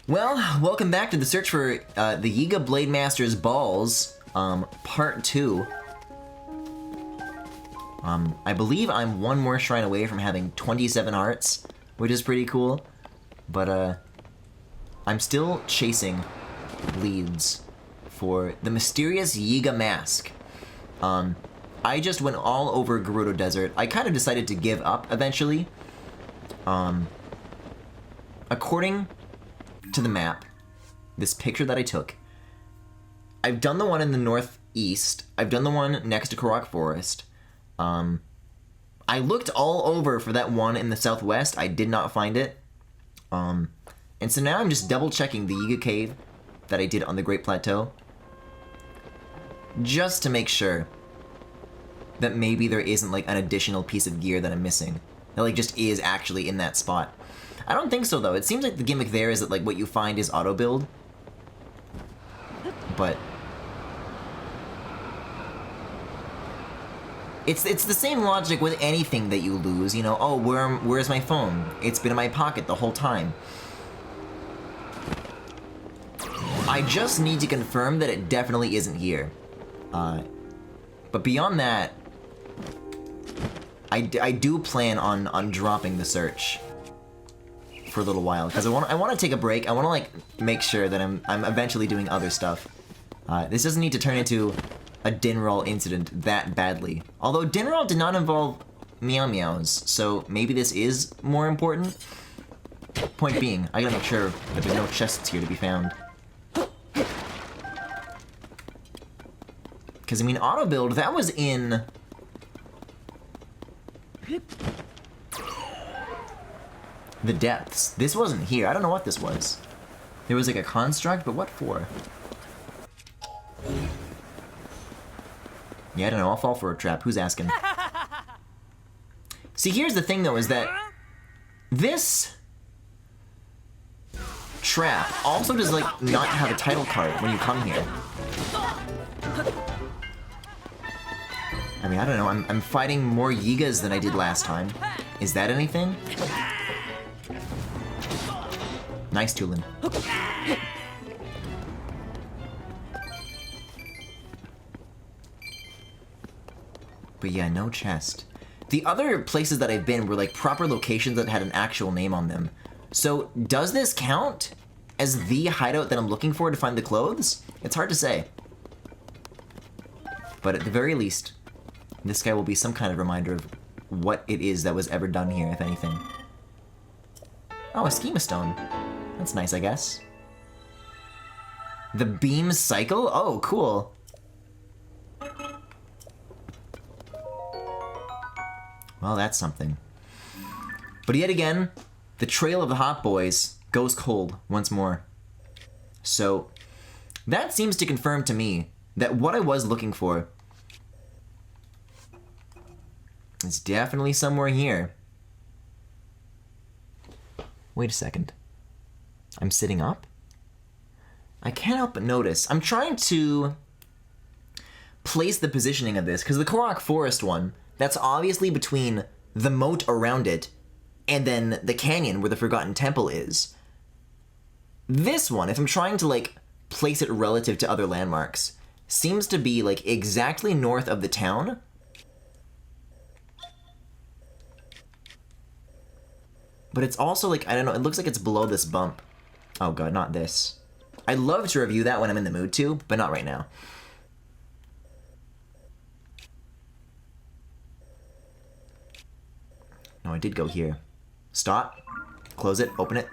Well, welcome back to the search for the Yiga Blade Master's Balls, part 2. I believe I'm one more shrine away from having 27 hearts, which is pretty cool, but I'm still chasing leads for the mysterious Yiga Mask. I just went all over Gerudo Desert. I kind of decided to give up eventually. According to the map, this picture that I took, I've done the one in the northeast, I've done the one next to Korok Forest. I looked all over for that one in the southwest, I did not find it. And so now I'm just double checking the Yiga Cave that I did on the Great Plateau, just to make sure that maybe there isn't like an additional piece of gear that I'm missing, that like just is actually in that spot. I don't think so though. It seems like the gimmick there is that like what you find is auto build, but it's the same logic with anything that you lose. You know, oh, where's my phone? It's been in my pocket the whole time. I just need to confirm that it definitely isn't here. But beyond that, I do plan on dropping the search for a little while, because I want to take a break. I want to like make sure that I'm eventually doing other stuff. This doesn't need to turn into a Dinral incident that badly. Although Dinral did not involve Meow Meows, so maybe this is more important. Point being, I gotta make sure that there's no chests here to be found. Because I mean, auto build, that was in the depths. This wasn't here. I don't know what this was. There was like a construct, but what for? Yeah, I don't know. I'll fall for a trap. Who's asking? See, here's the thing though, is that this trap also does like not have a title card when you come here. I mean, I don't know. I'm fighting more Yigas than I did last time. Is that anything? Nice, Tulin. But yeah, no chest. The other places that I've been were like proper locations that had an actual name on them. So does this count as the hideout that I'm looking for to find the clothes? It's hard to say. But at the very least, this guy will be some kind of reminder of what it is that was ever done here, if anything. Oh, a schema stone. That's nice, I guess. The beam cycle? Oh, cool. Well, that's something. But yet again, the trail of the Hot Boys goes cold once more. So, that seems to confirm to me that what I was looking for is definitely somewhere here. Wait a second. I'm sitting up? I can't help but notice. I'm trying to place the positioning of this, because the Korok Forest one, that's obviously between the moat around it and then the canyon where the Forgotten Temple is. This one, if I'm trying to like place it relative to other landmarks, seems to be like exactly north of the town. But it's also like, I don't know, it looks like it's below this bump. Oh god, not this. I'd love to review that when I'm in the mood to, but not right now. No, I did go here. Stop. Close it. Open it.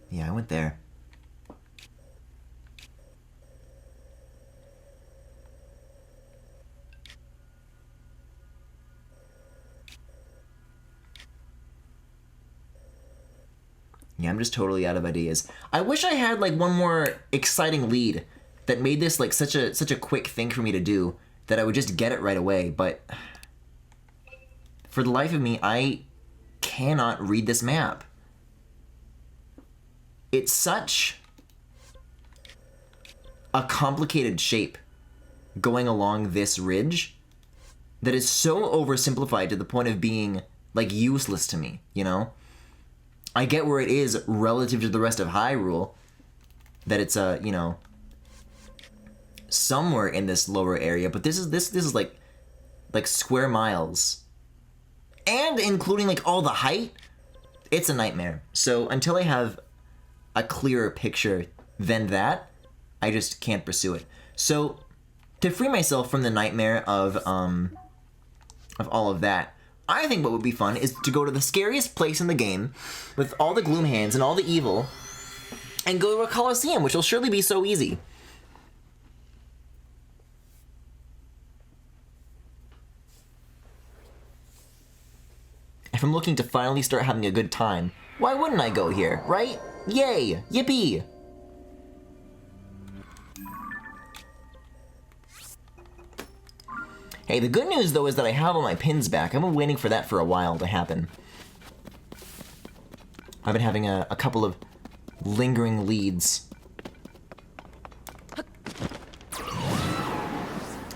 Yeah, I went there. Yeah, I'm just totally out of ideas. I wish I had like one more exciting lead that made this like such a quick thing for me to do that I would just get it right away, but for the life of me, I cannot read this map. It's such a complicated shape going along this ridge that is so oversimplified to the point of being like useless to me, you know? I get where it is relative to the rest of Hyrule. That it's, you know, somewhere in this lower area, but this is like square miles. And including like all the height, it's a nightmare. So until I have a clearer picture than that, I just can't pursue it. So to free myself from the nightmare of all of that, I think what would be fun is to go to the scariest place in the game with all the gloom hands and all the evil and go to a Colosseum, which will surely be so easy. If I'm looking to finally start having a good time, why wouldn't I go here, right? Yay! Yippee! Hey, the good news, though, is that I have all my pins back. I've been waiting for that for a while to happen. I've been having a couple of lingering leads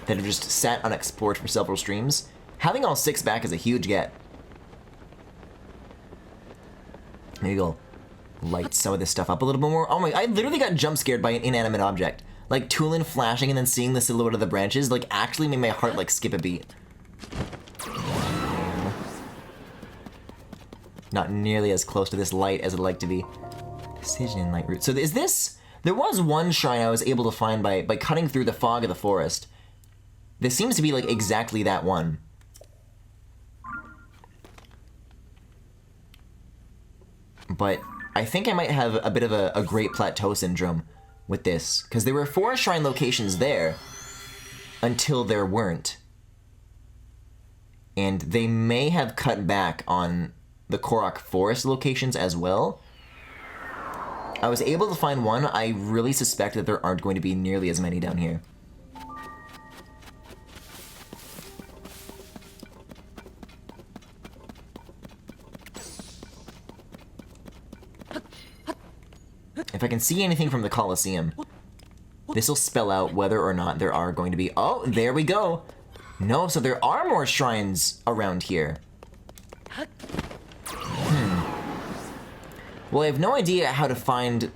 that have just sat unexplored for several streams. Having all 6 back is a huge get. Maybe I'll light some of this stuff up a little bit more. Oh my, I literally got jump scared by an inanimate object. Like, Tulin flashing and then seeing the silhouette of the branches, like, actually made my heart, like, skip a beat. Not nearly as close to this light as I'd like to be. Decision in light route. So is this... There was one shrine I was able to find by cutting through the fog of the forest. This seems to be, like, exactly that one. But I think I might have a bit of a Great Plateau syndrome with this, because there were 4 shrine locations there until there weren't. And they may have cut back on the Korok Forest locations as well. I was able to find one. I really suspect that there aren't going to be nearly as many down here. If I can see anything from the Colosseum, this will spell out whether or not there are going to be... Oh, there we go! No, so there are more shrines around here. Well, I have no idea how to find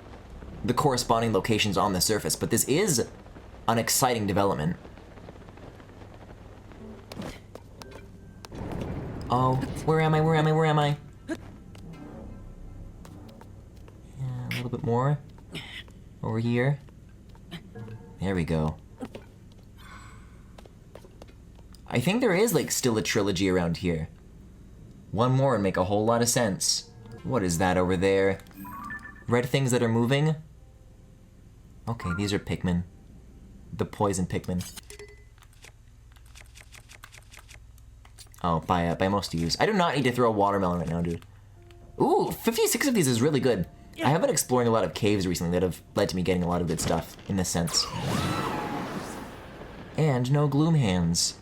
the corresponding locations on the surface, but this is an exciting development. Oh, where am I? Where am I? Where am I? A little bit more. Over here. There we go. I think there is, like, still a trilogy around here. One more would make a whole lot of sense. What is that over there? Red things that are moving? Okay, these are Pikmin. The poison Pikmin. Oh, by most use. I do not need to throw a watermelon right now, dude. Ooh, 56 of these is really good. I have been exploring a lot of caves recently that have led to me getting a lot of good stuff, in this sense. And no gloom hands.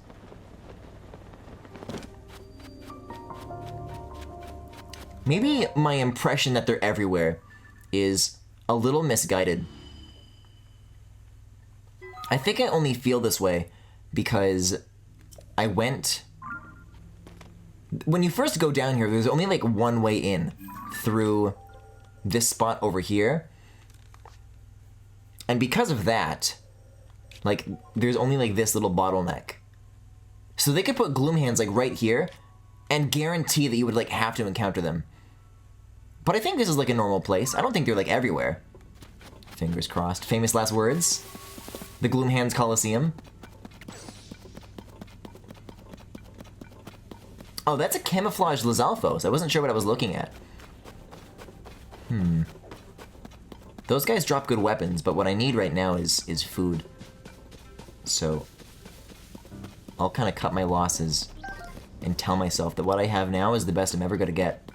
Maybe my impression that they're everywhere is a little misguided. I think I only feel this way because I went... When you first go down here, there's only like one way in through this spot over here. And because of that, like, there's only like this little bottleneck. So they could put gloom hands like right here and guarantee that you would like have to encounter them. But I think this is like a normal place. I don't think they're like everywhere. Fingers crossed. Famous last words. The Gloom Hands Coliseum. Oh, that's a camouflaged Lizalfos. I wasn't sure what I was looking at. Those guys drop good weapons, but what I need right now is food. So I'll kind of cut my losses and tell myself that what I have now is the best I'm ever gonna get.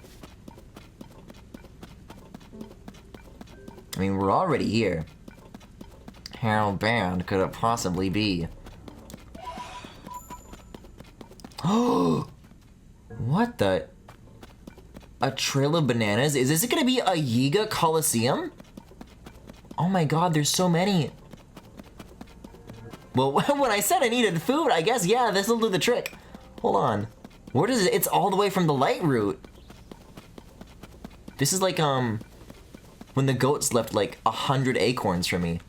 I mean, we're already here. How bad could it possibly be? Oh! What the? A trail of bananas? Is this gonna be a Yiga Coliseum? Oh my god, there's so many. Well, when I said I needed food, I guess, yeah, this'll do the trick. Hold on. Where does it? It's all the way from the light route. This is like, when the goats left like 100 acorns for me.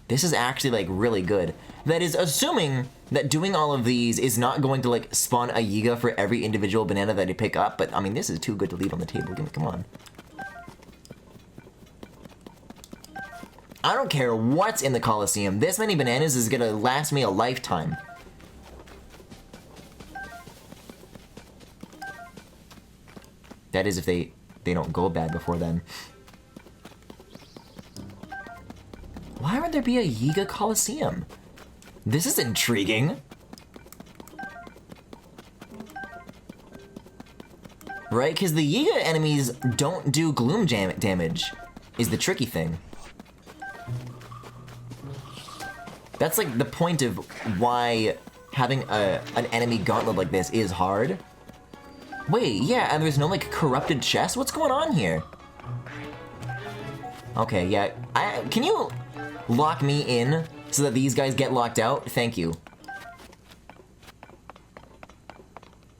This is actually like really good. That is assuming that doing all of these is not going to like spawn a Yiga for every individual banana that you pick up, but I mean, this is too good to leave on the table. Come on. I don't care what's in the Coliseum. This many bananas is gonna last me a lifetime. That is if they don't go bad before then. Why would there be a Yiga Coliseum? This is intriguing. Right, because the Yiga enemies don't do gloom damage, is the tricky thing. That's like the point of why having an enemy gauntlet like this is hard. Wait, yeah, and there's no like corrupted chest? What's going on here? Okay, yeah, can you lock me in so that these guys get locked out? Thank you.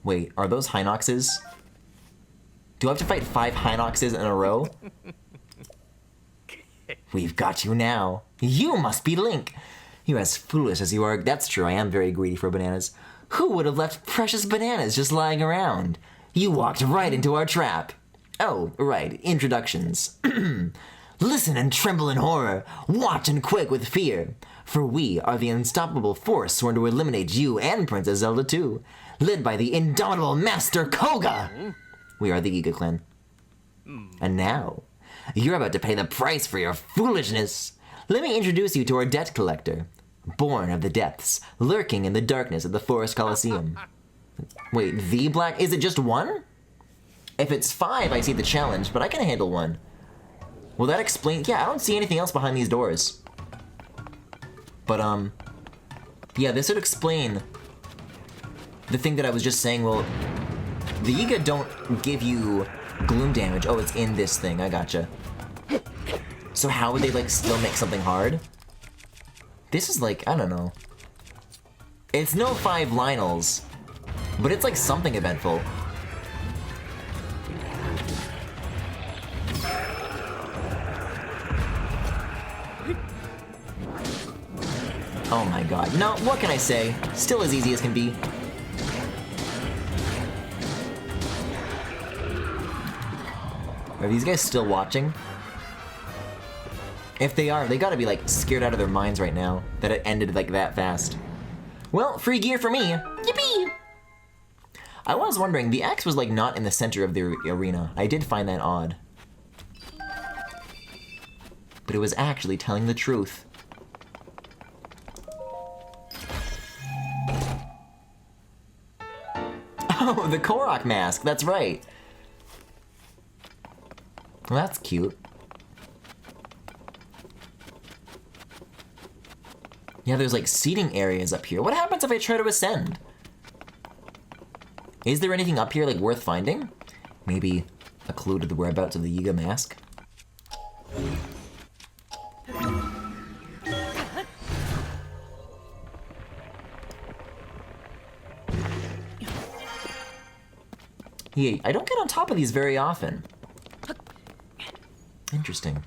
Wait, are those Hinoxes? Do I have to fight 5 Hinoxes in a row? We've got you now. You must be Link. You're as foolish as you are. That's true, I am very greedy for bananas. Who would have left precious bananas just lying around? You walked right into our trap. Oh, right, introductions. Listen and tremble in horror. Watch and quake with fear. For we are the unstoppable force sworn to eliminate you and Princess Zelda too. Led by the indomitable Master Koga. We are the Yiga clan. And now, you're about to pay the price for your foolishness. Let me introduce you to our debt collector. Born of the depths, lurking in the darkness of the Forest Coliseum. Wait, the black... Is it just one? If it's 5, I see the challenge, but I can handle 1. Will that explain... Yeah, I don't see anything else behind these doors. But, yeah, this would explain the thing that I was just saying. Well, the Yiga don't give you gloom damage. Oh, it's in this thing. I gotcha. So how would they, like, still make something hard? This is like, I don't know. It's no 5 Lionels, but it's like something eventful. Oh my god. No, what can I say? Still as easy as can be. Are these guys still watching? If they are, they gotta be like scared out of their minds right now that it ended like that fast. Well, free gear for me. Yippee! I was wondering, the X was like not in the center of the arena. I did find that odd. But it was actually telling the truth. Oh, the Korok mask, that's right. Well, that's cute. Yeah, there's like seating areas up here. What happens if I try to ascend? Is there anything up here like worth finding? Maybe a clue to the whereabouts of the Yiga mask? Yeah, I don't get on top of these very often. Interesting.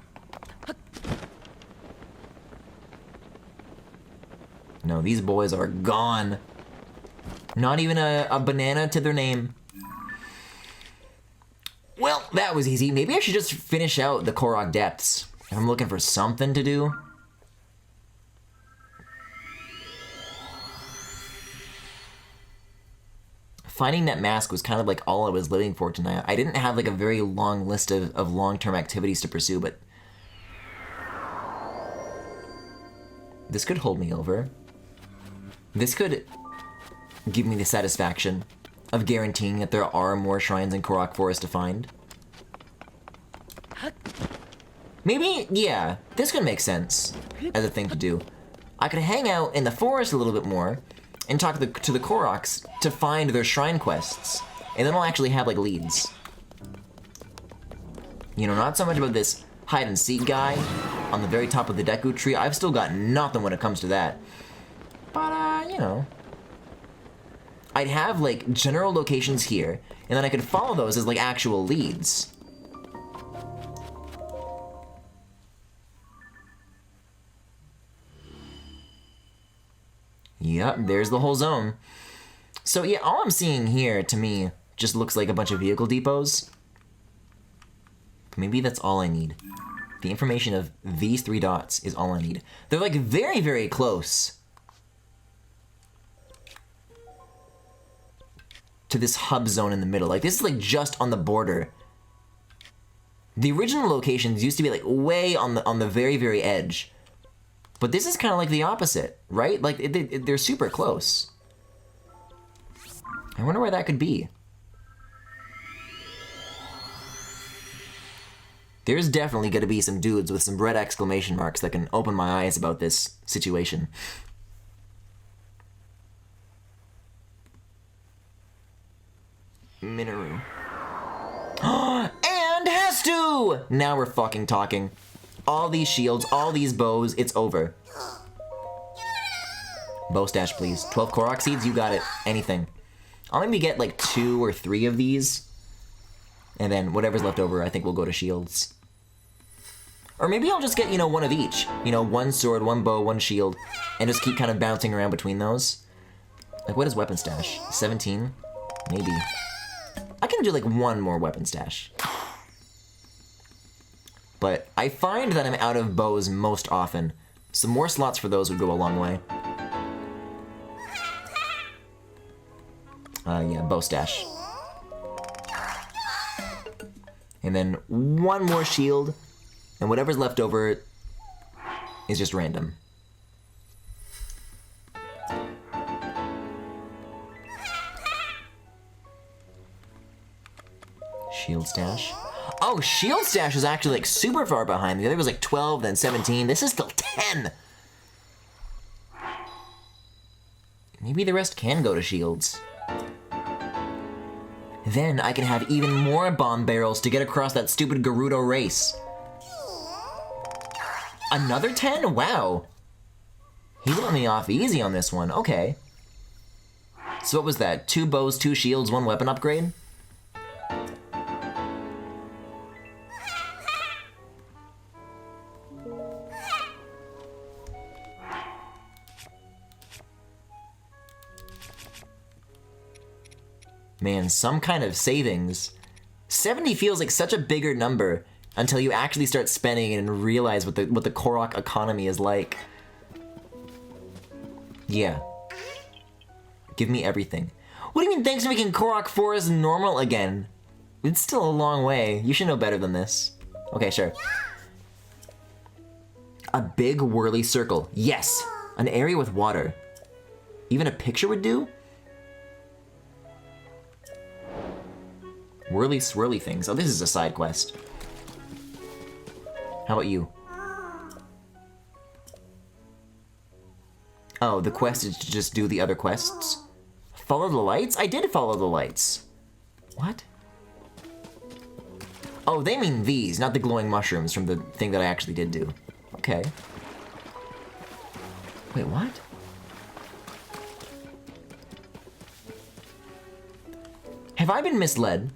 No, these boys are gone. Not even a banana to their name. Well, that was easy. Maybe I should just finish out the Korok depths. If I'm looking for something to do. Finding that mask was kind of like all I was living for tonight. I didn't have like a very long list of long-term activities to pursue, but this could hold me over. This could give me the satisfaction of guaranteeing that there are more shrines in Korok Forest to find. Maybe, yeah, this could make sense as a thing to do. I could hang out in the forest a little bit more and talk to the Koroks to find their shrine quests. And then I'll actually have, like, leads. You know, not so much about this hide-and-seek guy on the very top of the Deku tree. I've still got nothing when it comes to that. But, you know. I'd have, like, general locations here, and then I could follow those as, like, actual leads. Yep, there's the whole zone. So yeah, all I'm seeing here, to me, just looks like a bunch of vehicle depots. Maybe that's all I need. The information of these 3 dots is all I need. They're like very, very close to this hub zone in the middle. Like this is like just on the border. The original locations used to be like way on the very, very edge. But this is kind of like the opposite, right? Like they're super close. I wonder where that could be. There's definitely going to be some dudes with some red exclamation marks that can open my eyes about this situation. Minoru. And has to! Now we're fucking talking. All these shields, all these bows, it's over. Bow stash, please. 12 Korok seeds, you got it. Anything. I'll maybe get like 2 or 3 of these. And then whatever's left over, I think we'll go to shields. Or maybe I'll just get, you know, 1 of each. You know, 1 sword, 1 bow, 1 shield. And just keep kind of bouncing around between those. Like, what is weapon stash? 17? Maybe. I can do like 1 more weapon stash. But I find that I'm out of bows most often. Some more slots for those would go a long way. Yeah, bow stash. And then 1 more shield, and whatever's left over is just random. Shield stash. Oh, shield stash is actually like super far behind. The other was like 12, then 17. This is still 10. Maybe the rest can go to shields. Then I can have even more bomb barrels to get across that stupid Gerudo race. Another 10? Wow. He let me off easy on this one. Okay. So what was that? 2 bows, 2 shields, 1 weapon upgrade? Man, some kind of savings. 70 feels like such a bigger number until you actually start spending it and realize what the Korok economy is like. Yeah. Give me everything. What do you mean thanks to making Korok Forest normal again? It's still a long way. You should know better than this. Okay, sure. A big whirly circle. Yes! An area with water. Even a picture would do? Whirly swirly things. Oh, this is a side quest. How about you? Oh, the quest is to just do the other quests? Follow the lights? I did follow the lights. What? Oh, they mean these, not the glowing mushrooms from the thing that I actually did do. Okay. Wait, what? Have I been misled?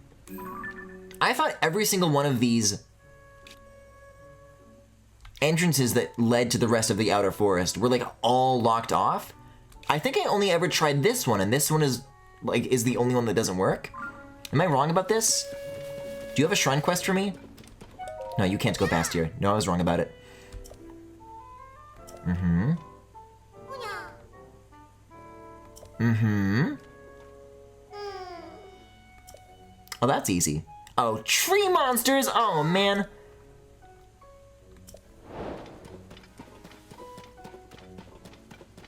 I thought every single one of these entrances that led to the rest of the outer forest were like all locked off. I think I only ever tried this one, and this one is the only one that doesn't work. Am I wrong about this? Do you have a shrine quest for me? No, you can't go past here. No, I was wrong about it. Mm-hmm. Mm-hmm. Oh, that's easy. Oh, tree monsters! Oh, man.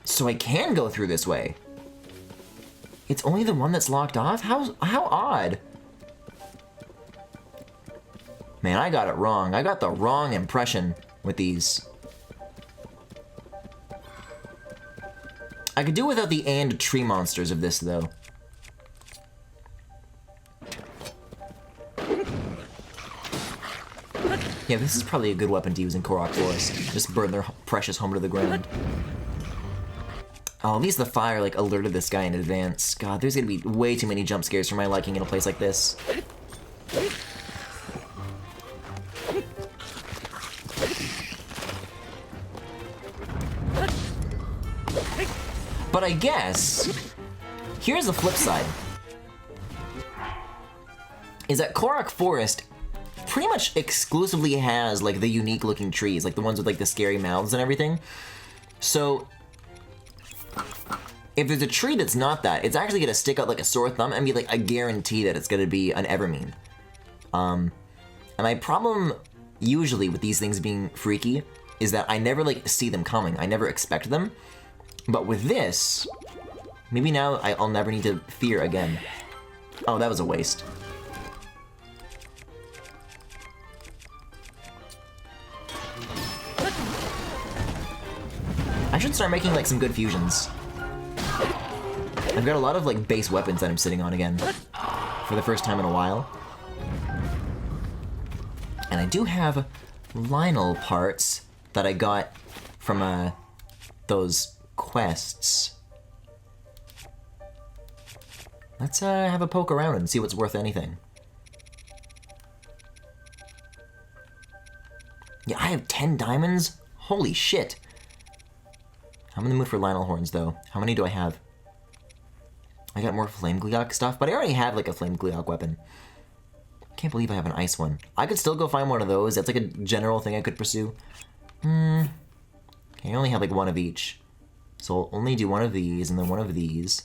So I can go through this way. It's only the one that's locked off? How odd. Man, I got it wrong. I got the wrong impression with these. I could do without the and tree monsters of this, though. Yeah, this is probably a good weapon to use in Korok Forest. Just burn their precious home to the ground. Oh, at least the fire, like, alerted this guy in advance. God, there's gonna be way too many jump scares for my liking in a place like this. But But I guess, here's the flip side. Is that Korok Forest pretty much exclusively has, like, the unique looking trees, like the ones with, like, the scary mouths and everything. So, if there's a tree that's not that, it's actually gonna stick out like a sore thumb and be like a guarantee that it's gonna be an Evermean. And my problem usually with these things being freaky is that I never like see them coming. I never expect them. But with this, maybe now I'll never need to fear again. Oh, that was a waste. I should start making like some good fusions. I've got a lot of like base weapons that I'm sitting on again for the first time in a while. And I do have Lionel parts that I got from those quests. Let's have a poke around and see what's worth anything. Yeah, I have 10 diamonds? Holy shit. I'm in the mood for Lionel horns though. How many do I have? I got more Flame Gleeok stuff, but I already have like a Flame Gleeok weapon. Can't believe I have an ice one. I could still go find one of those. That's like a general thing I could pursue. Okay, I only have like one of each. So I'll only do one of these and then one of these.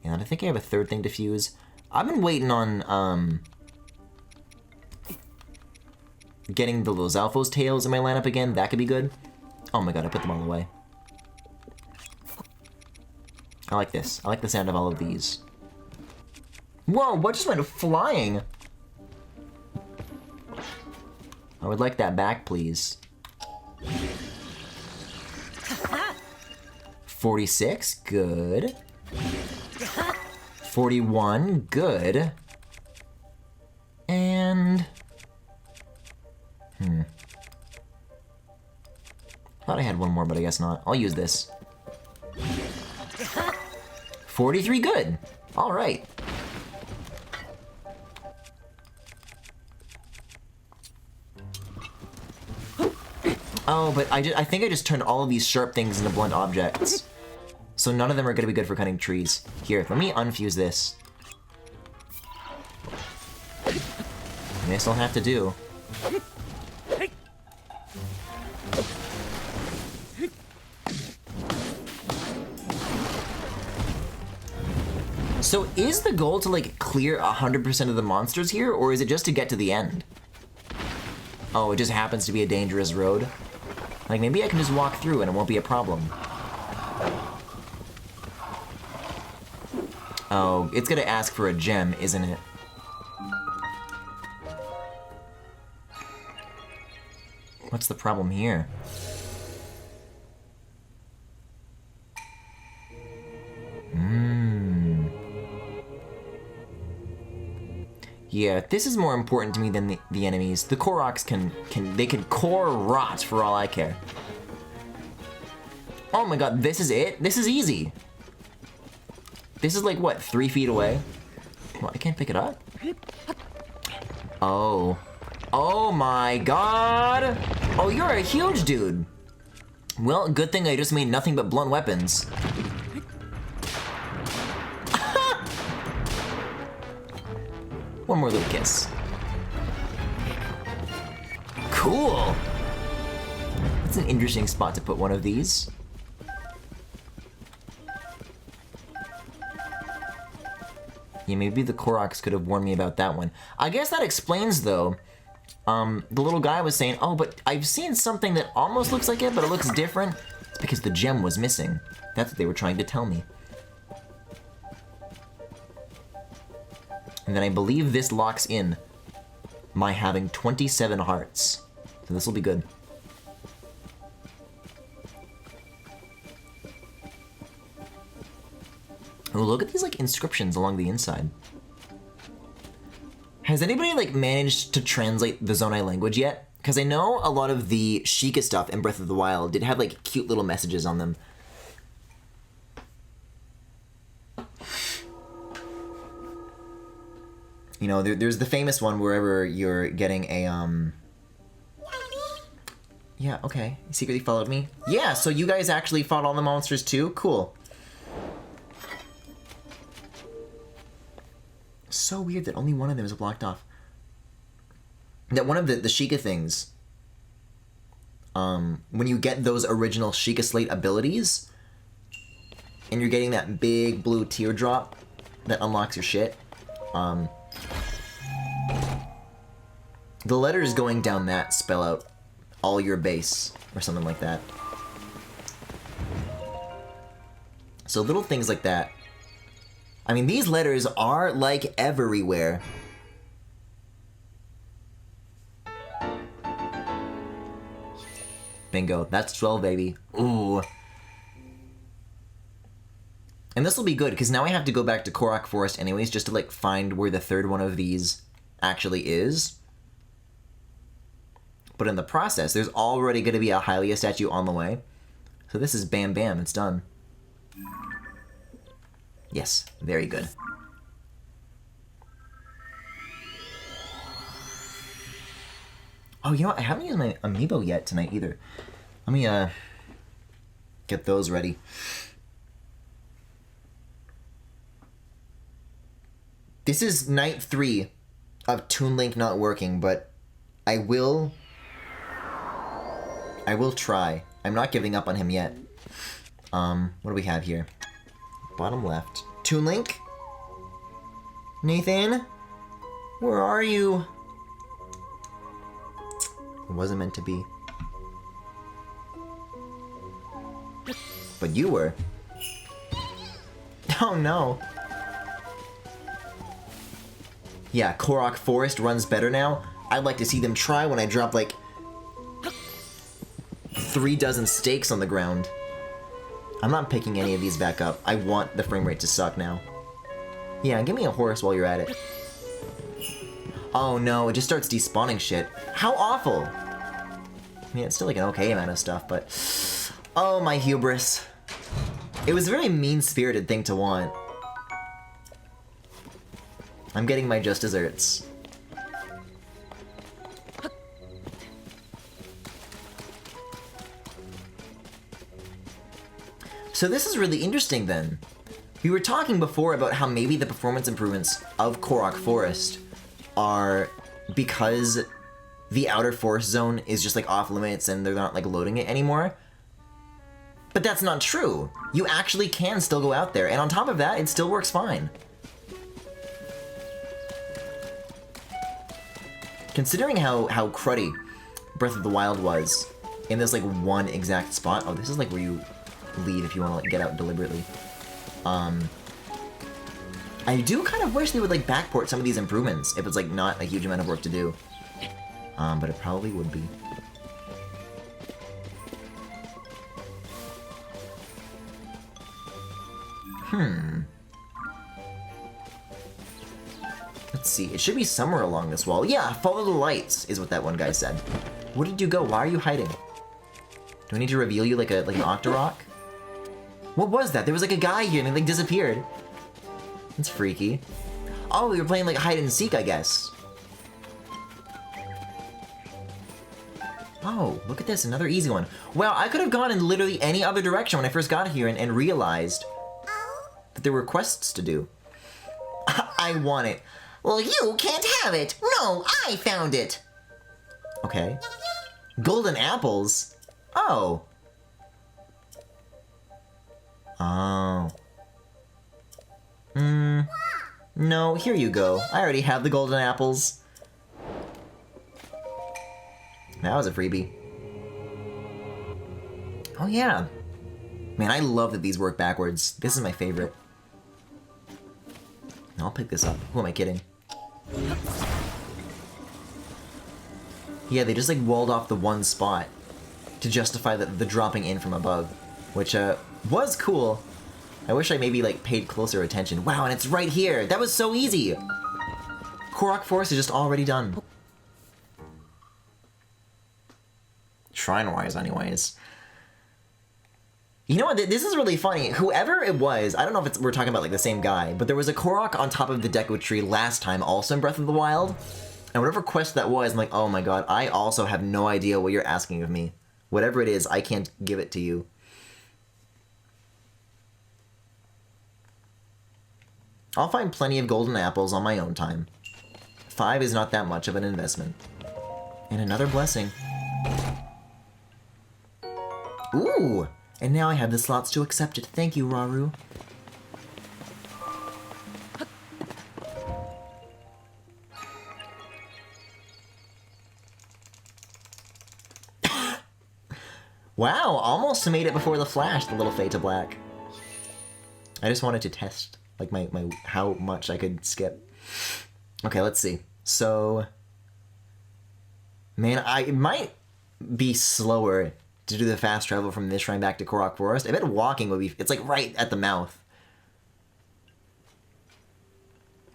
And I think I have a third thing to fuse. I've been waiting on getting the Lozalfo's tails in my lineup again. That could be good. Oh my god, I put them all away. I like this. I like the sound of all of these. Whoa, what just went flying? I would like that back, please. 46, good. 41, good. And... thought I had one more, but I guess not. I'll use this. 43, good. All right. Oh, but I think I just turned all of these sharp things into blunt objects. So none of them are going to be good for cutting trees. Here, let me unfuse this. I guess I'll have to do. So is the goal to like clear 100% of the monsters here, or is it just to get to the end? Oh, it just happens to be a dangerous road? Like maybe I can just walk through and it won't be a problem. Oh, it's gonna ask for a gem, isn't it? What's the problem here? Yeah, this is more important to me than the enemies. The Koroks can core rot for all I care. Oh my god, this is it? This is easy. This is like, what, 3 feet away? Well, I can't pick it up? Oh. Oh my god! Oh, you're a huge dude! Well, good thing I just made nothing but blunt weapons. One more little kiss. Cool! That's an interesting spot to put one of these. Yeah, maybe the Koroks could have warned me about that one. I guess that explains, though, the little guy was saying, oh, but I've seen something that almost looks like it, but it looks different. It's because the gem was missing. That's what they were trying to tell me. And then I believe this locks in my having 27 hearts. So this will be good. Oh, look at these like inscriptions along the inside. Has anybody like managed to translate the Zonai language yet? Because I know a lot of the Sheikah stuff in Breath of the Wild did have like cute little messages on them. You know, there's the famous one wherever you're getting a, Yeah, okay. You secretly followed me? Yeah, so you guys actually fought all the monsters too? Cool. So weird that only one of them is blocked off. That one of the Sheikah things, when you get those original Sheikah Slate abilities, and you're getting that big blue teardrop that unlocks your shit, the letters going down that spell out all your base, or something like that. So little things like that. I mean, these letters are, like, everywhere. Bingo. That's 12, baby. Ooh. And this will be good, because now I have to go back to Korok Forest anyways, just to, like, find where the third one of these actually is. But in the process, there's already going to be a Hylia statue on the way. So this is bam bam, it's done. Yes, very good. Oh, you know what? I haven't used my amiibo yet tonight either. Let me, get those ready. This is night 3 of Toon Link not working, but I will try. I'm not giving up on him yet. What do we have here? Bottom left. Toon Link? Nathan? Where are you? It wasn't meant to be. But you were. Oh no. Yeah, Korok Forest runs better now. I'd like to see them try when I drop like 3 dozen stakes on the ground. I'm not picking any of these back up. I want the frame rate to suck now. Yeah, give me a horse while you're at it. Oh no, it just starts despawning shit. How awful! I mean, it's still like an okay amount of stuff, but... Oh, my hubris. It was a very mean-spirited thing to want. I'm getting my just desserts. So this is really interesting then. We were talking before about how maybe the performance improvements of Korok Forest are because the outer forest zone is just like off limits and they're not like loading it anymore. But that's not true. You actually can still go out there, and on top of that, it still works fine. Considering how cruddy Breath of the Wild was in this like one exact spot. Oh, this is like where you leave if you want to like get out deliberately. I do kind of wish they would like backport some of these improvements if it's like not a huge amount of work to do. But it probably would be. Let's see, it should be somewhere along this wall. Yeah, follow the lights, is what that one guy said. Where did you go? Why are you hiding? Do I need to reveal you like an Octorok? What was that? There was like a guy here and he like disappeared. That's freaky. Oh, we were playing like hide and seek, I guess. Oh, look at this, another easy one. Wow, I could have gone in literally any other direction when I first got here and realized that there were quests to do. I want it. Well, you can't have it. No, I found it. Okay. Golden apples? Oh. Oh. No, here you go. I already have the golden apples. That was a freebie. Oh yeah. Man, I love that these work backwards. This is my favorite. I'll pick this up. Who am I kidding? Yeah, they just like walled off the one spot to justify the dropping in from above, which was cool. I wish I maybe like paid closer attention. Wow, and it's right here. That was so easy. Korok Forest is just already done. Shrine-wise, anyways. You know what? This is really funny. Whoever it was, I don't know if we're talking about like the same guy, but there was a Korok on top of the Deku Tree last time, also in Breath of the Wild. And whatever quest that was, I'm like, oh my god, I also have no idea what you're asking of me. Whatever it is, I can't give it to you. I'll find plenty of golden apples on my own time. 5 is not that much of an investment. And another blessing. Ooh! And now I have the slots to accept it. Thank you, Raru. Wow, almost made it before the flash, the little fade to black. I just wanted to test, like, my how much I could skip. Okay, let's see. So, man, it might be slower to do the fast travel from this shrine back to Korok Forest. I bet walking would be, it's like right at the mouth.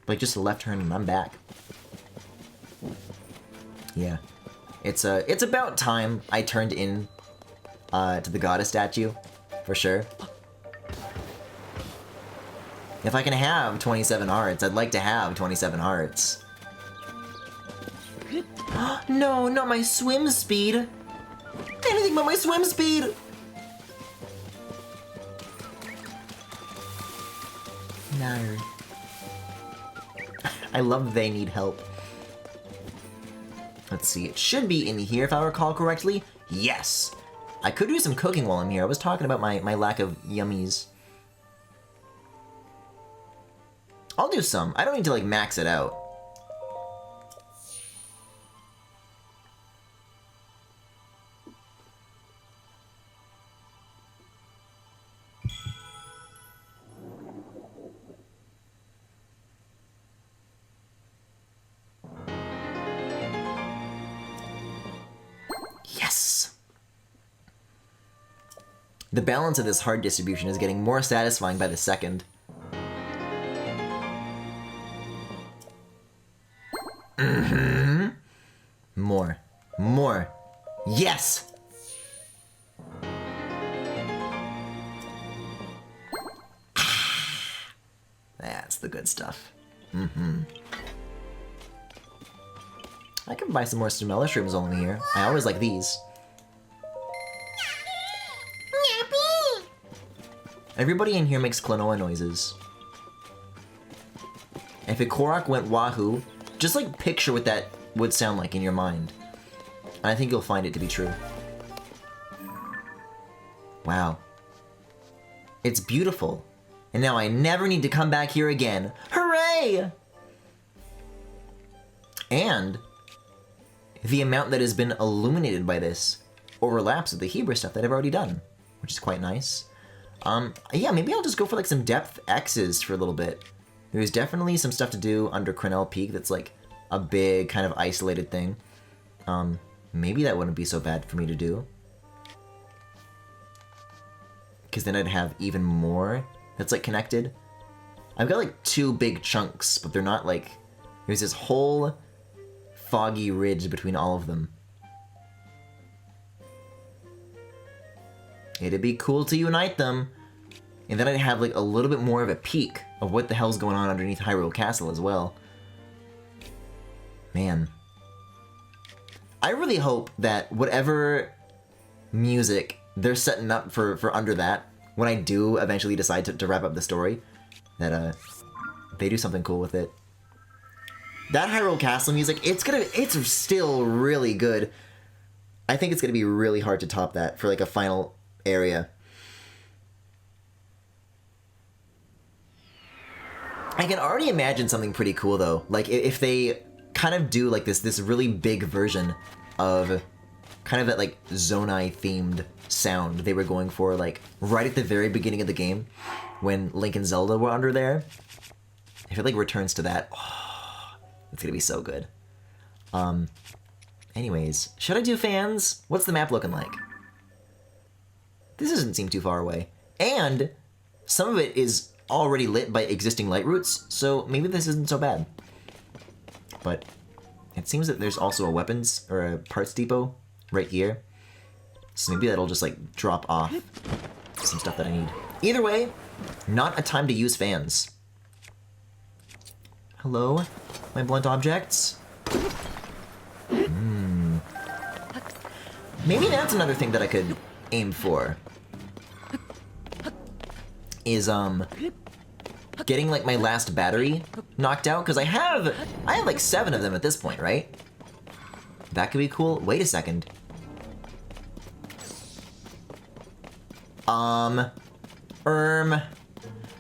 Like just a left turn and I'm back. Yeah. It's about time I turned in to the goddess statue, for sure. If I can have 27 hearts, I'd like to have 27 hearts. No, not my swim speed! Anything but my swim speed! No. I love they need help. Let's see, it should be in here if I recall correctly. Yes! I could do some cooking while I'm here. I was talking about my lack of yummies. I'll do some. I don't need to, like, max it out. Yes! The balance of this heart distribution is getting more satisfying by the second. Mm-hmm. More. More. Yes! That's the good stuff. Mm-hmm. I can buy some more Stumella shrooms while I'm here. I always like these. Everybody in here makes Klonoa noises. If a Korok went wahoo, just like picture what that would sound like in your mind. And I think you'll find it to be true. Wow. It's beautiful. And now I never need to come back here again. Hooray! And the amount that has been illuminated by this overlaps with the Hebrew stuff that I've already done, which is quite nice. Yeah, maybe I'll just go for like some depth X's for a little bit. There's definitely some stuff to do under Crenell Peak that's like a big kind of isolated thing. Maybe that wouldn't be so bad for me to do. Because then I'd have even more that's like connected. I've got like 2 big chunks, but they're not like... There's this whole foggy ridge between all of them. It'd be cool to unite them. And then I'd have like a little bit more of a peek of what the hell's going on underneath Hyrule Castle as well. Man. I really hope that whatever music they're setting up for under that, when I do eventually decide to wrap up the story, that they do something cool with it. That Hyrule Castle music, it's still really good. I think it's gonna be really hard to top that for like a final area. I can already imagine something pretty cool though. Like if they kind of do like this really big version of kind of that like Zonai themed sound they were going for like right at the very beginning of the game when Link and Zelda were under there. If it like returns to that, oh, it's gonna be so good. Anyways, should I do fans? What's the map looking like? This doesn't seem too far away. And some of it is already lit by existing light routes, so maybe this isn't so bad. But it seems that there's also a weapons or a parts depot right here. So maybe that'll just like drop off some stuff that I need. Either way, not a time to use fans. Hello, my blunt objects? Maybe that's another thing that I could aim for. Is, getting like my last battery knocked out, because I have like 7 of them at this point, right? That could be cool. Wait a second.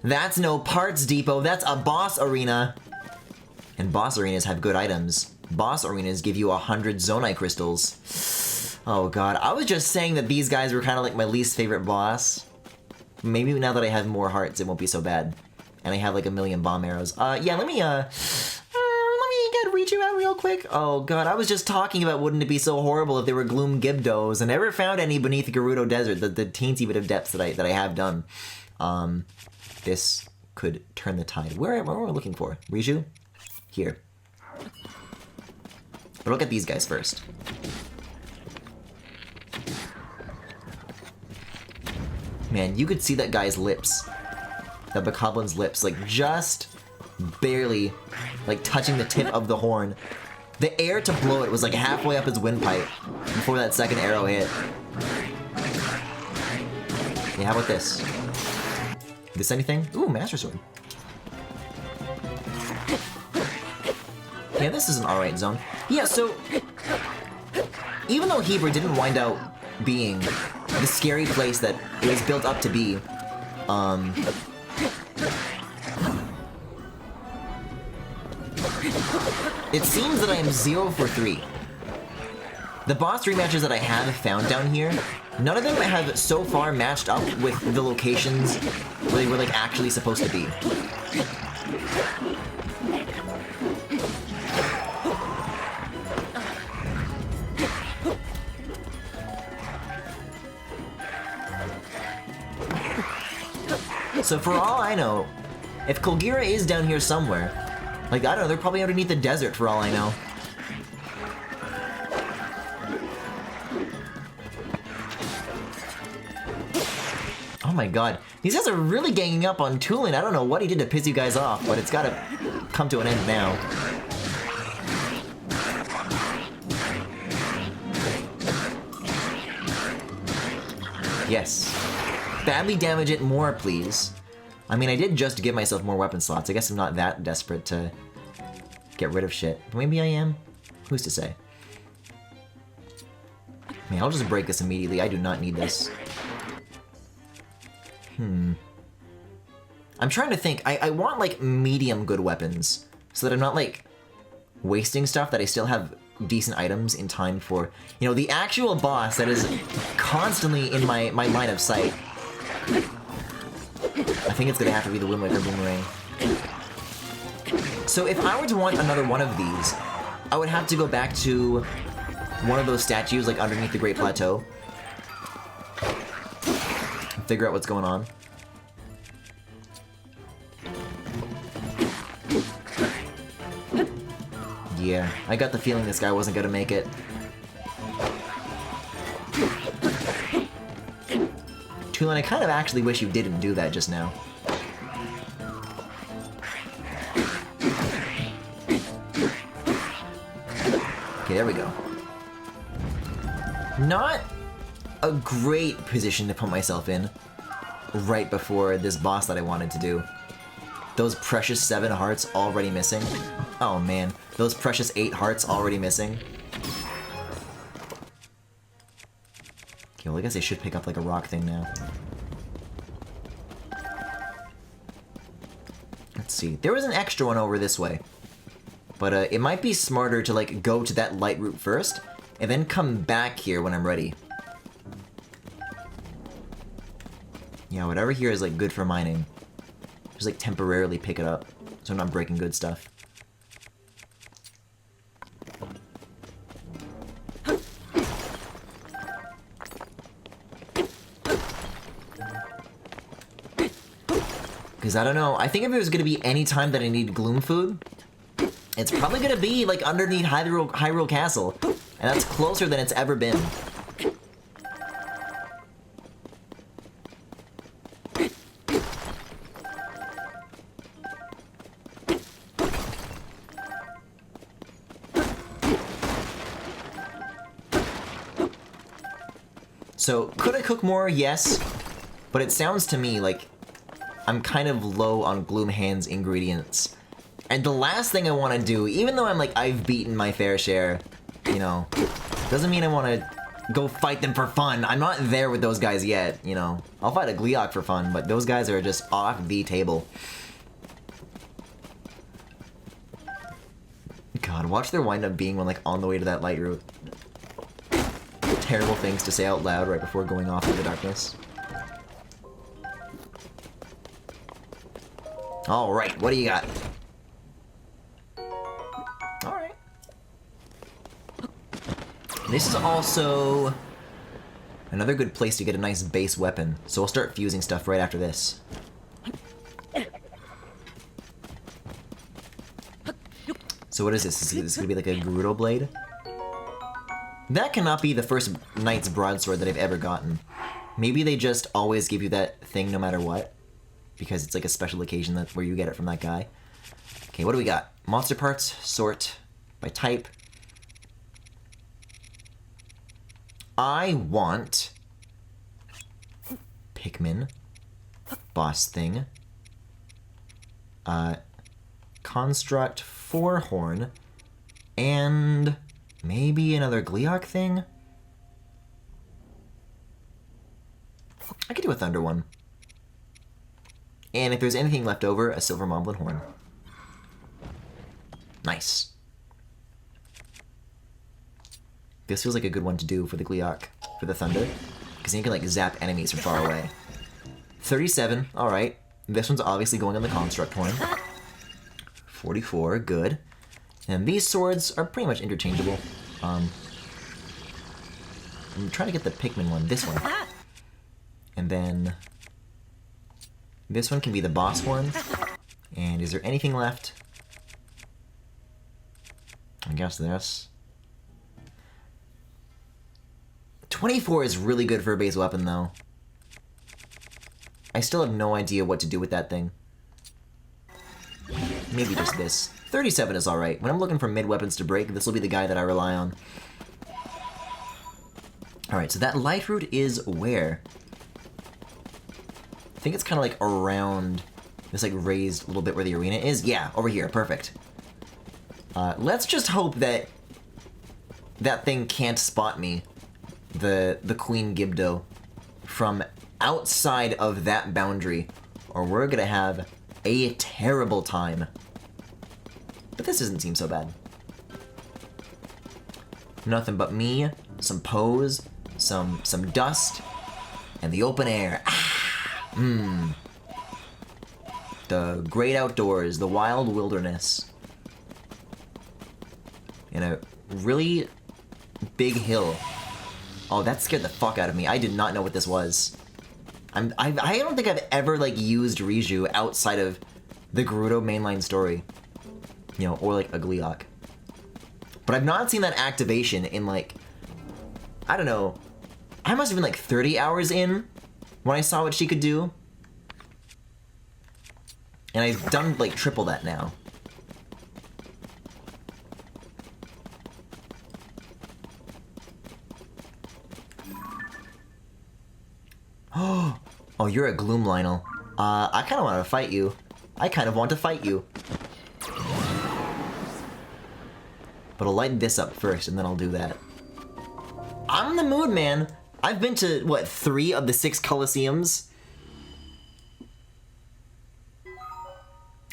That's no parts depot, that's a boss arena. And boss arenas have good items. Boss arenas give you 100 Zonai crystals. Oh god, I was just saying that these guys were kind of like my least favorite boss. Maybe now that I have more hearts, it won't be so bad. And I have like 1,000,000 bomb arrows. Yeah, let me get Richu out real quick. Oh god, I was just talking about wouldn't it be so horrible if there were Gloom Gibdos, and never found any beneath the Gerudo Desert, the teensy bit of depths that I have done. This could turn the tide. Where am I looking for? Riju? Here. But look at these guys first. Man, you could see that guy's lips. That Bokoblin's lips, like just barely like touching the tip of the horn. The air to blow it was like halfway up his windpipe before that second arrow hit. Yeah, how about this? This anything? Ooh, Master Sword. Yeah, this is an alright zone. Yeah, so even though Heber didn't wind out being the scary place that it was built up to be, it seems that I am 0 for 3. The boss rematches that I have found down here, none of them have so far matched up with the locations where they were like actually supposed to be. So for all I know, if Kolgira is down here somewhere, like, I don't know, they're probably underneath the desert for all I know. Oh my god. These guys are really ganging up on Tulin. I don't know what he did to piss you guys off, but it's gotta come to an end now. Yes. Badly damage it more, please. I mean, I did just give myself more weapon slots. I guess I'm not that desperate to get rid of shit. But maybe I am? Who's to say? I mean, I'll just break this immediately. I do not need this. I'm trying to think. I want, like, medium good weapons. So that I'm not, like, wasting stuff, that I still have decent items in time for, you know, the actual boss that is constantly in my line of sight. I think it's gonna have to be the Wind Waker Boomerang. So if I were to want another one of these, I would have to go back to one of those statues, like underneath the Great Plateau, and figure out what's going on. Yeah, I got the feeling this guy wasn't gonna make it. Tulin, I kind of actually wish you didn't do that just now. Okay, there we go. Not a great position to put myself in right before this boss that I wanted to do. Those precious 7 hearts already missing. Oh man, those precious 8 hearts already missing. Okay, well I guess I should pick up like a rock thing now. Let's see, there was an extra one over this way. But it might be smarter to like go to that light route first, and then come back here when I'm ready. Yeah, whatever here is like good for mining. Just like temporarily pick it up, so I'm not breaking good stuff. Because I don't know, I think if there's gonna be any time that I need Gloom food, it's probably gonna be like underneath Hyrule Castle, and that's closer than it's ever been. So, could I cook more? Yes. But it sounds to me like I'm kind of low on Gloomhand's ingredients. And the last thing I want to do, even though I'm like, I've beaten my fair share, you know, doesn't mean I want to go fight them for fun. I'm not there with those guys yet, you know. I'll fight a Gleeok for fun, but those guys are just off the table. God, watch there wind up being one like on the way to that light route. Terrible things to say out loud right before going off into the darkness. Alright, what do you got? Alright. This is also another good place to get a nice base weapon, so we'll start fusing stuff right after this. So what is this? Is this gonna be like a Gerudo blade? That cannot be the first Knight's Broadsword that I've ever gotten. Maybe they just always give you that thing no matter what, because it's like a special occasion that's where you get it from that guy. Okay, what do we got? Monster parts, sort by type. I want Pikmin, boss thing, construct 4-horn, and maybe another Gleeok thing? I could do a Thunder one. And if there's anything left over, a Silver Moblin horn. Nice. This feels like a good one to do for the Gleeok, for the Thunder, because then you can like zap enemies from far away. 37, alright. This one's obviously going on the Construct horn. 44, good. And these swords are pretty much interchangeable. I'm trying to get the Pikmin one, this one. And then this one can be the boss one. And is there anything left? I guess this. 24 is really good for a base weapon, though. I still have no idea what to do with that thing. Maybe just this. 37 is alright. When I'm looking for mid-weapons to break, this will be the guy that I rely on. Alright, so that light route is where? I think it's kind of like around this like raised little bit where the arena is. Yeah, over here. Perfect. Let's just hope that that thing can't spot me, the Queen Gibdo, from outside of that boundary, or we're gonna have a terrible time. But this doesn't seem so bad. Nothing but me, some pose, some dust, and the open air. The great outdoors, the wild wilderness. In a really big hill. Oh, that scared the fuck out of me. I did not know what this was. I don't think I've ever like used Riju outside of the Gerudo mainline story. You know, or like a Gleeok. But I've not seen that activation in like, I don't know, I must have been like 30 hours in when I saw what she could do. And I've done like triple that now. Oh, you're a Gloom Lionel. I kind of want to fight you. I kind of want to fight you. But I'll light this up first, and then I'll do that. I'm in the mood, man. I've been to, what, 3 of the 6 Colosseums?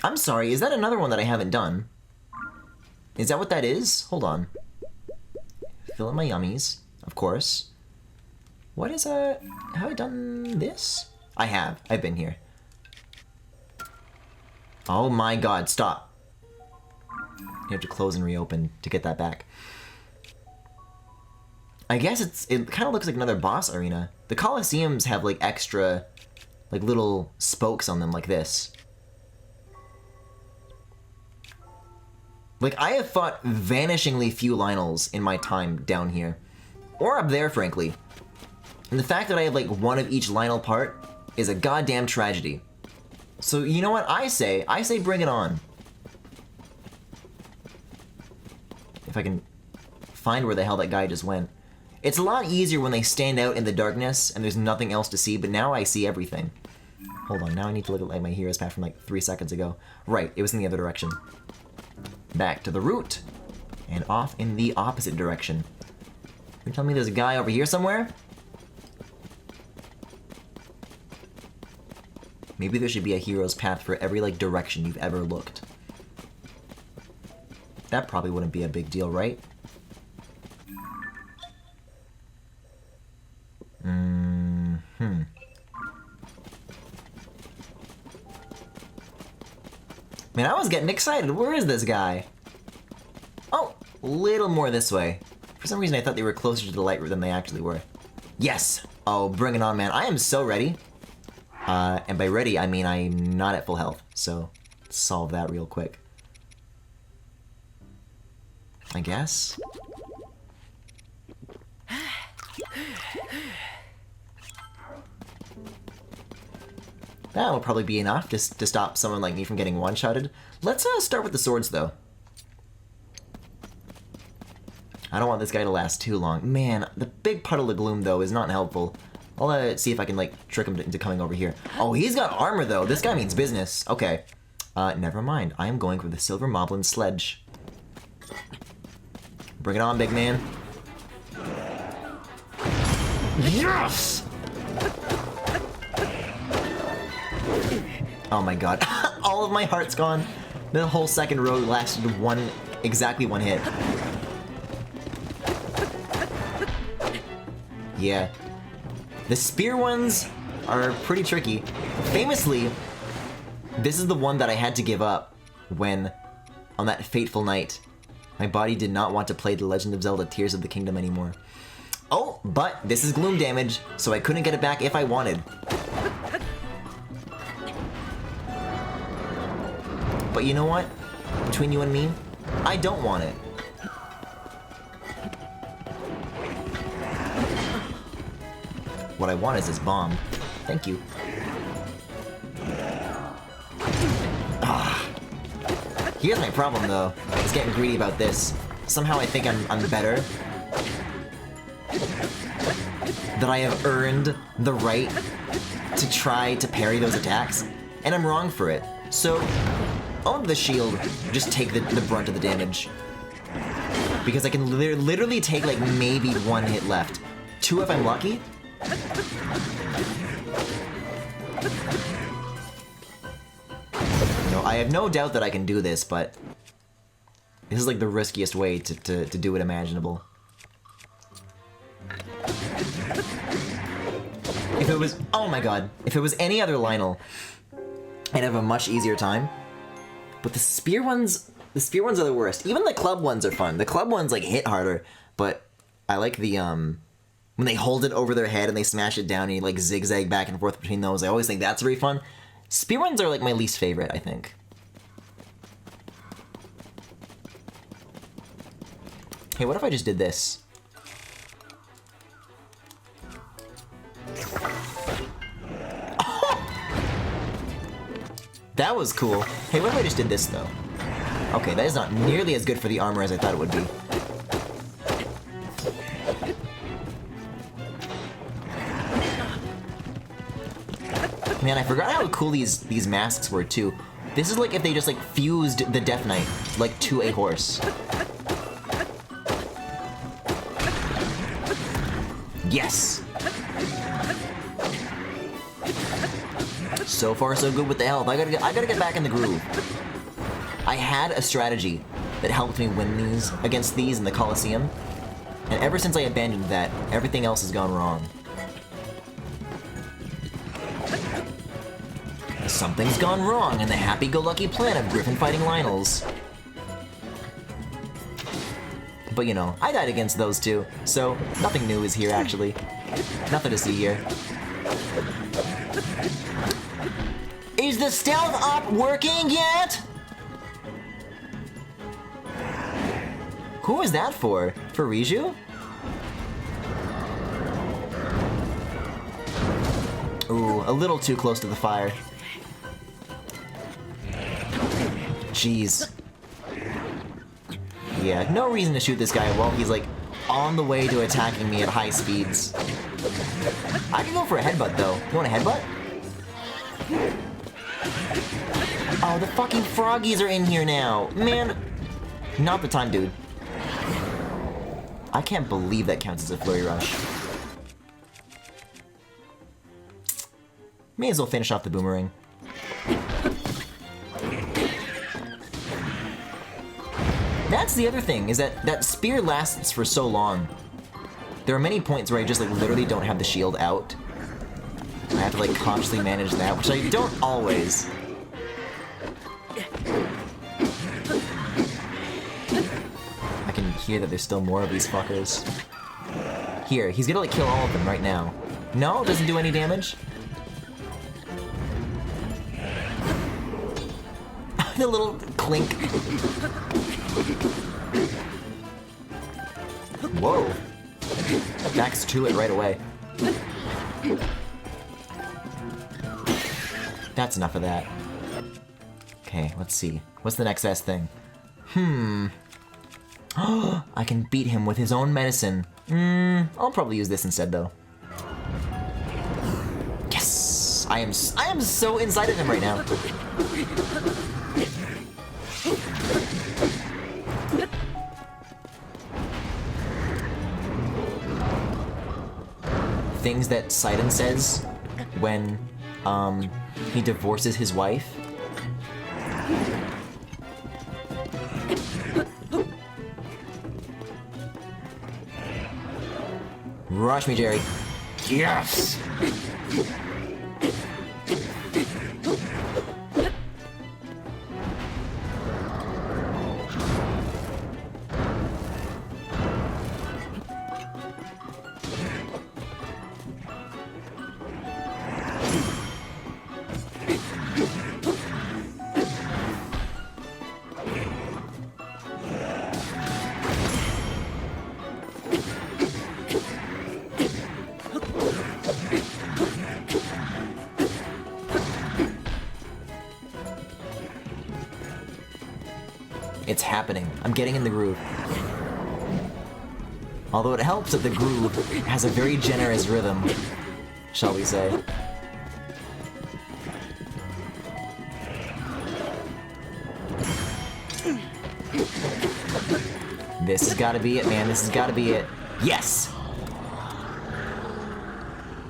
I'm sorry, is that another one that I haven't done? Is that what that is? Hold on. Fill in my yummies, of course. What is, have I done this? I have. I've been here. Oh my god, stop. You have to close and reopen to get that back. I guess it kind of looks like another boss arena. The Colosseums have like extra, like little spokes on them like this. Like I have fought vanishingly few Lionels in my time down here. Or up there, frankly. And the fact that I have like one of each Lionel part is a goddamn tragedy. So you know what I say? I say bring it on. If I can find where the hell that guy just went. It's a lot easier when they stand out in the darkness and there's nothing else to see, but now I see everything. Hold on, now I need to look at like my hero's path from like 3 seconds ago. Right, it was in the other direction. Back to the route. And off in the opposite direction. You're telling me there's a guy over here somewhere? Maybe there should be a hero's path for every like direction you've ever looked. That probably wouldn't be a big deal, right? Man, I was getting excited. Where is this guy? Oh, a little more this way. For some reason, I thought they were closer to the light than they actually were. Yes! Oh, bring it on, man. I am so ready. And by ready, I mean I'm not at full health. So, let's solve that real quick. I guess? That'll probably be enough to stop someone like me from getting one-shotted. Let's start with the swords, though. I don't want this guy to last too long. Man, the big puddle of gloom, though, is not helpful. I'll see if I can, like, trick him into coming over here. Oh, he's got armor, though. This guy means business. Okay. Never mind. I am going for the silver moblin sledge. Bring it on, big man. Yes! Oh my god. All of my heart's gone. The whole second row lasted exactly one hit. Yeah. The spear ones are pretty tricky. Famously, this is the one that I had to give up when, on that fateful night, my body did not want to play The Legend of Zelda Tears of the Kingdom anymore. Oh, but this is gloom damage, so I couldn't get it back if I wanted. But you know what? Between you and me, I don't want it. What I want is this bomb. Thank you. Ah. Here's my problem, though. I was getting greedy about this. Somehow I think I'm better. That I have earned the right to try to parry those attacks, and I'm wrong for it. So, own the shield, just take the brunt of the damage. Because I can literally take like maybe one hit left. 2 if I'm lucky. No, I have no doubt that I can do this, but this is like the riskiest way to do it imaginable. If it was, oh my god, if it was any other Lionel, I'd have a much easier time. But the spear ones are the worst. Even the club ones are fun. The club ones like hit harder, but I like the when they hold it over their head and they smash it down and you like zigzag back and forth between those. I always think that's very fun. Spear ones are like my least favorite, I think. Hey, what if I just did this? That was cool. Hey, what if I just did this, though? Okay, that is not nearly as good for the armor as I thought it would be. Man, I forgot how cool these masks were, too. This is like if they just, like, fused the Death Knight, like, to a horse. Yes! So far, so good with the health. I gotta get back in the groove. I had a strategy that helped me win these against these in the Colosseum, and ever since I abandoned that, everything else has gone wrong. Something's gone wrong in the happy-go-lucky plan of Griffin fighting Lionels. But you know, I died against those two, so nothing new is here actually. Nothing to see here. Is the stealth op working yet? Who is that for? For Riju? Ooh, a little too close to the fire. Jeez. Yeah, no reason to shoot this guy while he's like on the way to attacking me at high speeds. I can go for a headbutt though. You want a headbutt? Oh, the fucking froggies are in here now! Man! Not the time, dude. I can't believe that counts as a flurry rush. May as well finish off the boomerang. That's the other thing, is that that spear lasts for so long. There are many points where I just like literally don't have the shield out. I have to like consciously manage that, which I don't always. I can hear that there's still more of these fuckers. Here, he's gonna like kill all of them right now. No, doesn't do any damage. The little clink. Whoa. Backs to it right away. That's enough of that. Okay, let's see. What's the next best thing? I can beat him with his own medicine. I'll probably use this instead, though. Yes! I am so inside of him right now. Things that Sidon says when he divorces his wife. Rush me, Jerry. Yes! It's happening. I'm getting in the groove. Although it helps that the groove has a very generous rhythm, shall we say. This has gotta be it, man. This has gotta be it. Yes!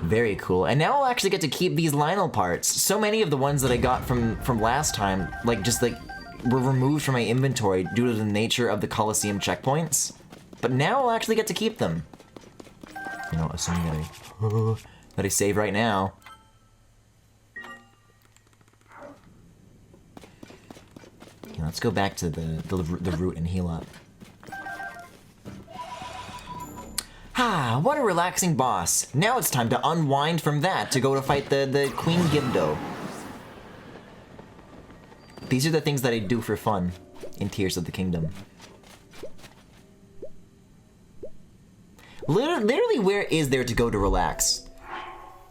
Very cool. And now I'll actually get to keep these Lionel parts. So many of the ones that I got from last time, were removed from my inventory due to the nature of the Coliseum checkpoints. But now I'll actually get to keep them. You know, assuming that I save right now. Okay, let's go back to the route and heal up. Ah, what a relaxing boss. Now it's time to unwind from that to go to fight the Queen Gibdo. These are the things that I do for fun in Tears of the Kingdom. Literally, where is there to go to relax?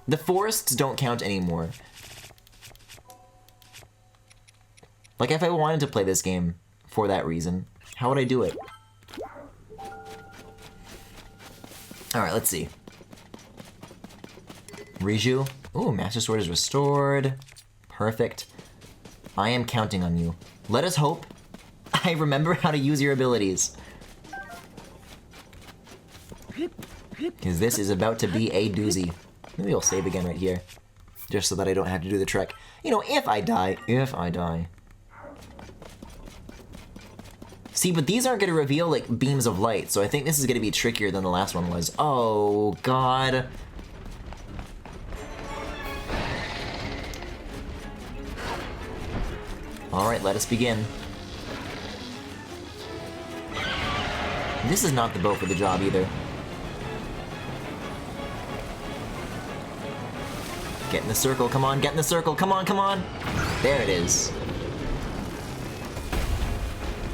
The forests don't count anymore. Like, if I wanted to play this game for that reason, how would I do it? Alright, let's see. Riju. Ooh, Master Sword is restored. Perfect. I am counting on you. Let us hope I remember how to use your abilities. Because this is about to be a doozy. Maybe I'll save again right here. Just so that I don't have to do the trek. You know, if I die. See, but these aren't going to reveal, like, beams of light, so I think this is going to be trickier than the last one was. Oh, God. Alright, let us begin. This is not the bow for the job, either. Get in the circle, come on, get in the circle, come on, come on! There it is.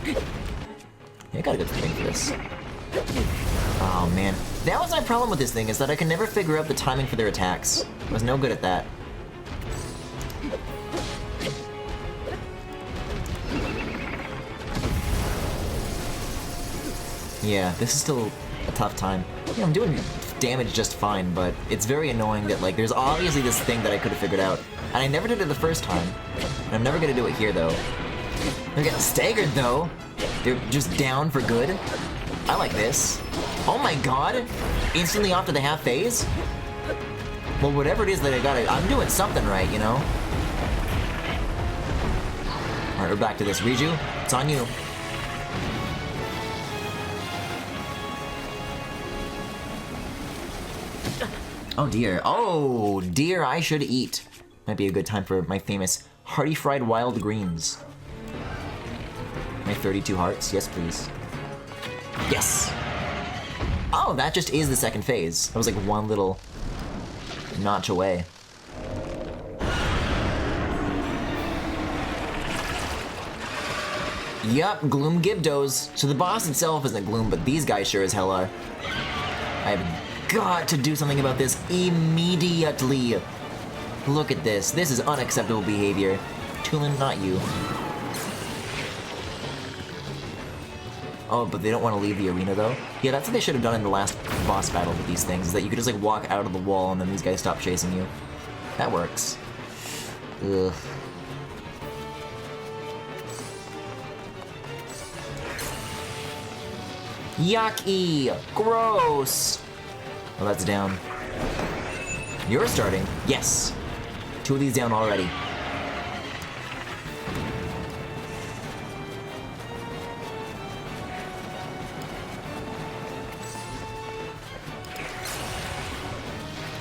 Yeah, I got a good feeling for this. Oh, man. That was my problem with this thing, is that I can never figure out the timing for their attacks. I was no good at that. Yeah, this is still a tough time. Yeah, I'm doing damage just fine, but it's very annoying that, like, there's obviously this thing that I could have figured out. And I never did it the first time. And I'm never gonna do it here, though. They're getting staggered, though. They're just down for good. I like this. Oh my god! Instantly off to the half phase? Well, whatever it is that I got, I'm doing something right, you know? Alright, we're back to this. Riju, it's on you. Oh dear. Oh dear, I should eat. Might be a good time for my famous hearty fried wild greens. My 32 hearts. Yes, please. Yes! Oh, that just is the second phase. That was like one little notch away. Yup, Gloom Gibdos. So the boss itself isn't Gloom, but these guys sure as hell are. I've got to do something about this immediately. Look at this. This is unacceptable behavior. Tulin, not you. Oh, but they don't want to leave the arena, though? Yeah, that's what they should have done in the last boss battle with these things, is that you could just, like, walk out of the wall and then these guys stop chasing you. That works. Ugh. Yucky! Gross! Well, that's down. You're starting. Yes! 2 of these down already.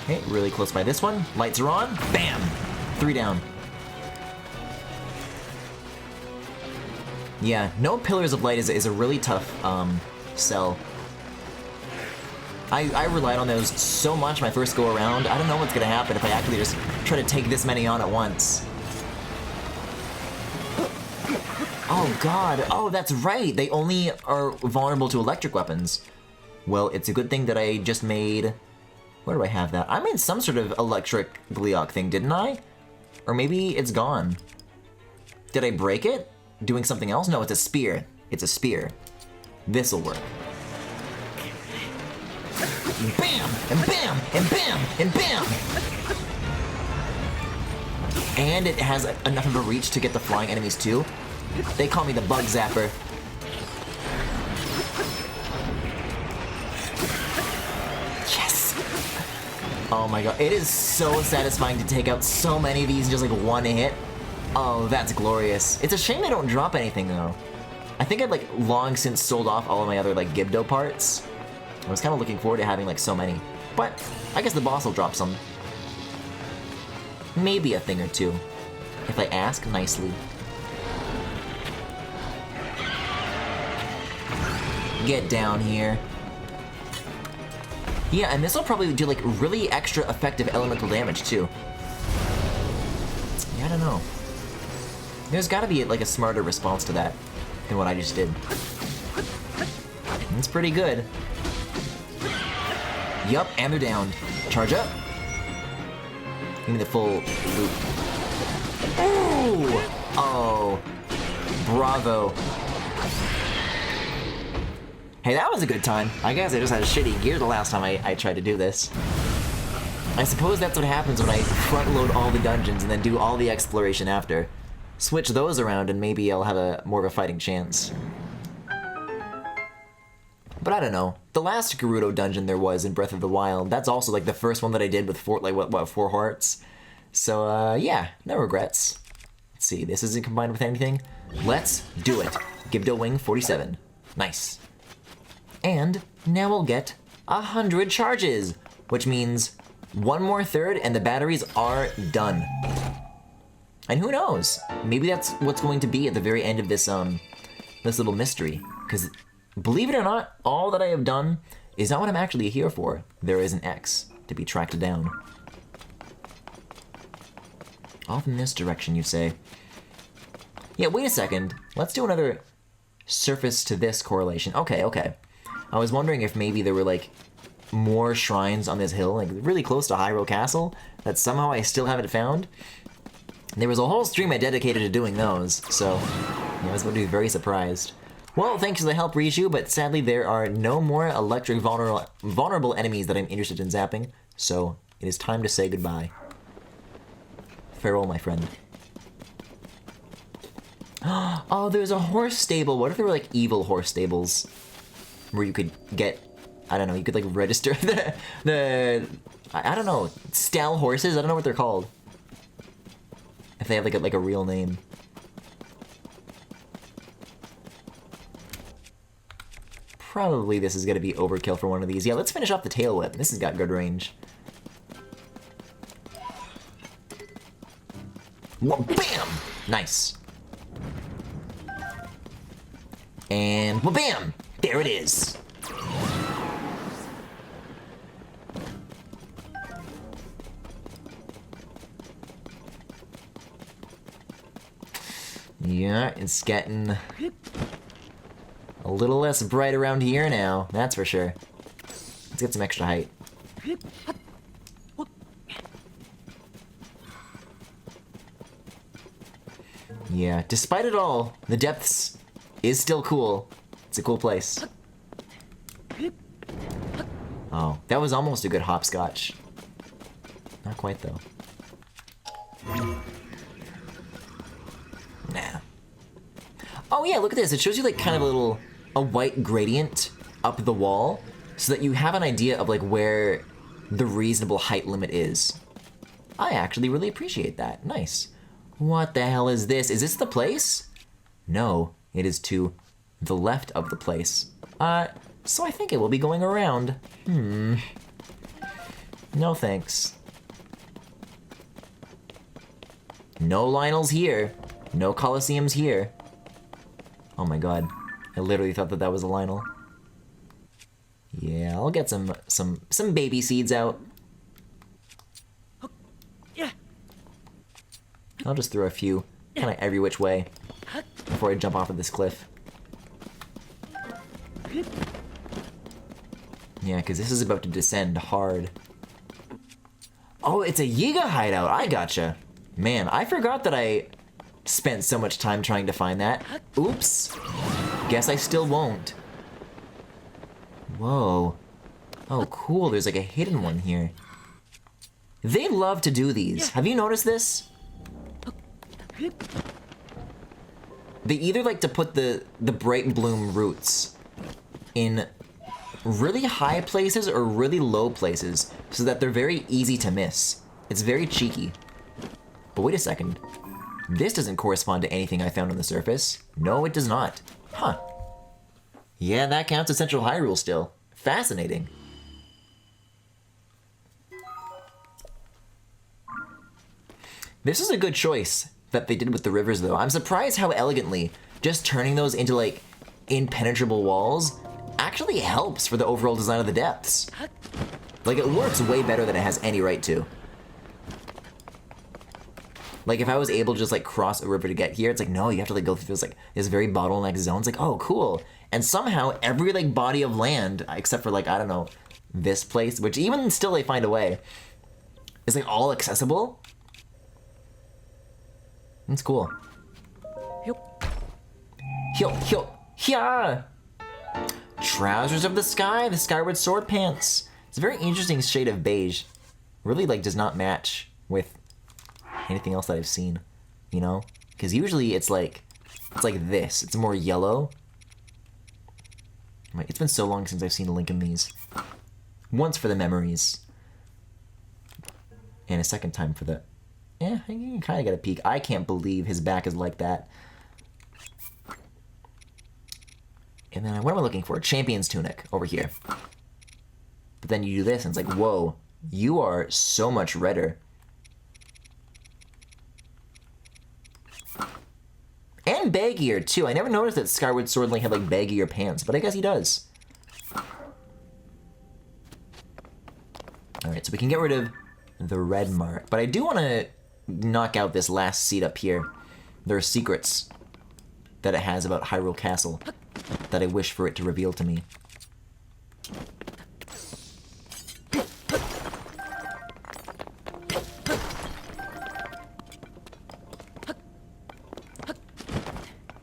Okay, really close by this one. Lights are on. Bam! 3 down. Yeah, no Pillars of Light is a really tough sell. I relied on those so much my first go around. I don't know what's gonna happen if I actually just try to take this many on at once. Oh god, oh that's right, they only are vulnerable to electric weapons. Well, it's a good thing that I just made... Where do I have that? I made some sort of electric Gleeok thing, didn't I? Or maybe it's gone. Did I break it? Doing something else? No, it's a spear. It's a spear. This'll work. Bam! And bam! And bam! And bam! And it has enough of a reach to get the flying enemies too. They call me the Bug Zapper. Yes! Oh my god, it is so satisfying to take out so many of these in just like one hit. Oh, that's glorious. It's a shame they don't drop anything though. I think I'd like long since sold off all of my other like Gibdo parts. I was kind of looking forward to having like so many. But I guess the boss will drop some. Maybe a thing or two. If I ask nicely. Get down here. Yeah, and this will probably do like really extra effective elemental damage too. Yeah, I don't know. There's gotta be like a smarter response to that than what I just did. It's pretty good. Yup, and they're down. Charge up. Give me the full loop. Ooh! Oh. Bravo. Hey, that was a good time. I guess I just had shitty gear the last time I tried to do this. I suppose that's what happens when I front load all the dungeons and then do all the exploration after. Switch those around and maybe I'll have more of a fighting chance. But I don't know. The last Gerudo dungeon there was in Breath of the Wild, that's also like the first one that I did with 4 hearts. So yeah, no regrets. Let's see, this isn't combined with anything. Let's do it. Gibdo Wing 47. Nice. And now we'll get 100 charges, which means 1 more third and the batteries are done. And who knows? Maybe that's what's going to be at the very end of this this little mystery. Because believe it or not, all that I have done is not what I'm actually here for. There is an X to be tracked down. Off in this direction, you say. Yeah, wait a second. Let's do another surface to this correlation. Okay, okay. I was wondering if maybe there were like more shrines on this hill, like really close to Hyrule Castle, that somehow I still haven't found. There was a whole stream I dedicated to doing those, so I was going to be very surprised. Well, thanks for the help, Riju, but sadly there are no more electric vulnerable enemies that I'm interested in zapping, so it is time to say goodbye. Farewell, my friend. Oh, there's a horse stable. What if there were like evil horse stables where you could get, I don't know, you could like register I don't know, stall horses? I don't know what they're called. If they have like a real name. Probably this is gonna be overkill for one of these. Yeah, let's finish off the tail whip. This has got good range. Whoa, bam! Nice. And bam! There it is. Yeah, it's getting a little less bright around here now, that's for sure. Let's get some extra height. Yeah, despite it all, the depths is still cool. It's a cool place. Oh, that was almost a good hopscotch. Not quite, though. Nah. Oh yeah, look at this. It shows you like kind of a white gradient up the wall so that you have an idea of like where the reasonable height limit is. I actually really appreciate that. Nice. What the hell is this? Is this the place? No, it is to the left of the place. So I think it will be going around. No thanks. No Lionels here. No Colosseums here. Oh my god. I literally thought that was a Lionel. Yeah, I'll get some baby seeds out. I'll just throw a few kind of every which way before I jump off of this cliff. Yeah, because this is about to descend hard. Oh, it's a Yiga hideout. I gotcha. Man, I forgot that I spent so much time trying to find that. Oops. Guess I still won't. Whoa. Oh, cool. There's like a hidden one here. They love to do these. Have you noticed this? They either like to put the bright bloom roots in really high places or really low places so that they're very easy to miss. It's very cheeky. But wait a second. This doesn't correspond to anything I found on the surface. No, it does not. Huh. Yeah, that counts as Central Hyrule still. Fascinating. This is a good choice that they did with the rivers, though. I'm surprised how elegantly just turning those into, like, impenetrable walls actually helps for the overall design of the depths. Like, it works way better than it has any right to. Like, if I was able to just, like, cross a river to get here, it's like, no, you have to, like, go through this, like, this very bottleneck zone. It's like, oh, cool. And somehow, every, like, body of land, except for, like, I don't know, this place, which even still they find a way, is, like, all accessible. It's cool. Yeah. Trousers of the Sky, the Skyward Sword pants. It's a very interesting shade of beige. Really, like, does not match with anything else that I've seen, you know? Because usually it's like this. It's more yellow. It's been so long since I've seen Link in these. Once for the memories. And a second time for the... Yeah, you can kind of get a peek. I can't believe his back is like that. And then, what am I looking for? Champion's Tunic, over here. But then you do this, and it's like, whoa, you are so much redder. And baggier, too. I never noticed that Skyward Sword Link had, like, baggier pants, but I guess he does. Alright, so we can get rid of the red mark. But I do want to knock out this last seed up here. There are secrets that it has about Hyrule Castle that I wish for it to reveal to me.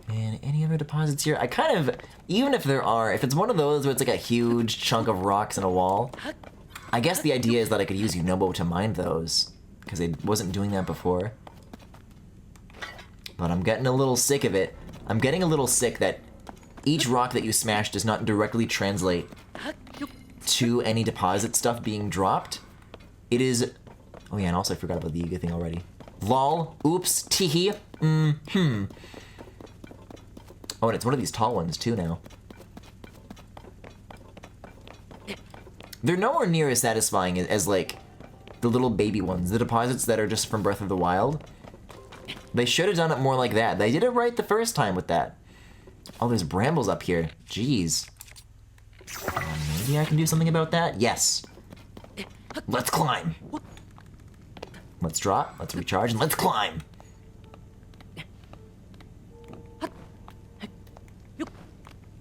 And any other deposits here? I kind of, even if there are, if it's one of those where it's like a huge chunk of rocks in a wall, I guess the idea is that I could use Yunobo to mine those, because I wasn't doing that before. But I'm getting a little sick of it. I'm getting a little sick that each rock that you smash does not directly translate to any deposit stuff being dropped. It is... Oh yeah, and also I forgot about the Yiga thing already. Lol. Oops. Teehee. Oh, and it's one of these tall ones too now. They're nowhere near as satisfying as like the little baby ones, the deposits that are just from Breath of the Wild. They should have done it more like that. They did it right the first time with that. Oh, there's brambles up here. Jeez. Maybe I can do something about that? Yes. Let's climb. Let's drop, let's recharge, and let's climb.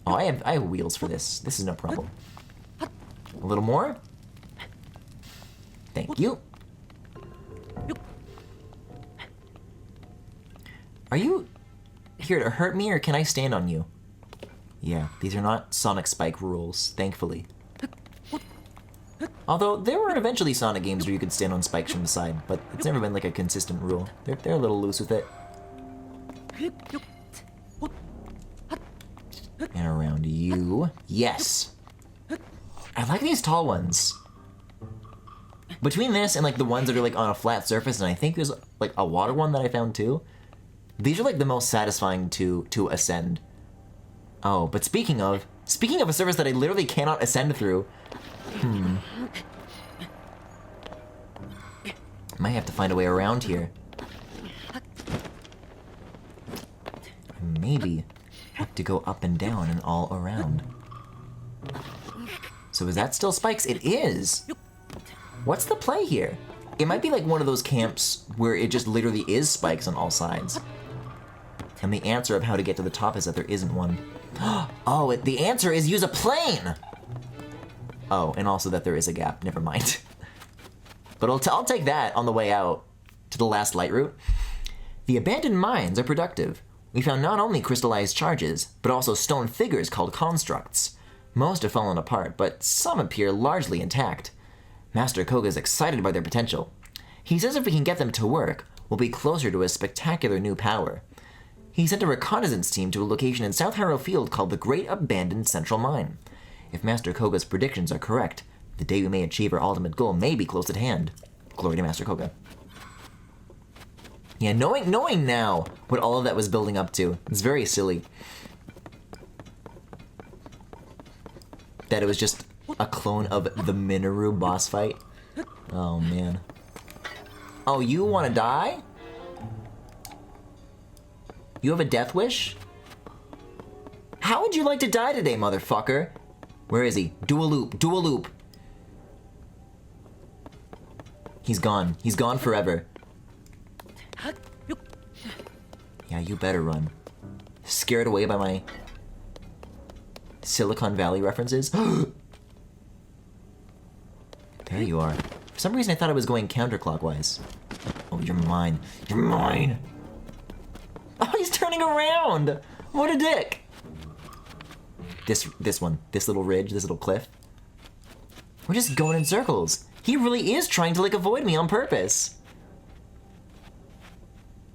Oh, I have wheels for this. This is no problem. A little more. Thank you. Are you here to hurt me, or can I stand on you? Yeah, these are not Sonic Spike rules, thankfully. Although, there were eventually Sonic games where you could stand on spikes from the side, but it's never been like a consistent rule. They're a little loose with it. And around you. Yes! I like these tall ones. Between this and like the ones that are like on a flat surface, and I think there's like a water one that I found too, these are like the most satisfying to ascend. Oh, but speaking of a surface that I literally cannot ascend through, might have to find a way around here. Maybe have to go up and down and all around. So is that still spikes? It is! What's the play here? It might be like one of those camps where it just literally is spikes on all sides. And the answer of how to get to the top is that there isn't one. Oh, the answer is use a plane! Oh, and also that there is a gap. Never mind. But I'll take that on the way out to the last light route. The abandoned mines are productive. We found not only crystallized charges, but also stone figures called constructs. Most have fallen apart, but some appear largely intact. Master Koga is excited by their potential. He says if we can get them to work, we'll be closer to a spectacular new power. He sent a reconnaissance team to a location in South Harrow Field called the Great Abandoned Central Mine. If Master Koga's predictions are correct, the day we may achieve our ultimate goal may be close at hand. Glory to Master Koga. Yeah, knowing now what all of that was building up to, it's very silly. That it was just a clone of the Minoru boss fight. Oh, man. Oh, you want to die? You have a death wish? How would you like to die today, motherfucker? Where is he? Do a loop. Do a loop. He's gone. He's gone forever. Yeah, you better run. Scared away by my Silicon Valley references? There you are. For some reason I thought I was going counterclockwise. Oh, you're mine. You're mine! Oh, he's turning around! What a dick! This one. This little ridge, this little cliff. We're just going in circles. He really is trying to, like, avoid me on purpose.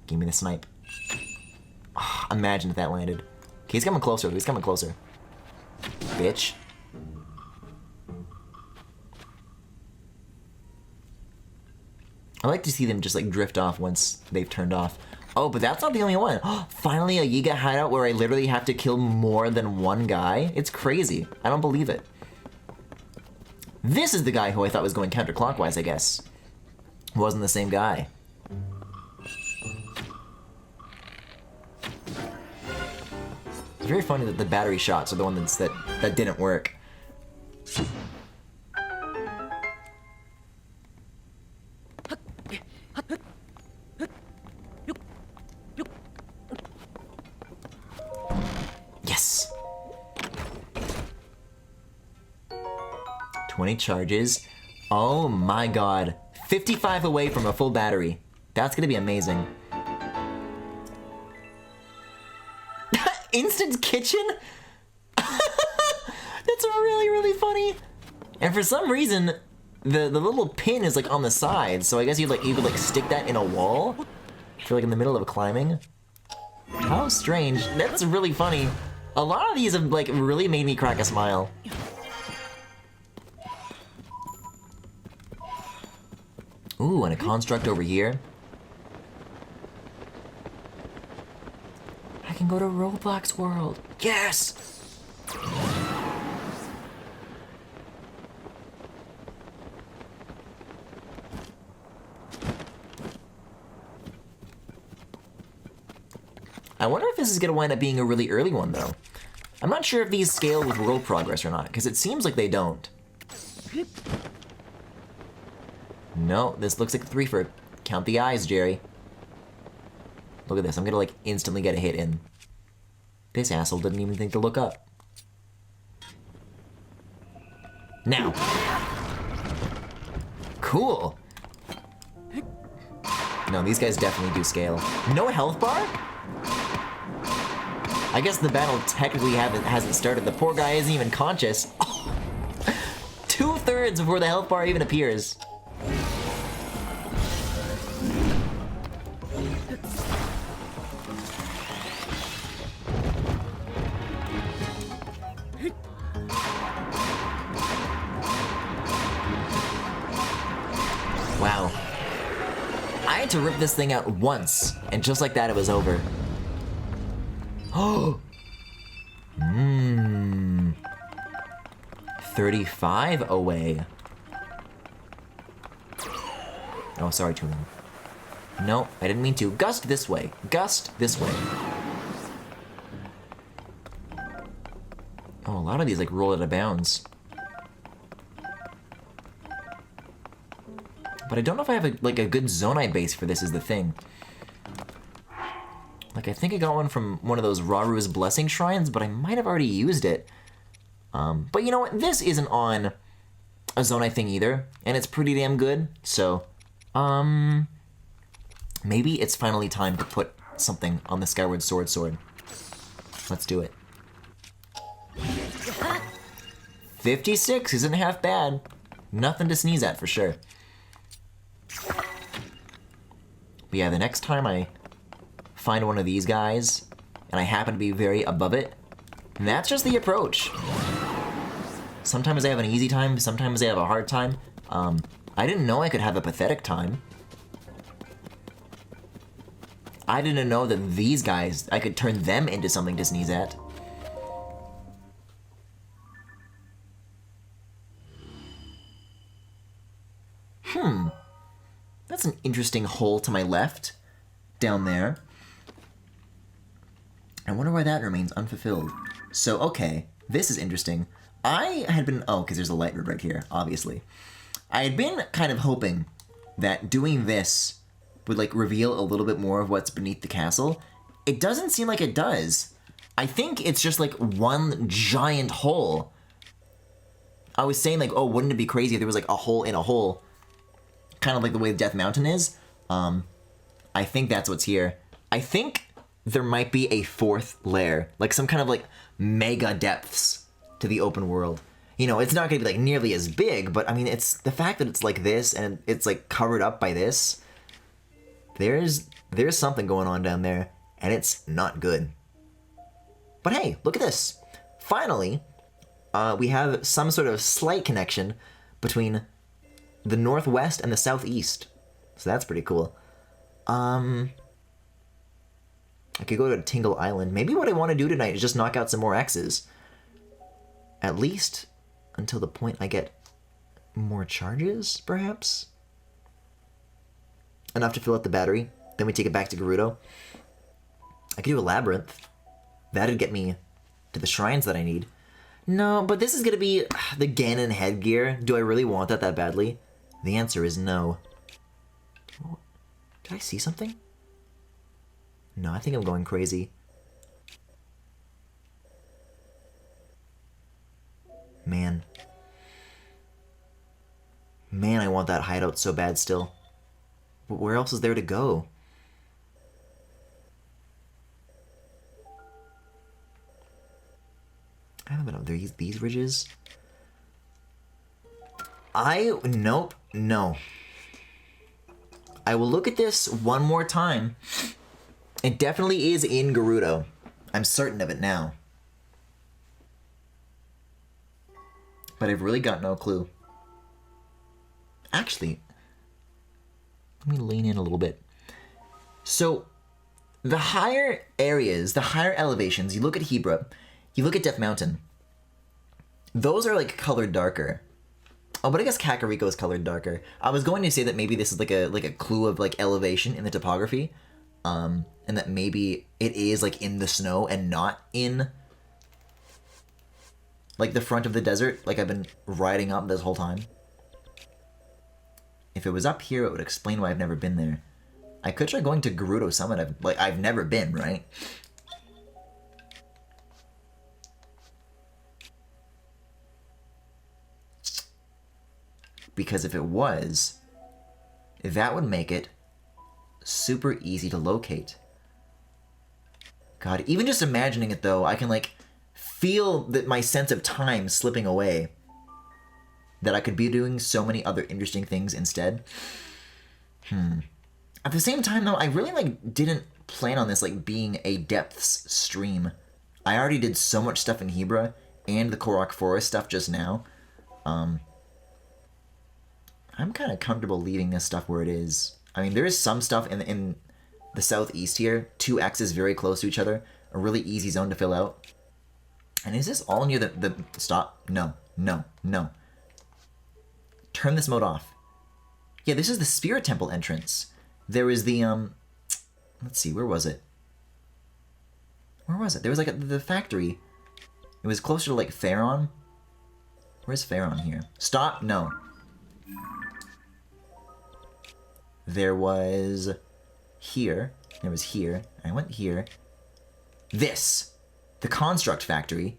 Give me the snipe. Oh, imagine if that landed. Okay, he's coming closer. He's coming closer. Bitch. I like to see them just, like, drift off once they've turned off. Oh, but that's not the only one. Finally, a Yiga hideout where I literally have to kill more than one guy? It's crazy. I don't believe it. This is the guy who I thought was going counterclockwise, I guess. Wasn't the same guy. It's very funny that the battery shots are the ones that didn't work. Yes! 20 charges. Oh my god. 55 away from a full battery. That's gonna be amazing. Instant kitchen? That's really, really funny. And for some reason, the little pin is like on the side, so I guess you could like stick that in a wall if you're like in the middle of climbing. How strange. That's really funny. A lot of these have, like, really made me crack a smile. Ooh, and a construct over here. I can go to Roblox World. Yes! I wonder if this is gonna wind up being a really early one, though. I'm not sure if these scale with world progress or not, because it seems like they don't. No, this looks like a 3-fer. Count the eyes, Jerry. Look at this, I'm gonna like instantly get a hit in. This asshole didn't even think to look up. Now. Cool. No, these guys definitely do scale. No health bar? I guess the battle technically hasn't started. The poor guy isn't even conscious. Oh. 2/3 before the health bar even appears. Wow. I had to rip this thing out once, and just like that it was over. Oh! 35 away. Oh, sorry, Tuna. No, I didn't mean to. Gust this way. Gust this way. Oh, a lot of these like roll out of bounds. But I don't know if I have a good Zonai base for this is the thing. Like, I think I got one from one of those Raru's Blessing Shrines, but I might have already used it. But you know what? This isn't on a Zonai thing either, and it's pretty damn good, so... maybe it's finally time to put something on the Skyward Sword. Let's do it. 56 isn't half bad. Nothing to sneeze at, for sure. But yeah, the next time I find one of these guys, and I happen to be very above it, and that's just the approach. Sometimes I have an easy time, sometimes I have a hard time. I didn't know I could have a pathetic time. I didn't know that these guys, I could turn them into something to sneeze at. That's an interesting hole to my left, down there. I wonder why that remains unfulfilled. So, okay, this is interesting. I had been, oh, because there's a light rib right here, obviously. I had been kind of hoping that doing this would, like, reveal a little bit more of what's beneath the castle. It doesn't seem like it does. I think it's just, like, one giant hole. I was saying, like, oh, wouldn't it be crazy if there was, like, a hole in a hole? Kind of like the way Death Mountain is. I think that's what's here. I think there might be a fourth layer, like some kind of like mega depths to the open world. You know, it's not gonna be like nearly as big, but I mean, it's the fact that it's like this and it's like covered up by this. There's something going on down there, and it's not good. But hey, look at this. Finally, we have some sort of slight connection between the northwest and the southeast. So that's pretty cool. I could go to Tingle Island. Maybe what I want to do tonight is just knock out some more X's. At least until the point I get more charges, perhaps? Enough to fill up the battery. Then we take it back to Gerudo. I could do a labyrinth. That'd get me to the shrines that I need. No, but this is gonna be the Ganon headgear. Do I really want that badly? The answer is no. Did I see something? No, I think I'm going crazy. Man. Man, I want that hideout so bad still. But where else is there to go? I haven't been up there. These ridges? Nope, no. I will look at this one more time, It definitely is in Gerudo. I'm certain of it now. But I've really got no clue. Actually, let me lean in a little bit. So, the higher areas, the higher elevations, you look at Hebra, you look at Death Mountain, those are like colored darker. Oh, but I guess Kakariko is colored darker. I was going to say that maybe this is like a clue of like elevation in the topography, and that maybe it is like in the snow and not in like the front of the desert, like I've been riding up this whole time. If it was up here, it would explain why I've never been there. I could try going to Gerudo Summit. I've never been, right? Because if it was, that would make it super easy to locate. God, even just imagining it though, I can like feel that my sense of time slipping away. That I could be doing so many other interesting things instead. At the same time though, I really like didn't plan on this like being a depths stream. I already did so much stuff in Hebra and the Korok Forest stuff just now. I'm kind of comfortable leaving this stuff where it is. I mean, there is some stuff in the southeast here, 2 X's very close to each other, a really easy zone to fill out. And is this all near the stop? No, no, no. Turn this mode off. Yeah, this is the Spirit Temple entrance. There is the, let's see, where was it? Where was it? There was like the factory. It was closer to like Theron. Where's Theron here? Stop, no. There was here. There was here. I went here. This. The Construct Factory.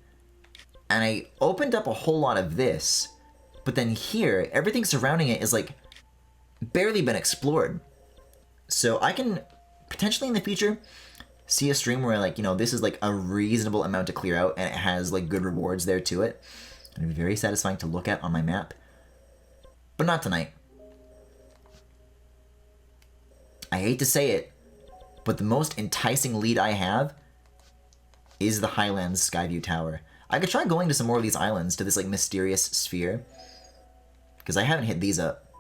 And I opened up a whole lot of this. But then here, everything surrounding it is like barely been explored. So I can potentially in the future see a stream where like, you know, this is like a reasonable amount to clear out and it has like good rewards there to it. It'd be very satisfying to look at on my map. But not tonight. I hate to say it, but the most enticing lead I have is the Highlands Skyview Tower. I could try going to some more of these islands, to this like mysterious sphere. Because I haven't hit these up.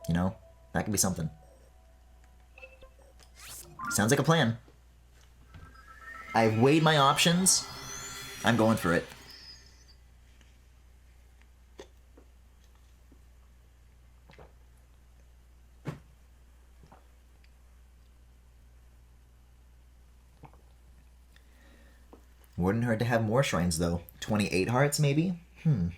You know? That could be something. Sounds like a plan. I've weighed my options. I'm going for it. Wouldn't hurt to have more shrines, though. 28 hearts, maybe? Yeah,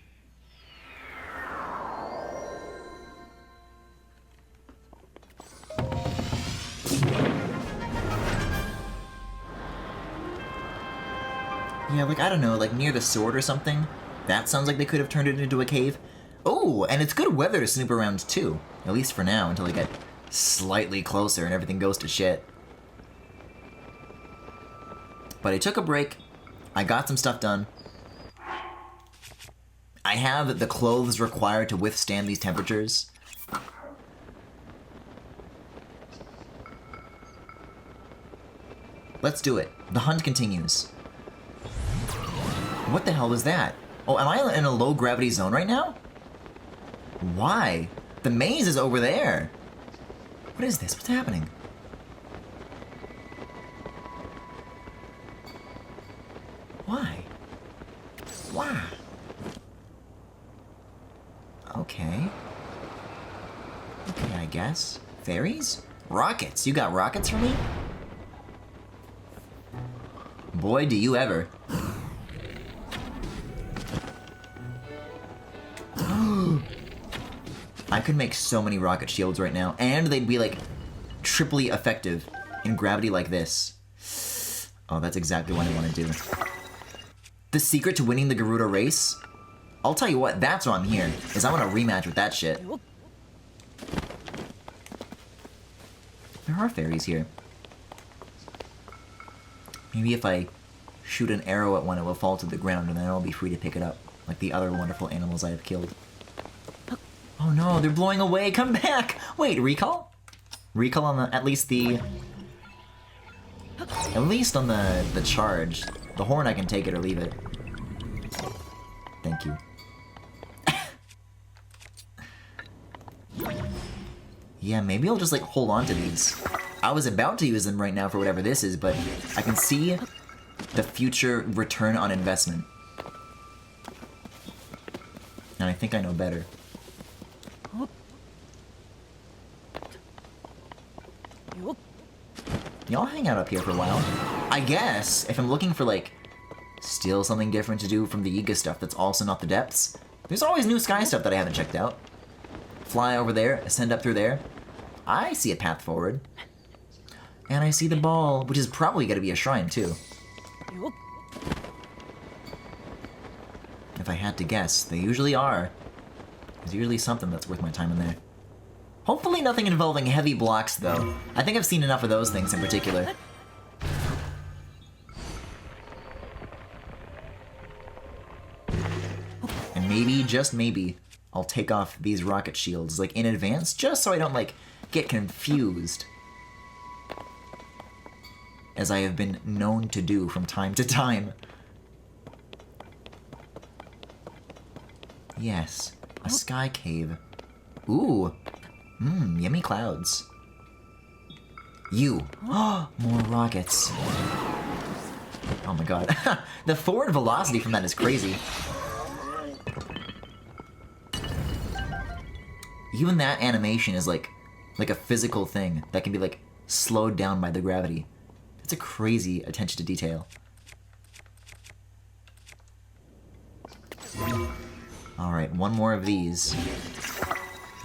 like, I don't know, like near the sword or something? That sounds like they could have turned it into a cave. Oh, and it's good weather to snoop around, too. At least for now, until I get slightly closer and everything goes to shit. But I took a break. I got some stuff done. I have the clothes required to withstand these temperatures. Let's do it. The hunt continues. What the hell was that? Oh, am I in a low gravity zone right now? Why? The maze is over there. What is this? What's happening? Why? Why? Okay. Okay, I guess. Fairies? Rockets? You got rockets for me? Boy, do you ever. I could make so many rocket shields right now, and they'd be like triply effective in gravity like this. Oh, that's exactly what I want to do. The secret to winning the Gerudo race? I'll tell you what, that's why I'm here, is I want a rematch with that shit. There are fairies here. Maybe if I shoot an arrow at one, it will fall to the ground, and then I'll be free to pick it up, like the other wonderful animals I have killed. Oh no, they're blowing away! Come back! Wait, recall? Recall on the, at least the... At least on the charge. The horn, I can take it or leave it. Thank you. Yeah, maybe I'll just, like, hold on to these. I was about to use them right now for whatever this is, but I can see the future return on investment. And I think I know better. Y'all hang out up here for a while. I guess, if I'm looking for, like, still something different to do from the Yiga stuff that's also not the depths, there's always new sky stuff that I haven't checked out. Fly over there, ascend up through there. I see a path forward. And I see the ball, which is probably going to be a shrine, too. If I had to guess, they usually are. There's usually something that's worth my time in there. Hopefully nothing involving heavy blocks, though. I think I've seen enough of those things in particular. And maybe, just maybe, I'll take off these rocket shields, like, in advance, just so I don't, like, get confused. As I have been known to do from time to time. Yes, a sky cave. Ooh. Yummy clouds. You. More rockets. Oh my god. The forward velocity from that is crazy. Even that animation is like a physical thing that can be like slowed down by the gravity. It's a crazy attention to detail. Alright, one more of these.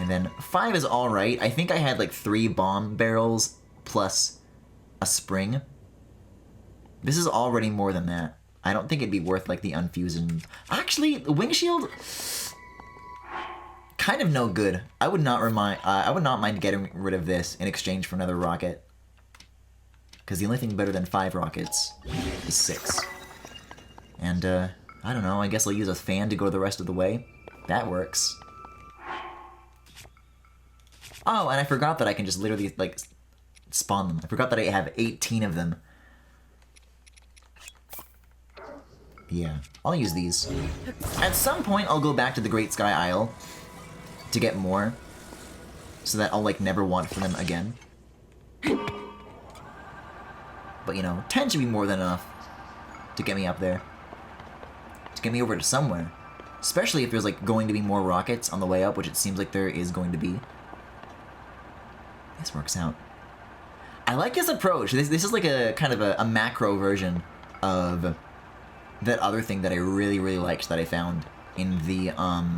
And then 5 is alright. I think I had like 3 bomb barrels plus a spring. This is already more than that. I don't think it'd be worth like the unfusing. Actually, the wing shield, kind of no good. I would not mind getting rid of this in exchange for another rocket. Because the only thing better than 5 rockets is 6. And I don't know, I guess I'll use a fan to go the rest of the way. That works. Oh, and I forgot that I can just literally, like, spawn them. I forgot that I have 18 of them. Yeah, I'll use these. At some point, I'll go back to the Great Sky Isle to get more, so that I'll, like, never want for them again. But, you know, 10 should be more than enough to get me up there. To get me over to somewhere. Especially if there's, like, going to be more rockets on the way up, which it seems like there is going to be. This works out. I like this approach. This is like a kind of a macro version of that other thing that I really, really liked that I found in the, I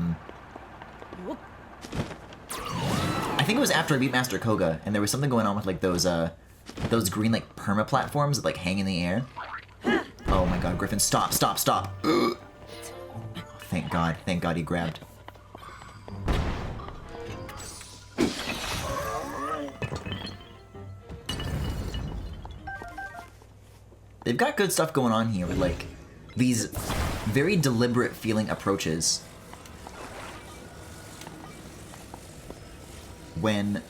think it was after I beat Master Koga, and there was something going on with, like, those green, like, perma platforms that, like, hang in the air. Oh my god, Griffin, stop, stop, stop! Ugh. Thank God he grabbed. They've got good stuff going on here with, like, these very deliberate feeling approaches. When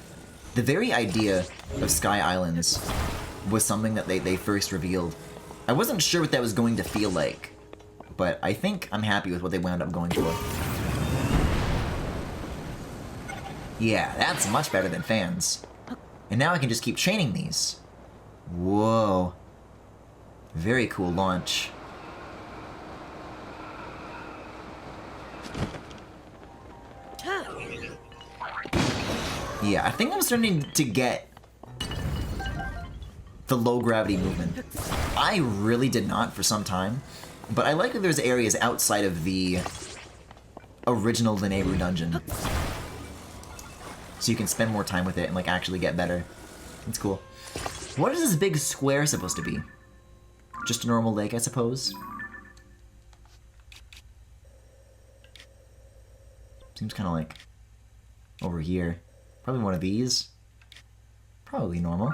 the very idea of Sky Islands was something that they first revealed, I wasn't sure what that was going to feel like, but I think I'm happy with what they wound up going for. Yeah, that's much better than fans. And now I can just keep training these. Whoa. Very cool launch. Yeah, I think I'm starting to get the low gravity movement. I really did not for some time, but I like that there's areas outside of the original Lineru dungeon. So you can spend more time with it and, like, actually get better. It's cool. What is this big square supposed to be? Just a normal lake, I suppose? Seems kind of like over here. Probably one of these. Probably normal.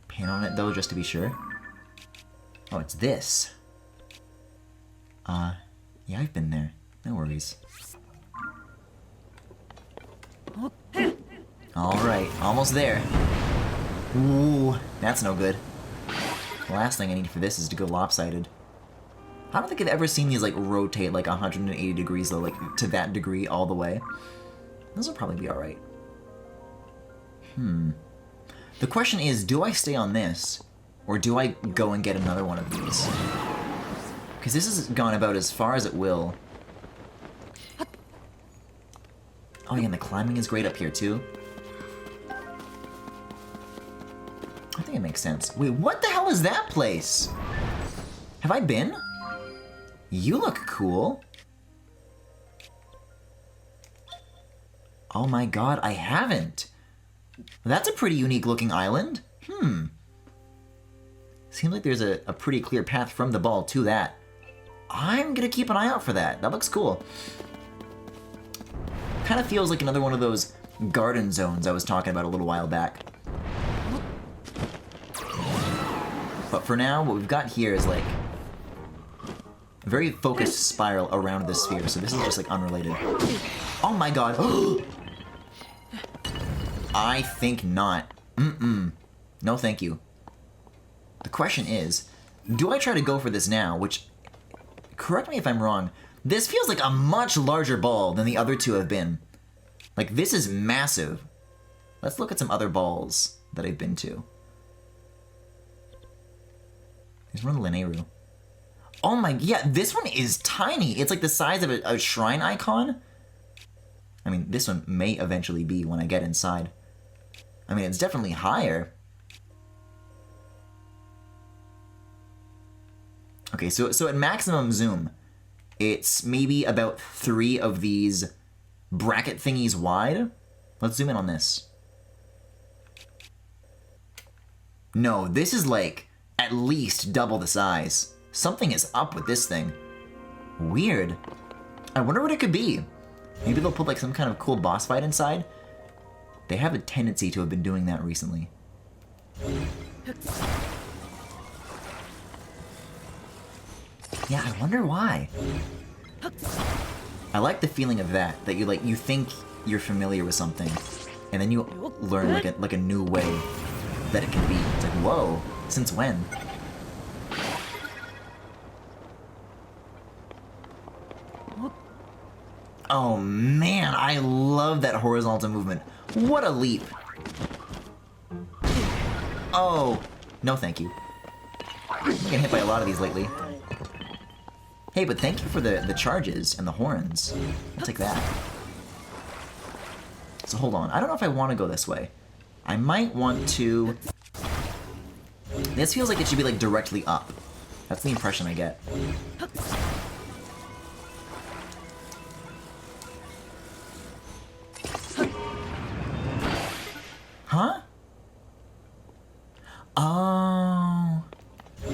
Pan on it, though, just to be sure. Oh, it's this. Yeah, I've been there. No worries. Alright, almost there. Ooh, that's no good. The last thing I need for this is to go lopsided. I don't think I've ever seen these, like, rotate, like, 180 degrees, though, like, to that degree all the way. Those will probably be alright. The question is, do I stay on this, or do I go and get another one of these? Because this has gone about as far as it will. Oh yeah, and the climbing is great up here, too. I think it makes sense. Wait, what the hell is that place? Have I been? You look cool. Oh my god, I haven't. That's a pretty unique looking island. Seems like there's a pretty clear path from the ball to that. I'm gonna keep an eye out for that. That looks cool. Kind of feels like another one of those garden zones I was talking about a little while back. But for now, what we've got here is like a very focused spiral around the sphere, so this is just like unrelated. Oh my god! I think not. No thank you. The question is, do I try to go for this now, which, correct me if I'm wrong, this feels like a much larger ball than the other two have been. Like, this is massive. Let's look at some other balls that I've been to. There's one Lineru. Oh my, yeah, this one is tiny. It's like the size of a shrine icon. I mean, this one may eventually be when I get inside. I mean, it's definitely higher. Okay, so at maximum zoom, it's maybe about 3 of these bracket thingies wide. Let's zoom in on this. No, this is like at least double the size. Something is up with this thing. Weird. I wonder what it could be. Maybe they'll put like some kind of cool boss fight inside. They have a tendency to have been doing that recently. Yeah, I wonder why. I like the feeling of that you think you're familiar with something, and then you learn like a new way that it can be. It's like, whoa, since when? Oh man, I love that horizontal movement. What a leap. Oh, no thank you. I'm getting hit by a lot of these lately. Hey, but thank you for the charges and the horns. I'll take that. So hold on, I don't know if I want to go this way. I might want to... This feels like it should be like directly up. That's the impression I get. Huh? Oh...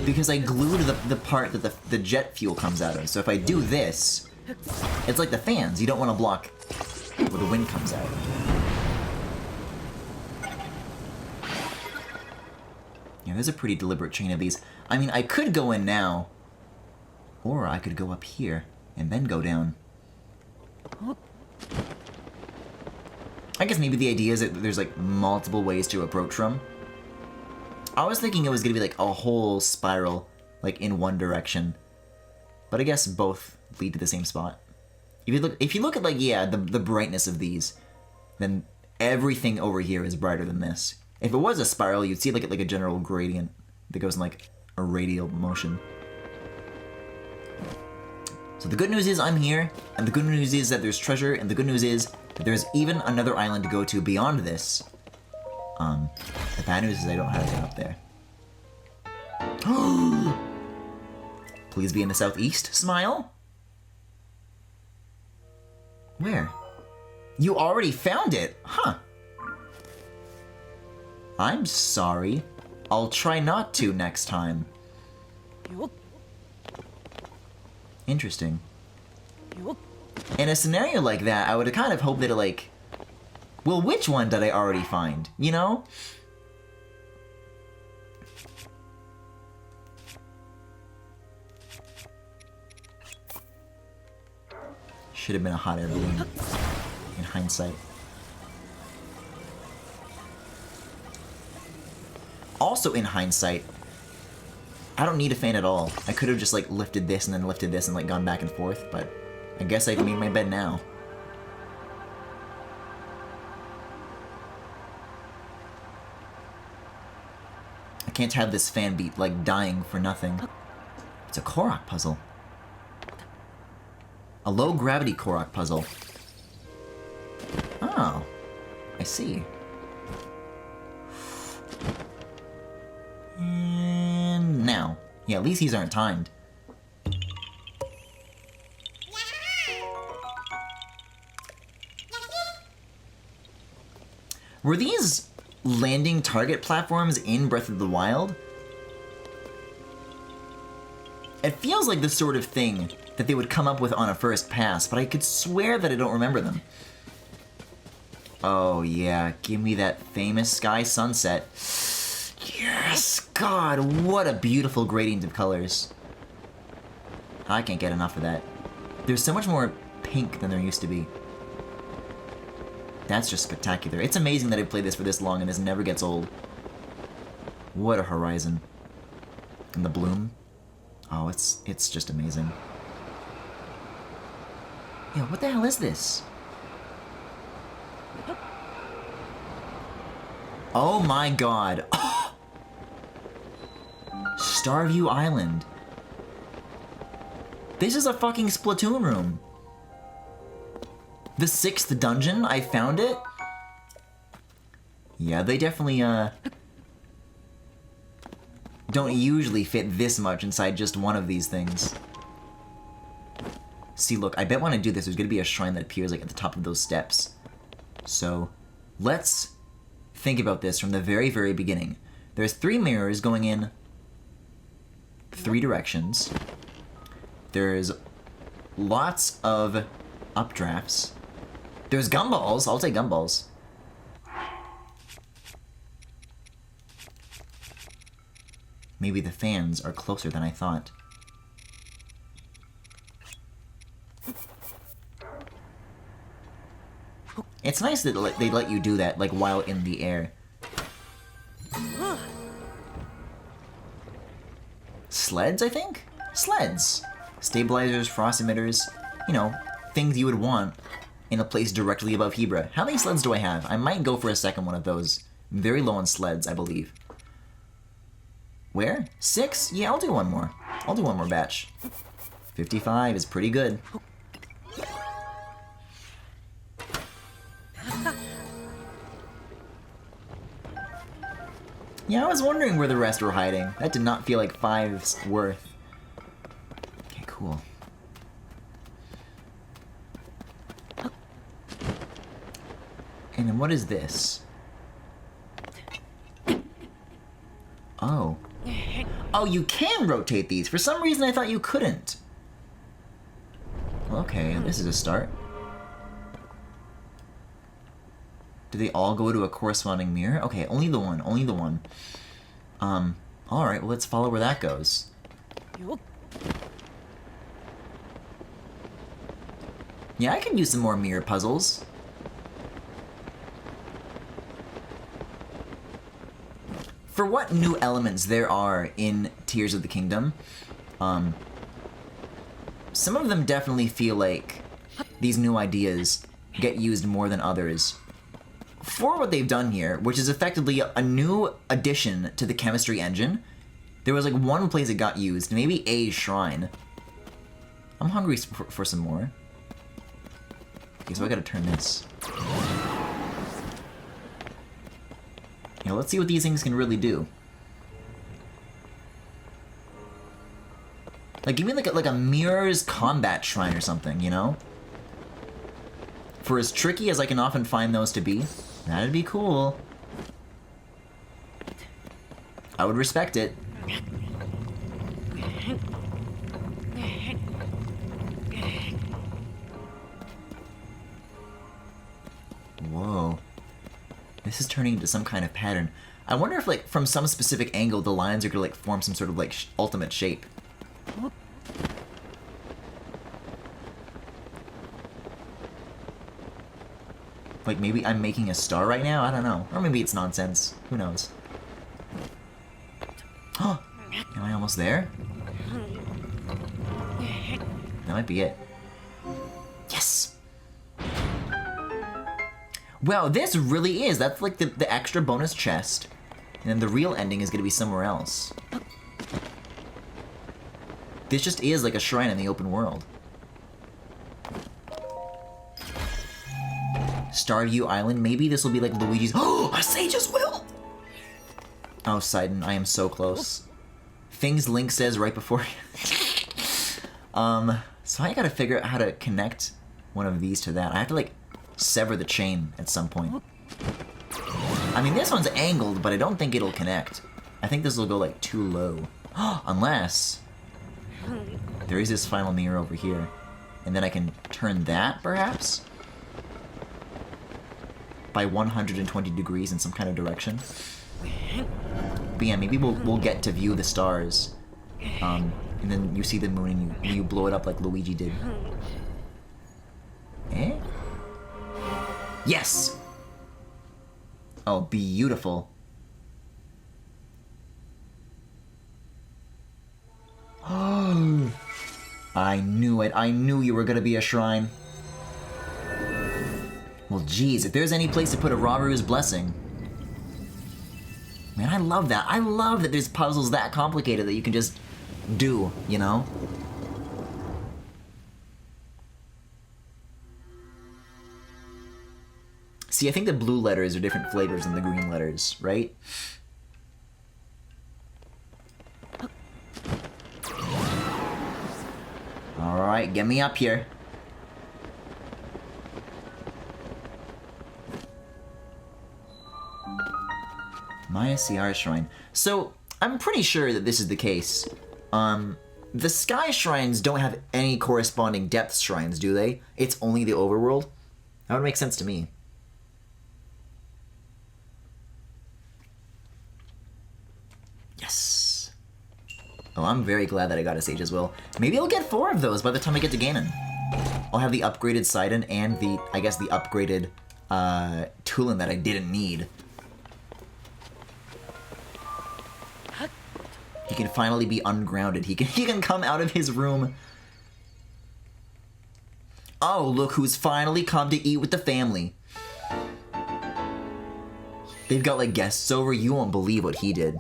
Because I glued the part that the jet fuel comes out of. So if I do this, it's like the fans. You don't want to block where the wind comes out. Yeah, there's a pretty deliberate chain of these. I mean, I could go in now, or I could go up here and then go down. I guess maybe the idea is that there's like multiple ways to approach from. I was thinking it was gonna be like a whole spiral, like in one direction, but I guess both lead to the same spot. If you look at like, yeah, the brightness of these, then everything over here is brighter than this. If it was a spiral, you'd see like a general gradient that goes in like a radial motion. So the good news is I'm here, and the good news is that there's treasure, and the good news is that there's even another island to go to beyond this. The bad news is I don't have to get up there. Please be in the southeast. Smile. Where? You already found it? Huh. I'm sorry. I'll try not to next time. Interesting. In a scenario like that, I would kind of hope that it like... Well, which one did I already find? You know? Should have been a hot air balloon, in hindsight. Also, in hindsight, I don't need a fan at all. I could have just, like, lifted this and then lifted this and, like, gone back and forth, but I guess I've made my bed now. I can't have this fan be, like, dying for nothing. It's a Korok puzzle. A low-gravity Korok puzzle. Oh. I see. And now. Yeah, at least these aren't timed. Were these landing target platforms in Breath of the Wild? It feels like the sort of thing that they would come up with on a first pass, but I could swear that I don't remember them. Oh yeah, give me that famous sky sunset. Yes! God, what a beautiful gradient of colors. I can't get enough of that. There's so much more pink than there used to be. That's just spectacular. It's amazing that I've played this for this long and this never gets old. What a horizon. And the bloom. Oh, it's just amazing. Yeah, what the hell is this? Oh my god. Oh! Starview Island. This is a fucking Splatoon room. The 6th dungeon? I found it? Yeah, they definitely, don't usually fit this much inside just one of these things. See, look, I bet when I do this, there's gonna be a shrine that appears, like, at the top of those steps. So, let's think about this from the very, very beginning. There's 3 mirrors going in 3 directions. There's lots of updrafts. There's gumballs. I'll take gumballs. Maybe the fans are closer than I thought. It's nice that they let you do that, like, while in the air. Sleds, I think? Sleds. Stabilizers, frost emitters, you know, things you would want in a place directly above Hebra. How many sleds do I have? I might go for a second one of those. I'm very low on sleds, I believe. Where? 6? Yeah, I'll do one more. I'll do one more batch. 55 is pretty good. Yeah, I was wondering where the rest were hiding. That did not feel like 5's worth. Okay, cool. And then what is this? Oh. Oh, you can rotate these. For some reason I thought you couldn't. Okay, this is a start. Do they all go to a corresponding mirror? Okay, only the one, only the one. Alright, well, let's follow where that goes. Yeah, I could use some more mirror puzzles. For what new elements there are in Tears of the Kingdom, some of them definitely feel like these new ideas get used more than others. For what they've done here, which is effectively a new addition to the chemistry engine, there was like one place it got used, maybe a shrine. I'm hungry for some more. Okay, so I gotta turn this. Yeah, let's see what these things can really do. Like, give me like a mirrors combat shrine or something, you know? For as tricky as I can often find those to be, that'd be cool. I would respect it. Whoa. This is turning into some kind of pattern. I wonder if, like, from some specific angle, the lines are gonna, like, form some sort of, like, ultimate shape. Like, maybe I'm making a star right now? I don't know. Or maybe it's nonsense. Who knows? Almost there? That might be it. Yes! Wow, this really is. That's like the extra bonus chest. And then the real ending is going to be somewhere else. This just is like a shrine in the open world. Starview Island. Maybe this will be like Luigi's. Oh, a Sage's Will! Oh, Sidon, I am so close. Things Link says right before. So I gotta figure out how to connect one of these to that. I have to like sever the chain at some point. I mean, this one's angled, but I don't think it'll connect. I think this will go like too low. Unless there is this final mirror over here. And then I can turn that, perhaps? By 120 degrees in some kind of direction. But yeah, maybe we'll get to view the stars. And then you see the moon and you blow it up like Luigi did. Eh? Yes! Oh, beautiful. Oh, I knew it. I knew you were gonna be a shrine. Well, geez, if there's any place to put a Raru's blessing. Man, I love that. I love that there's puzzles that complicated that you can just do, you know? See, I think the blue letters are different flavors than the green letters, right? Alright, get me up here. Maya CR Shrine. So, I'm pretty sure that this is the case. The Sky Shrines don't have any corresponding Depth Shrines, do they? It's only the Overworld? That would make sense to me. Yes. Oh, I'm very glad that I got a Sage as well. Maybe I'll get 4 of those by the time I get to Ganon. I'll have the upgraded Sidon and the, I guess, the upgraded Tulin that I didn't need. He can finally be ungrounded. He can come out of his room. Oh, look who's finally come to eat with the family. They've got like guests over. You won't believe what he did.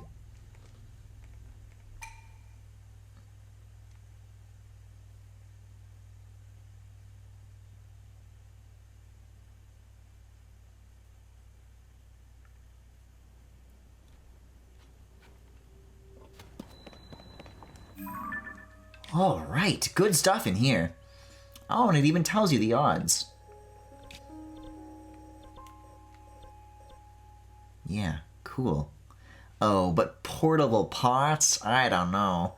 Alright, good stuff in here. Oh, and it even tells you the odds. Yeah, cool. Oh, but portable pots? I don't know.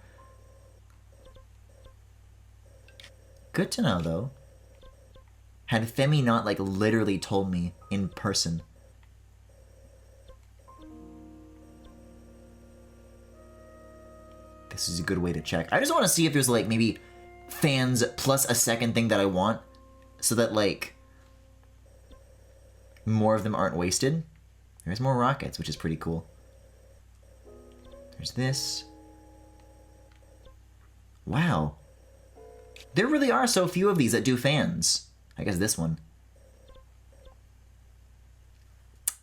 Good to know, though. Had Femi not, like, literally told me in person. This is a good way to check. I just want to see if there's, like, maybe fans plus a second thing that I want, so that, like, more of them aren't wasted. There's more rockets, which is pretty cool. There's this. Wow. There really are so few of these that do fans. I guess this one.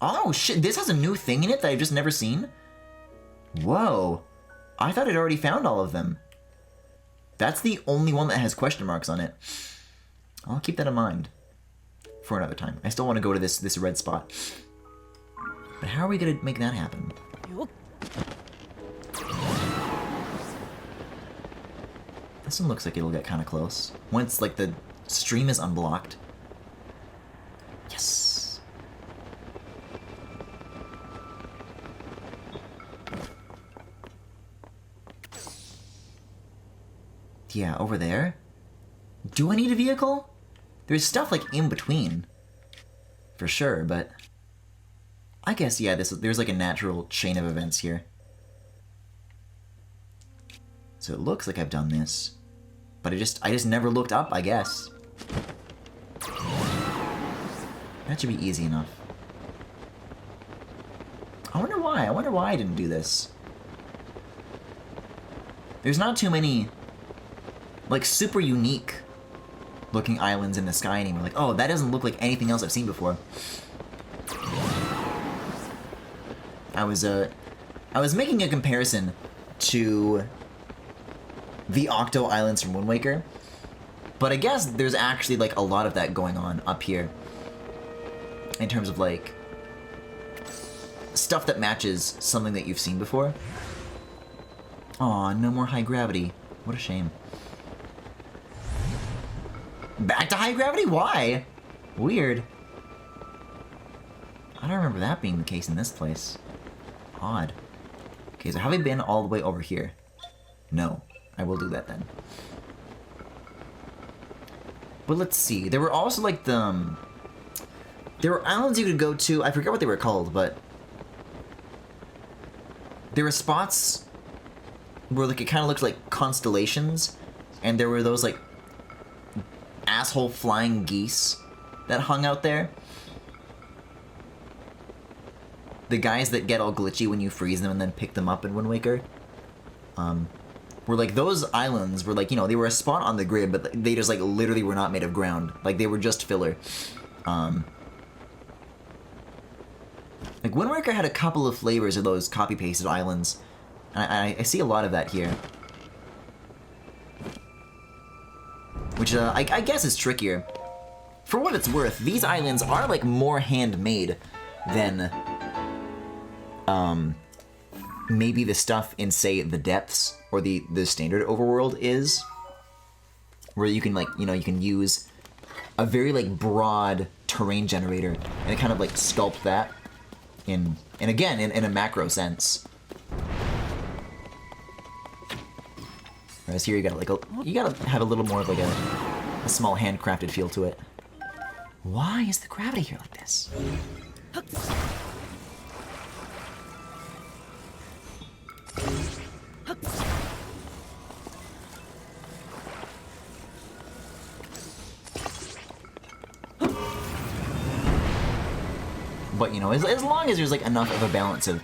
Oh, shit, this has a new thing in it that I've just never seen? Whoa. I thought I'd already found all of them. That's the only one that has question marks on it. I'll keep that in mind for another time. I still want to go to this red spot. But how are we going to make that happen? This one looks like it'll get kind of close. Once, like, the stream is unblocked. Yes! Yeah, over there? Do I need a vehicle? There's stuff, like, in between. For sure, but... I guess, yeah, there's, like, a natural chain of events here. So it looks like I've done this. But I just never looked up, I guess. That should be easy enough. I wonder why. I wonder why I didn't do this. There's not too many, like, super unique looking islands in the sky anymore. Like, oh, that doesn't look like anything else I've seen before. I was making a comparison to the Octo Islands from Wind Waker, but I guess there's actually, like, a lot of that going on up here in terms of, like, stuff that matches something that you've seen before. Aw, no more high gravity. What a shame. Back to high gravity? Why? Weird. I don't remember that being the case in this place. Odd. Okay, so have I been all the way over here? No. I will do that then. But let's see. There were also, like, there were islands you could go to. I forget what they were called, but there were spots where, like, it kind of looked like constellations, and there were those, like, asshole flying geese that hung out there. The guys that get all glitchy when you freeze them and then pick them up in Wind Waker. Were, like, those islands were, like, you know, they were a spot on the grid, but they just, like, literally were not made of ground. Like, they were just filler. Like, Wind Waker had a couple of flavors of those copy-pasted islands. And I see a lot of that here. Which, I guess is trickier. For what it's worth, these islands are, like, more handmade than, maybe the stuff in, say, the depths or the standard overworld is. Where you can, like, you know, you can use a very, like, broad terrain generator and kind of, like, sculpt that in a macro sense. Whereas here you gotta, like, you gotta have a little more of, like, a small handcrafted feel to it. Why is the gravity here like this? But, you know, as long as there's, like, enough of a balance of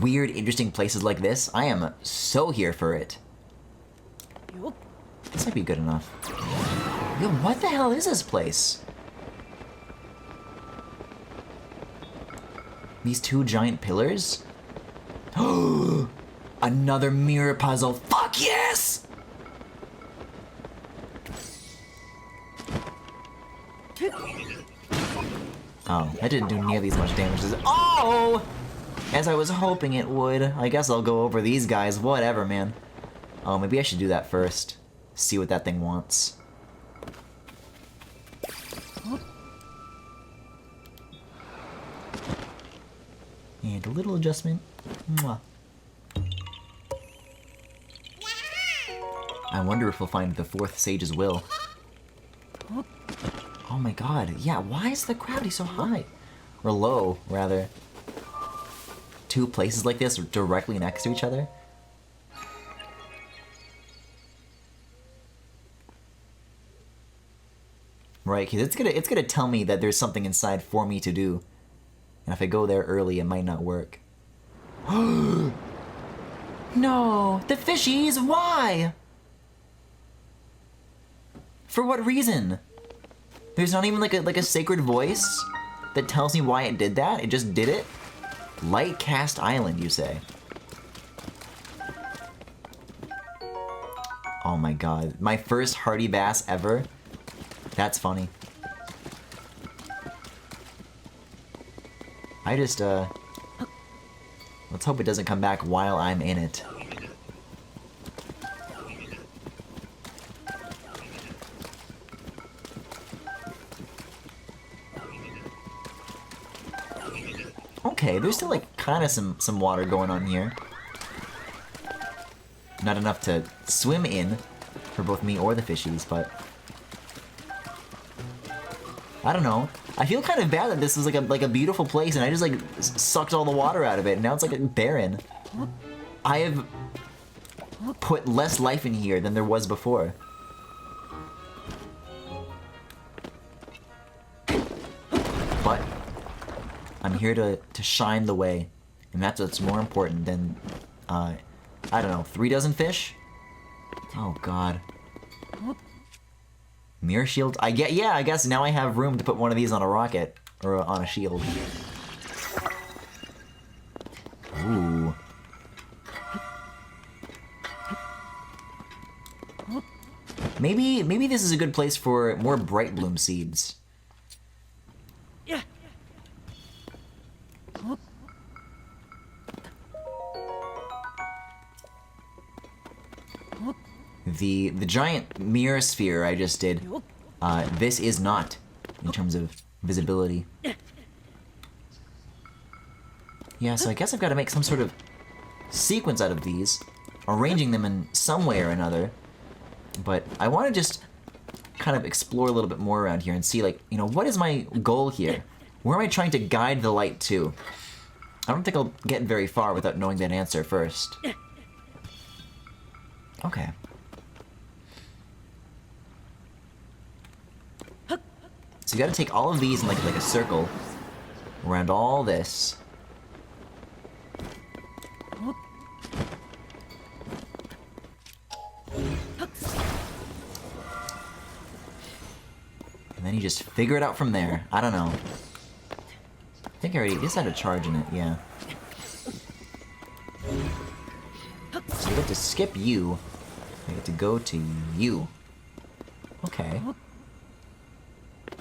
weird, interesting places like this, I am so here for it. This might be good enough. Yo, what the hell is this place? These two giant pillars? Another mirror puzzle. Fuck yes! Oh, that didn't do nearly as much damage as... Oh! As I was hoping it would. I guess I'll go over these guys. Whatever, man. Oh, maybe I should do that first. See what that thing wants. And a little adjustment. Mwah. I wonder if we'll find the fourth sage's will. Oh my god, yeah, why is the gravity so high? Or low, rather. Two places like this directly next to each other? Right, because it's gonna tell me that there's something inside for me to do. And if I go there early, it might not work. No! The fishies! Why? For what reason? There's not even like a sacred voice that tells me why it did that? It just did it? Light Cast Island, you say? Oh my god. My first hardy bass ever? That's funny. I just, let's hope it doesn't come back while I'm in it. Okay, there's still, like, kind of some water going on here. Not enough to swim in for both me or the fishies, but... I don't know. I feel kind of bad that this is like a beautiful place and I just, like, sucked all the water out of it and now it's, like, barren. I have put less life in here than there was before. But I'm here to shine the way, and that's what's more important than I don't know, 3 dozen fish? Oh god. Mirror shield? I guess now I have room to put one of these on a rocket. Or on a shield. Ooh. Maybe this is a good place for more bright bloom seeds. The giant mirror sphere I just did, this is not, in terms of visibility. Yeah, so I guess I've got to make some sort of sequence out of these, arranging them in some way or another. But I want to just kind of explore a little bit more around here and see, like, you know, what is my goal here? Where am I trying to guide the light to? I don't think I'll get very far without knowing that answer first. Okay. So you gotta take all of these in like a circle around all this. And then you just figure it out from there. I don't know. I think I already just had a charge in it, yeah. So we get to skip you. We get to go to you. Okay.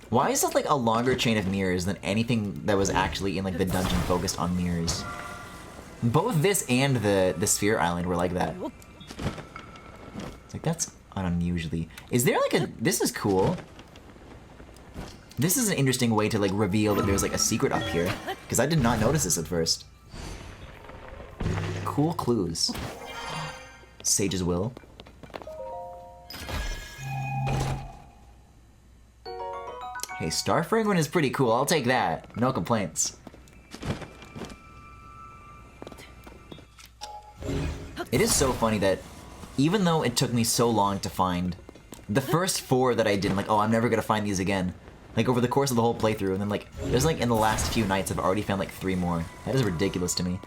Why is this like a longer chain of mirrors than anything that was actually in like the dungeon focused on mirrors? Both this and the Sphere Island were like that. It's like, that's unusually... Is there like a... This is cool. This is an interesting way to like reveal that there's like a secret up here. Because I did not notice this at first. Cool clues. Sage's Will. Hey, Star Fragment is pretty cool. I'll take that. No complaints. It is so funny that even though it took me so long to find the first 4 that I did, like, oh, I'm never gonna find these again. Like, over the course of the whole playthrough, and then, like, there's, like, in the last few nights, I've already found, like, 3 more. That is ridiculous to me.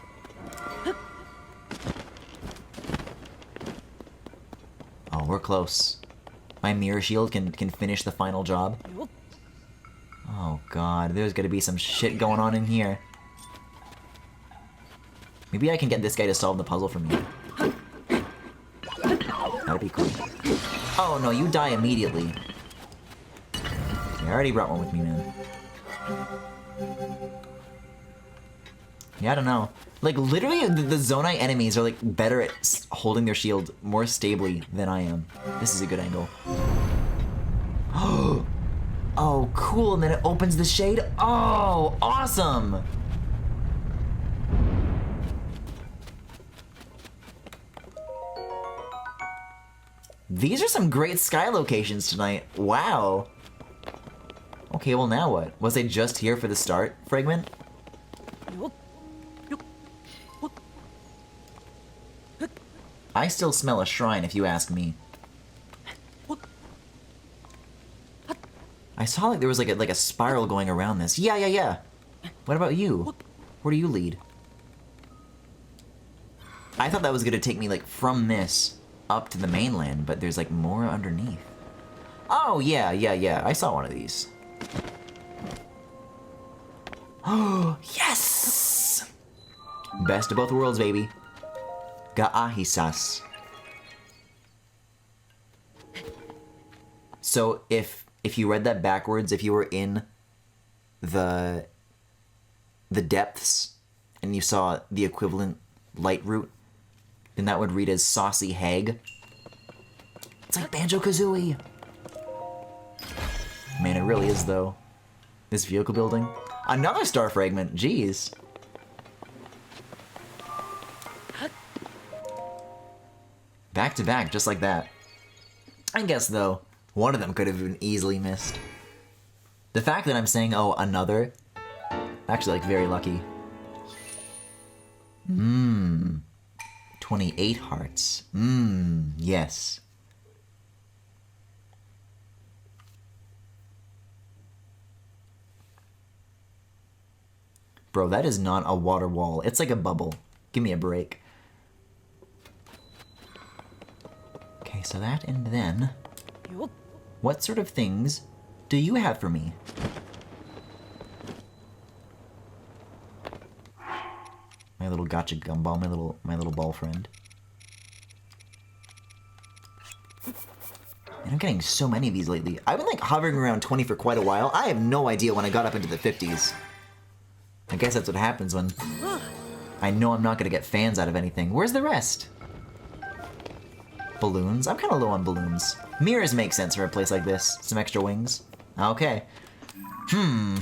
Oh, we're close. My mirror shield can finish the final job. Oh god, there's gonna be some shit going on in here. Maybe I can get this guy to solve the puzzle for me. That'd be cool. Oh no, you die immediately. I already brought one with me, man. Yeah, I don't know. Like, literally, the Zonai enemies are, like, better at holding their shield more stably than I am. This is a good angle. Oh, cool, and then it opens the shade. Oh, awesome! These are some great sky locations tonight. Wow. Okay, well now what? Was I just here for the start fragment? I still smell a shrine, if you ask me. I saw like there was like a spiral going around this. Yeah. What about you? Where do you lead? I thought that was gonna take me like from this up to the mainland, but there's like more underneath. Oh yeah. I saw one of these. Oh yes! Best of both worlds, baby. Ga'ahisas. So if you read that backwards, if you were in the depths and you saw the equivalent light route, then that would read as Saucy Hag. It's like Banjo-Kazooie. Man, it really is, though. This vehicle building. Another star fragment, jeez. Back to back, just like that. I guess, though, one of them could have been easily missed. The fact that I'm saying, oh, another, actually, like, very lucky. 28 hearts. Yes. Bro, that is not a water wall. It's like a bubble. Give me a break. Okay, so that and then... What sort of things do you have for me? My little gotcha gumball, my little ball friend. And I'm getting so many of these lately. I've been like hovering around 20 for quite a while. I have no idea when I got up into the 50s. I guess that's what happens when I know I'm not gonna get fans out of anything. Where's the rest? Balloons? I'm kind of low on balloons. Mirrors make sense for a place like this. Some extra wings. Okay. Yeah,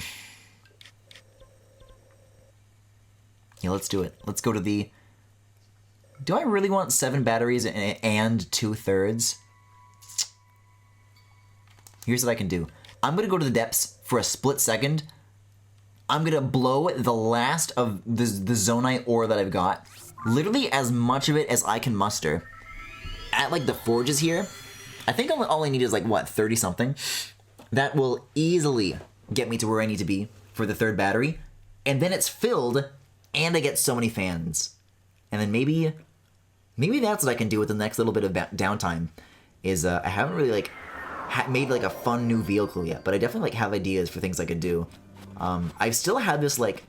let's do it. Let's go to the... Do I really want 7 batteries and 2/3? Here's what I can do. I'm gonna go to the depths for a split second. I'm gonna blow the last of the Zonite ore that I've got. Literally as much of it as I can muster. At like the forges here, I think all I need is like, what, 30 something? That will easily get me to where I need to be for the 3rd battery. And then it's filled, and I get so many fans. And then maybe that's what I can do with the next little bit of downtime. Is I haven't really like made like a fun new vehicle yet, but I definitely like have ideas for things I could do. I still have this like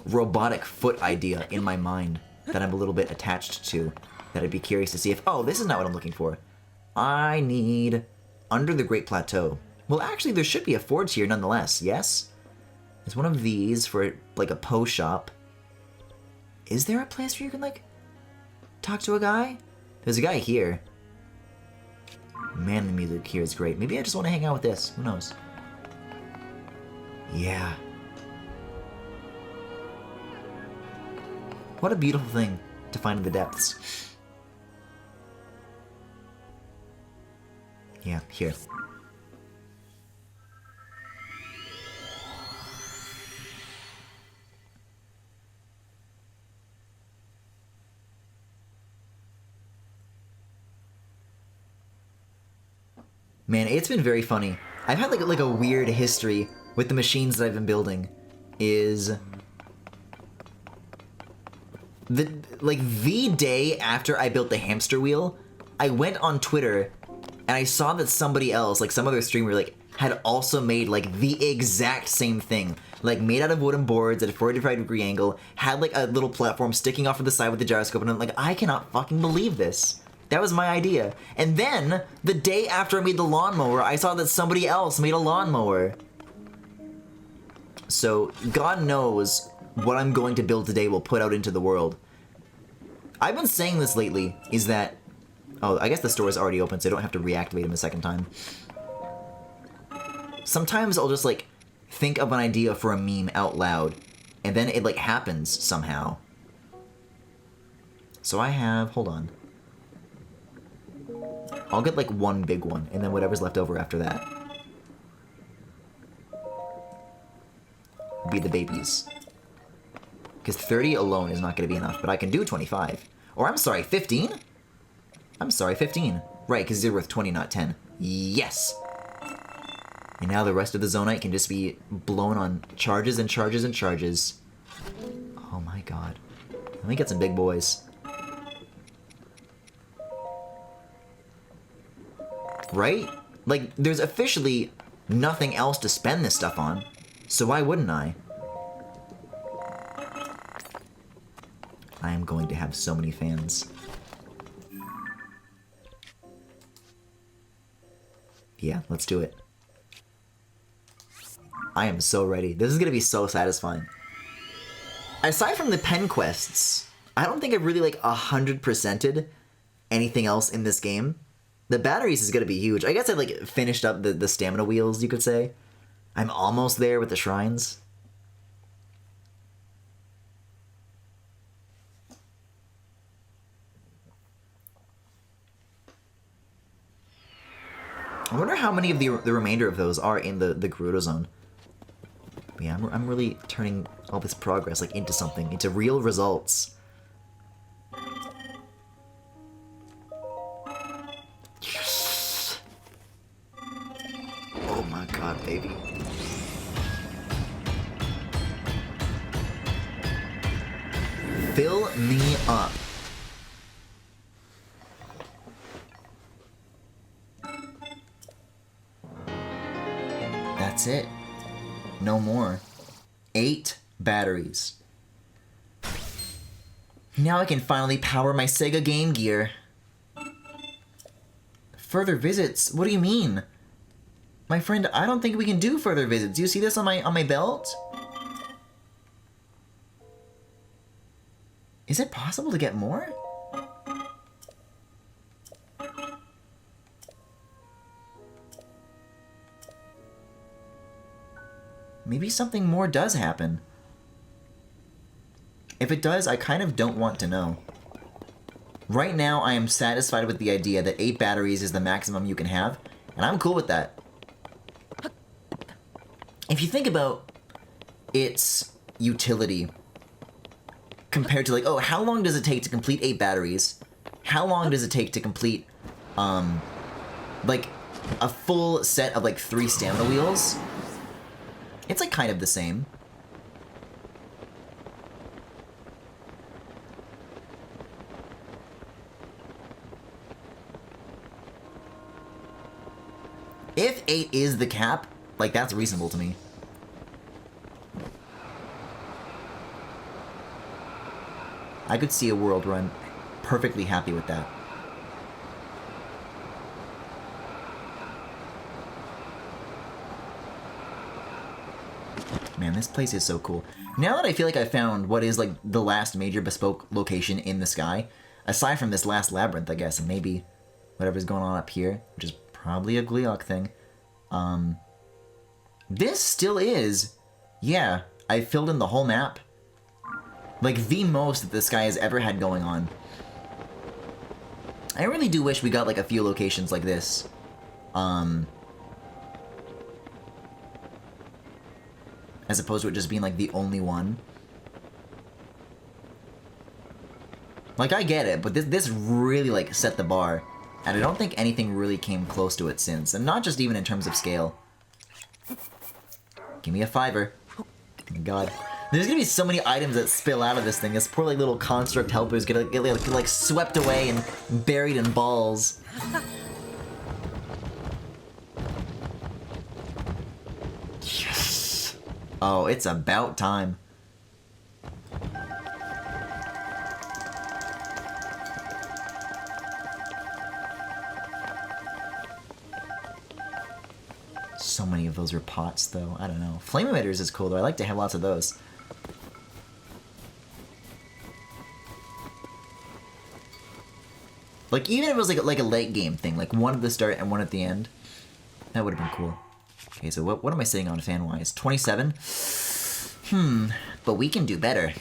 robotic foot idea in my mind that I'm a little bit attached to, that I'd be curious to see if, oh, this is not what I'm looking for. I need under the Great Plateau. Well, actually, there should be a forge here nonetheless, yes? There's one of these for like a Poe shop. Is there a place where you can like talk to a guy? There's a guy here. Man, the music here is great. Maybe I just want to hang out with this. Who knows? Yeah. What a beautiful thing to find in the depths. Yeah, here. Man, it's been very funny. I've had like a weird history with the machines that I've been building. Is the day after I built the hamster wheel, I went on Twitter and I saw that somebody else, like some other streamer, like had also made like the exact same thing, like made out of wooden boards at a 45-degree angle, had like a little platform sticking off to the side with the gyroscope, and I'm like, I cannot fucking believe this. That was my idea. And then, the day after I made the lawnmower, I saw that somebody else made a lawnmower. So, God knows what I'm going to build today will put out into the world. I've been saying this lately, is that... Oh, I guess the store is already open, so I don't have to reactivate him a second time. Sometimes I'll just, like, think of an idea for a meme out loud, and then it, like, happens somehow. So I have... Hold on. I'll get, like, one big one, and then whatever's left over after that be the babies. Because 30 alone is not going to be enough, but I can do 25. Or, I'm sorry, 15? I'm sorry, 15. Right, because they're worth 20, not 10. Yes! And now the rest of the Zonite can just be blown on charges and charges and charges. Oh my god. Let me get some big boys. Right? Like, there's officially nothing else to spend this stuff on, so why wouldn't I? I am going to have so many fans. Yeah, let's do it. I am so ready. This is gonna be so satisfying. Aside from the pen quests, I don't think I've really, like, 100%ed anything else in this game. The batteries is gonna be huge. I guess I like finished up the stamina wheels, you could say. I'm almost there with the shrines. I wonder how many of the remainder of those are in the Gerudo Zone. But yeah, I'm really turning all this progress like into something, into real results. Oh my god, baby. Fill me up. That's it. No more. 8 batteries. Now I can finally power my Sega Game Gear. Further visits? What do you mean? My friend, I don't think we can do further visits. Do you see this on my belt? Is it possible to get more? Maybe something more does happen. If it does, I kind of don't want to know. Right now, I am satisfied with the idea that 8 batteries is the maximum you can have, and I'm cool with that. If you think about its utility compared to, like, oh, how long does it take to complete 8 batteries? How long does it take to complete, like, a full set of, like, 3 stamina wheels? It's, like, kind of the same. If 8 is the cap, like, that's reasonable to me. I could see a world where I'm perfectly happy with that. Man, this place is so cool. Now that I feel like I found what is, like, the last major bespoke location in the sky, aside from this last labyrinth, I guess, and maybe whatever's going on up here, which is probably a Gleeok thing, this still is, yeah, I filled in the whole map. Like, the most that this guy has ever had going on. I really do wish we got, like, a few locations like this. As opposed to it just being, like, the only one. Like, I get it, but this really, like, set the bar. And I don't think anything really came close to it since. And not just even in terms of scale. Give me a 5-er. Oh my god. There's gonna be so many items that spill out of this thing. This poor, like, little construct helper is gonna get, like, swept away and buried in balls. Yes! Oh, it's about time. So many of those are pots, though. I don't know. Flame emitters is cool, though. I like to have lots of those. Like, even if it was like a late game thing, like one at the start and one at the end, that would have been cool. Okay, so what am I sitting on fan-wise? 27? But we can do better.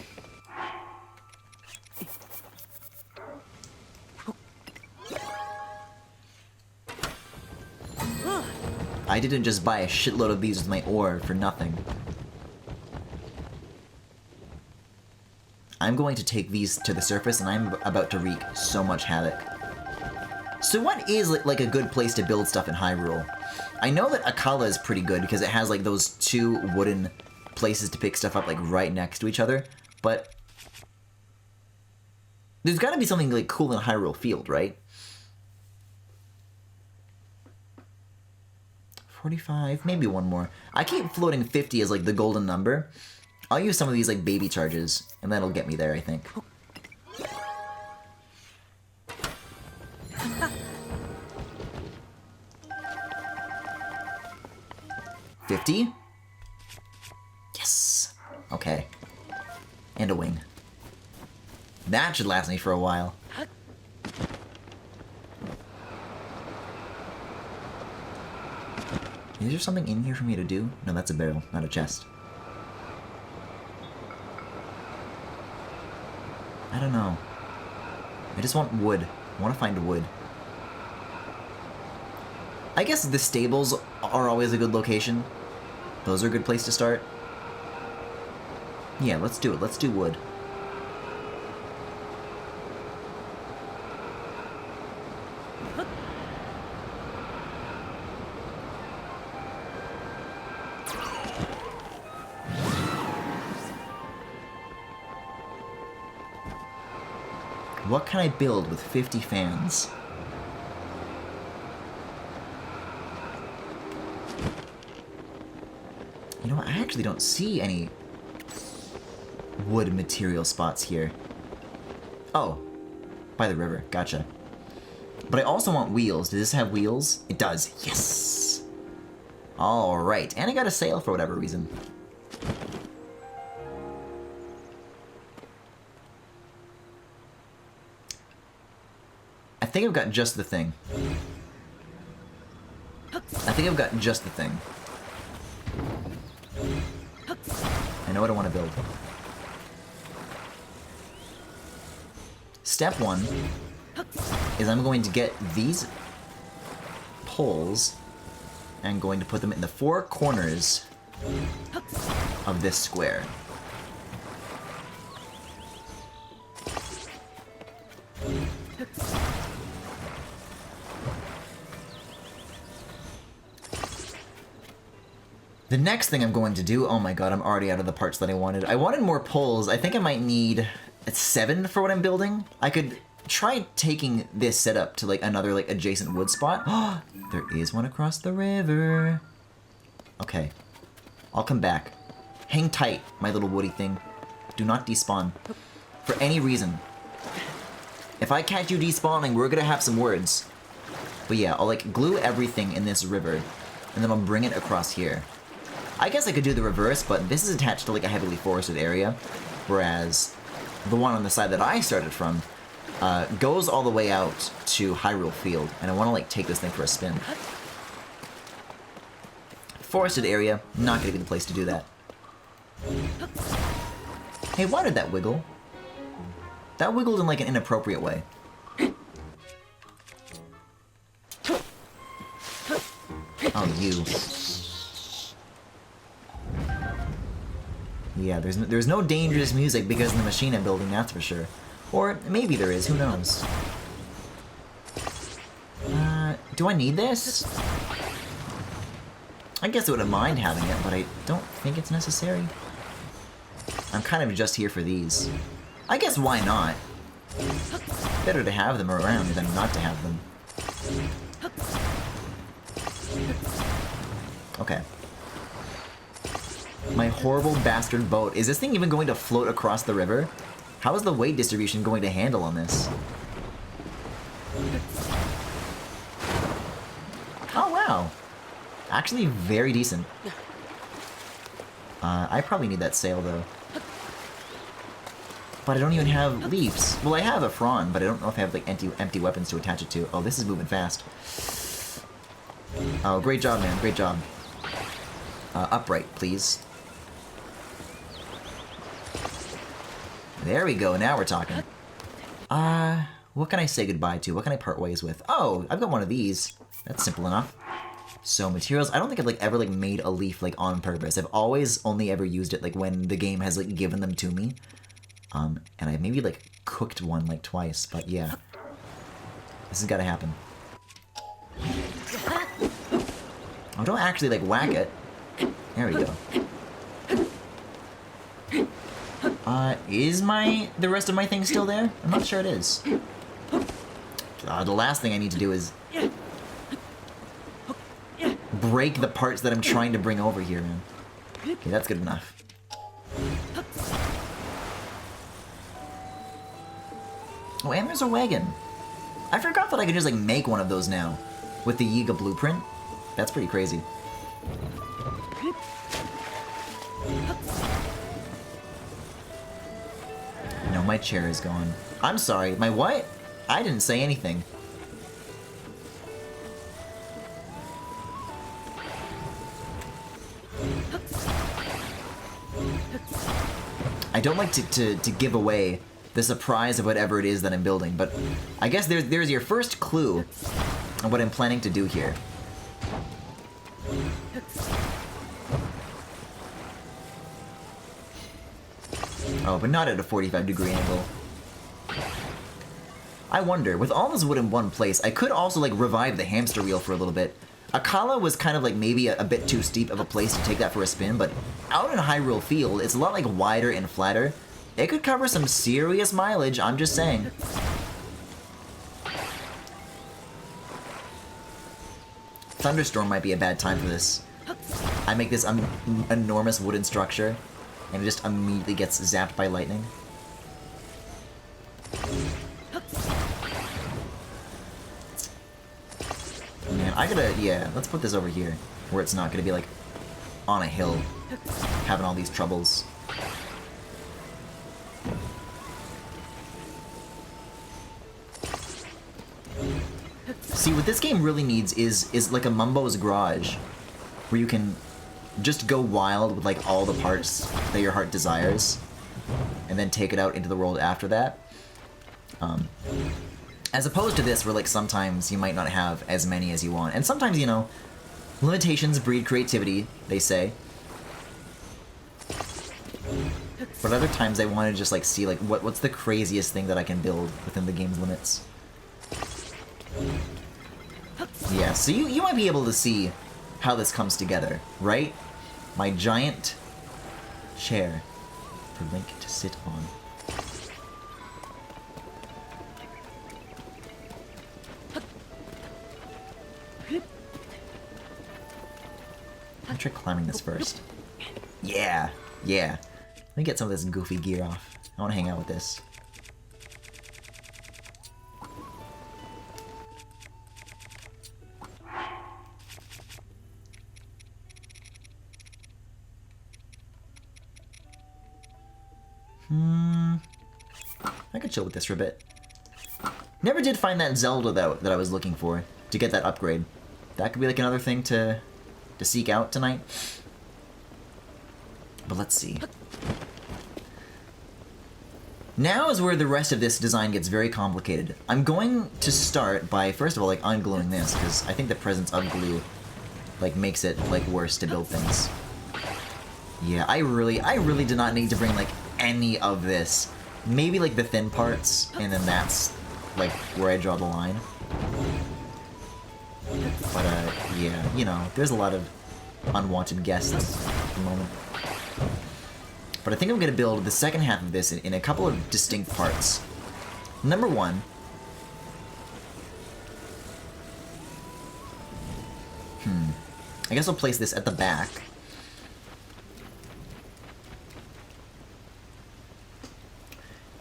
I didn't just buy a shitload of these with my ore for nothing. I'm going to take these to the surface, and I'm about to wreak so much havoc. So what is, like, a good place to build stuff in Hyrule? I know that Akala is pretty good, because it has, like, those 2 wooden places to pick stuff up, like, right next to each other, but there's gotta be something, like, cool in Hyrule Field, right? 45, maybe one more. I keep floating 50 as, like, the golden number. I'll use some of these, like, baby charges, and that'll get me there, I think. 50? Yes! Okay. And a wing. That should last me for a while. Is there something in here for me to do? No, that's a barrel, not a chest. I don't know. I just want wood. I want to find wood. I guess the stables are always a good location. Those are a good place to start. Yeah, let's do it. Let's do wood. What can I build with 50 fans? You know what? I actually don't see any wood material spots here. Oh, by the river. Gotcha. But I also want wheels. Does this have wheels? It does. Yes! Alright. And I got a sail for whatever reason. I think I've got just the thing. I think I've got just the thing. I know what I want to build. Step 1 is I'm going to get these poles and going to put them in the 4 corners of this square. The next thing I'm going to do, oh my god, I'm already out of the parts that I wanted. I wanted more poles. I think I might need 7 for what I'm building. I could try taking this setup to like another like adjacent wood spot. Oh, there is one across the river. Okay, I'll come back. Hang tight, my little woody thing. Do not despawn. For any reason. If I catch you despawning, we're gonna have some words. But yeah, I'll like glue everything in this river, and then I'll bring it across here. I guess I could do the reverse, but this is attached to like a heavily forested area, whereas the one on the side that I started from goes all the way out to Hyrule Field, and I want to like take this thing for a spin. Forested area, not gonna be the place to do that. Hey, why did that wiggle? That wiggled in like an inappropriate way. Oh, you. Yeah, there's no dangerous music because of the machine I'm building, that's for sure. Or maybe there is, who knows? Do I need this? I guess I wouldn't mind having it, but I don't think it's necessary. I'm kind of just here for these. I guess why not? Better to have them around than not to have them. Okay. My horrible bastard boat. Is this thing even going to float across the river? How is the weight distribution going to handle on this? Oh, wow. Actually, very decent. I probably need that sail, though. But I don't even have leaves. Well, I have a frond, but I don't know if I have, like, empty weapons to attach it to. Oh, this is moving fast. Oh, great job, man. Great job. Upright, please. There we go, now we're talking. What can I say goodbye to? What can I part ways with? Oh, I've got one of these. That's simple enough. So, materials, I don't think I've, like, ever, like, made a leaf, like, on purpose. I've always only ever used it, like, when the game has, like, given them to me. And I've maybe, like, cooked one, like, twice, but yeah. This has gotta happen. Oh, don't actually, like, whack it. There we go. Is the rest of my thing still there? I'm not sure it is. The last thing I need to do is break the parts that I'm trying to bring over here, man. Okay, that's good enough. Oh, and there's a wagon. I forgot that I could just, like, make one of those now with the Yiga blueprint. That's pretty crazy. No, my chair is gone. I'm sorry, my what? I didn't say anything. I don't like to give away the surprise of whatever it is that I'm building, but I guess there's your first clue on what I'm planning to do here. Oh, but not at a 45-degree angle. I wonder, with all this wood in one place, I could also, like, revive the hamster wheel for a little bit. Akala was kind of, like, maybe a bit too steep of a place to take that for a spin, but out in Hyrule Field, it's a lot, like, wider and flatter. It could cover some serious mileage, I'm just saying. Thunderstorm might be a bad time for this. I make this enormous wooden structure, and it just immediately gets zapped by lightning. Man, I gotta, yeah, let's put this over here, where it's not gonna be, like, on a hill, having all these troubles. See, what this game really needs is like a Mumbo's Garage, where you can just go wild with, like, all the parts that your heart desires, and then take it out into the world after that. As opposed to this, where, like, sometimes you might not have as many as you want. And sometimes, you know, limitations breed creativity, they say. But other times I want to just, like, see, like, what's the craziest thing that I can build within the game's limits. Yeah, so you might be able to see how this comes together, right? My giant chair for Link to sit on. I'll try climbing this first. Yeah, yeah. Let me get some of this goofy gear off. I want to hang out with this. I could chill with this for a bit. Never did find that Zelda that I was looking for to get that upgrade. That could be like another thing to seek out tonight. But let's see. Now is where the rest of this design gets very complicated. I'm going to start by, first of all, like, ungluing this, because I think the presence of glue, like, makes it, like, worse to build things. Yeah, I really did not need to bring, like, any of this. Maybe, like, the thin parts, and then that's, like, where I draw the line. But, yeah, you know, there's a lot of unwanted guests at the moment. But I think I'm going to build the second half of this in a couple of distinct parts. Number one... I guess I'll place this at the back.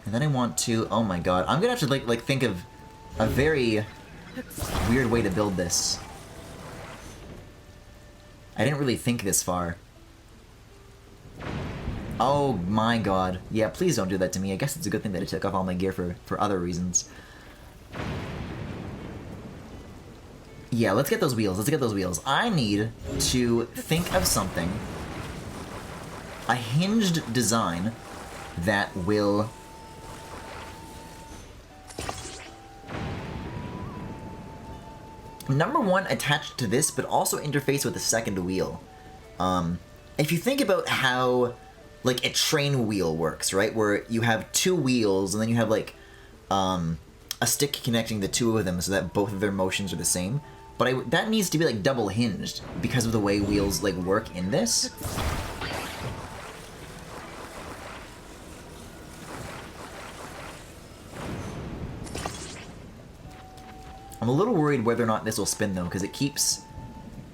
And then I want to... Oh my god. I'm going to have to, like think of a very weird way to build this. I didn't really think this far. Oh my god. Yeah, please don't do that to me. I guess it's a good thing that I took off all my gear for other reasons. Yeah, let's get those wheels. Let's get those wheels. I need to think of something. A hinged design that will... Number one, attached to this, but also interface with the second wheel. If you think about how, like, a train wheel works, right? Where you have two wheels, and then you have, like, a stick connecting the two of them so that both of their motions are the same. But that needs to be, like, double hinged because of the way wheels, like, work in this. I'm a little worried whether or not this will spin, though, because it keeps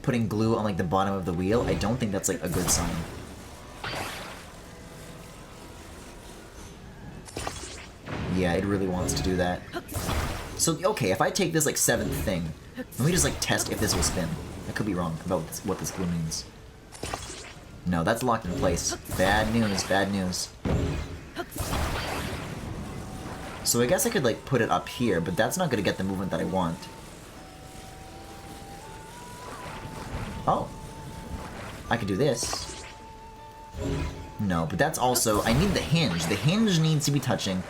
putting glue on, like, the bottom of the wheel. I don't think that's, like, a good sign. Yeah, it really wants to do that. So, okay, if I take this, like, seventh thing, let me just, like, test if this will spin. I could be wrong about what this glue means. No, that's locked in place. Bad news, bad news. So I guess I could, like, put it up here, but that's not going to get the movement that I want. Oh. I could do this. No, but that's also... I need the hinge. The hinge needs to be touching,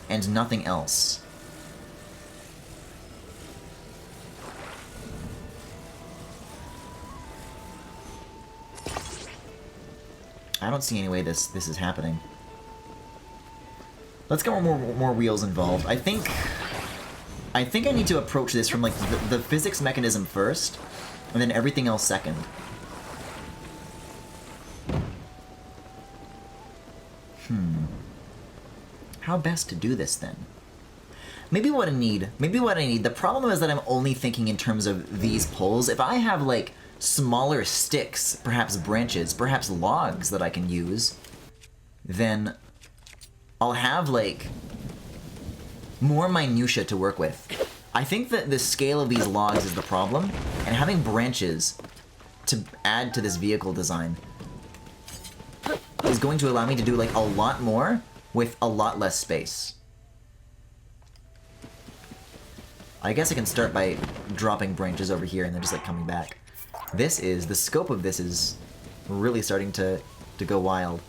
and nothing else. I don't see any way this is happening. Let's get more wheels involved. I think I need to approach this from, like, the physics mechanism first, and then everything else second. How best to do this, then? Maybe what I need, the problem is that I'm only thinking in terms of these pulls. If I have, like, smaller sticks, perhaps branches, perhaps logs that I can use, then I'll have, like, more minutia to work with. I think that the scale of these logs is the problem, and having branches to add to this vehicle design is going to allow me to do, like, a lot more with a lot less space. I guess I can start by dropping branches over here and then just, like, coming back. The scope of this is really starting to go wild.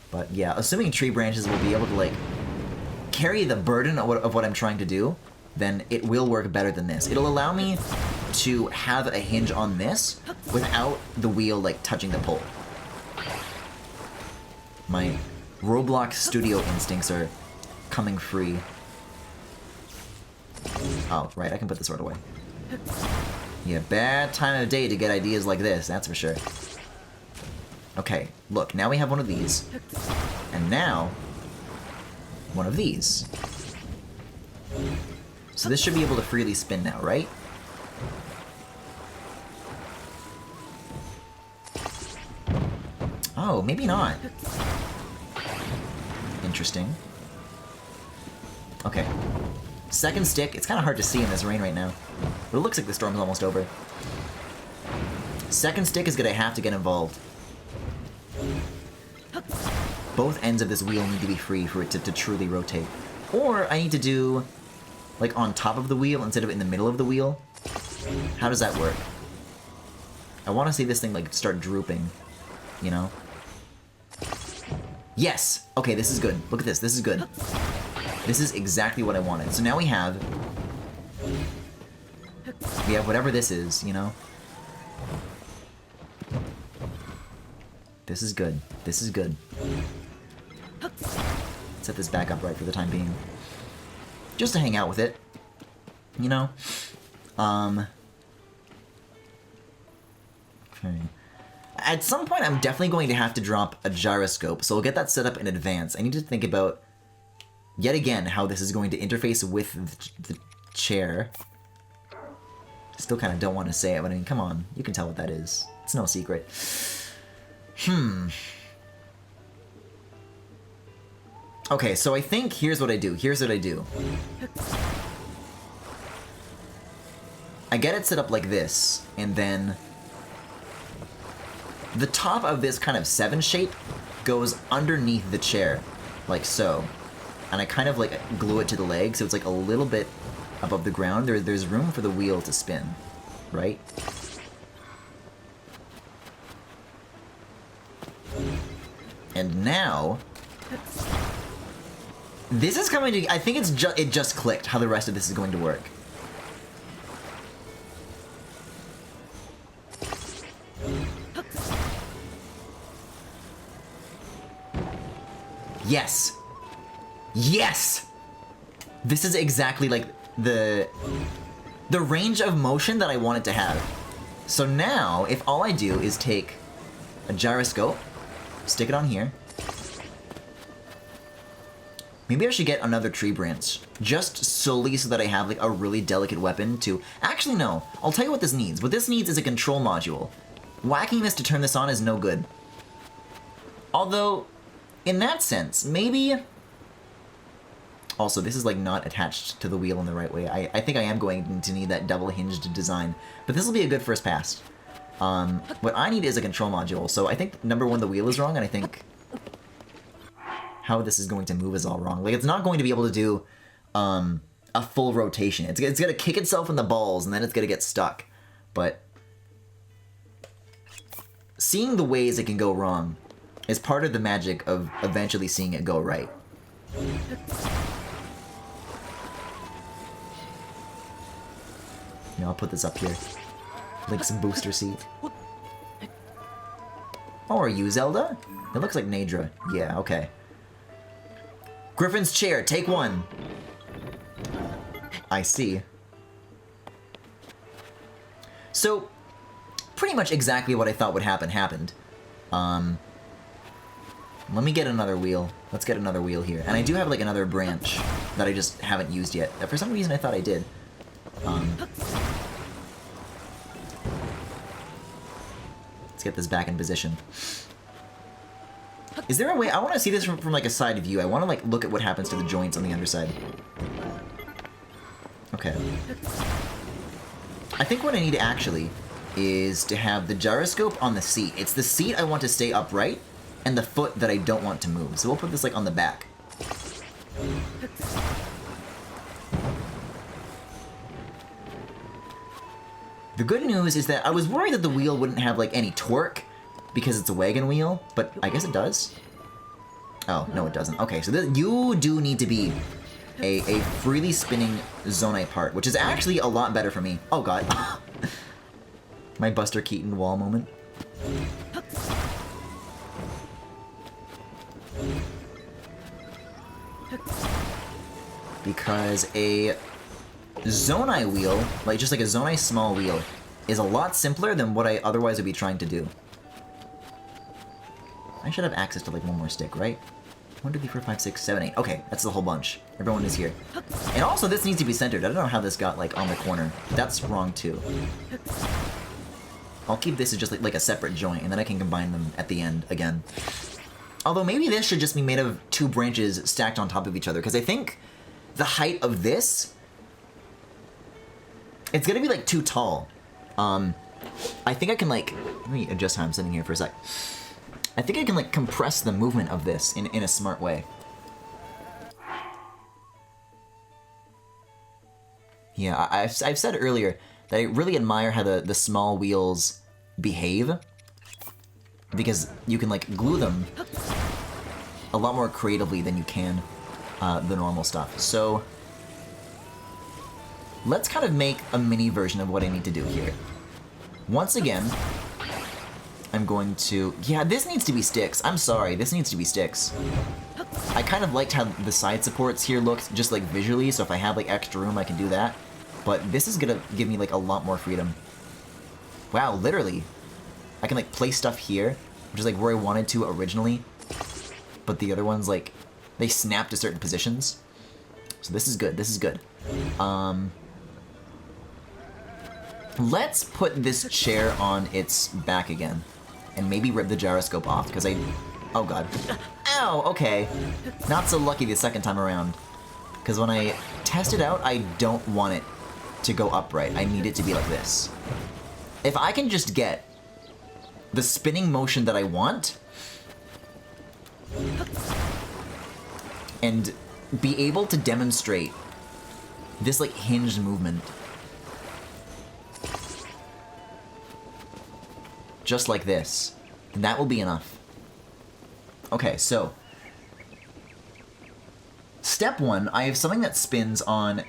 But yeah, assuming tree branches will be able to, like, carry the burden of what I'm trying to do, then it will work better than this. It'll allow me to have a hinge on this without the wheel, like, touching the pole. My Roblox studio instincts are coming free. Oh, right, I can put this right away. Yeah, bad time of day to get ideas like this, that's for sure. Okay, look, now we have one of these. And now, one of these. So this should be able to freely spin now, right? Oh, maybe not. Interesting. Okay. Second stick, it's kind of hard to see in this rain right now. But it looks like the storm's almost over. Second stick is gonna have to get involved. Both ends of this wheel need to be free for it to truly rotate. Or I need to do, like, on top of the wheel instead of in the middle of the wheel. How does that work? I want to see this thing, like, start drooping, you know? Yes! Okay, this is good. Look at this. This is good. This is exactly what I wanted. So now we have whatever this is, you know? This is good. This is good. Set this back up right for the time being. Just to hang out with it. You know? Okay. At some point, I'm definitely going to have to drop a gyroscope, so we'll get that set up in advance. I need to think about, yet again, how this is going to interface with the chair. Still kind of don't want to say it, but I mean, come on. You can tell what that is. It's no secret. Okay, so I think here's what I do. Here's what I do. I get it set up like this, and then the top of this kind of 7 shape goes underneath the chair, like so. And I kind of, like, glue it to the leg, so it's, like, a little bit above the ground. There's room for the wheel to spin, right? And now, this is coming to, I think it just clicked how the rest of this is going to work. Yes! Yes! This is exactly, like, the range of motion that I want it to have. So now, if all I do is take a gyroscope, stick it on here. Maybe I should get another tree branch, just solely so that I have, like, a really delicate weapon to... Actually, no. I'll tell you what this needs. What this needs is a control module. Whacking this to turn this on is no good. Although, in that sense, maybe... Also, this is, like, not attached to the wheel in the right way. I think I am going to need that double-hinged design. But this will be a good first pass. What I need is a control module. So I think, number one, the wheel is wrong, and I think how this is going to move is all wrong. Like, it's not going to be able to do a full rotation. It's going to kick itself in the balls, and then it's going to get stuck. But seeing the ways it can go wrong is part of the magic of eventually seeing it go right. You know, I'll put this up here. Like some booster seat. Oh, are you Zelda? It looks like Nadra. Yeah, okay. Griffin's chair, take 1. I see. So, pretty much exactly what I thought would happen happened. Let me get another wheel. Let's get another wheel here. And I do have, like, another branch that I just haven't used yet. For some reason, I thought I did. get this back in position. Is there a way... I want to see this from like a side view. I want to like look at what happens to the joints on the underside. Okay. I think what I need actually is to have the gyroscope on the seat. It's the seat I want to stay upright and the foot that I don't want to move. So we'll put this like on the back. The good news is that I was worried that the wheel wouldn't have like any torque because it's a wagon wheel, but I guess it does. Oh, no it doesn't. Okay, so you do need to be a freely spinning Zonai part, which is actually a lot better for me. Oh god. My Buster Keaton wall moment. Because a Zonai wheel, like just like a Zonai small wheel, is a lot simpler than what I otherwise would be trying to do. I should have access to like one more stick, right? 1, 2, 3, 4, 5, 6, 7, 8. Okay, that's the whole bunch. Everyone is here. And also, this needs to be centered. I don't know how this got like on the corner. That's wrong too. I'll keep this as just like a separate joint, and then I can combine them at the end again. Although maybe this should just be made of 2 branches stacked on top of each other, because I think the height of this, it's gonna be like too tall. I think I can like, let me adjust how I'm sitting here for a sec. I think I can like compress the movement of this in a smart way. Yeah, I've said earlier that I really admire how the small wheels behave, because you can like glue them a lot more creatively than you can the normal stuff. So let's kind of make a mini version of what I need to do here. Once again, I'm going to... Yeah, this needs to be sticks. I'm sorry, this needs to be sticks. I kind of liked how the side supports here looked just like visually, so if I have like extra room I can do that. But this is gonna give me like a lot more freedom. Wow, literally. I can like place stuff here, which is like where I wanted to originally. But the other ones like, they snap to certain positions. So this is good, this is good. Let's put this chair on its back again. And maybe rip the gyroscope off, because oh god. Ow, okay. Not so lucky the second time around. Because when I test it out, I don't want it to go upright. I need it to be like this. If I can just get the spinning motion that I want, and be able to demonstrate this like hinged movement, just like this, and that will be enough. Okay, so step 1, I have something that spins on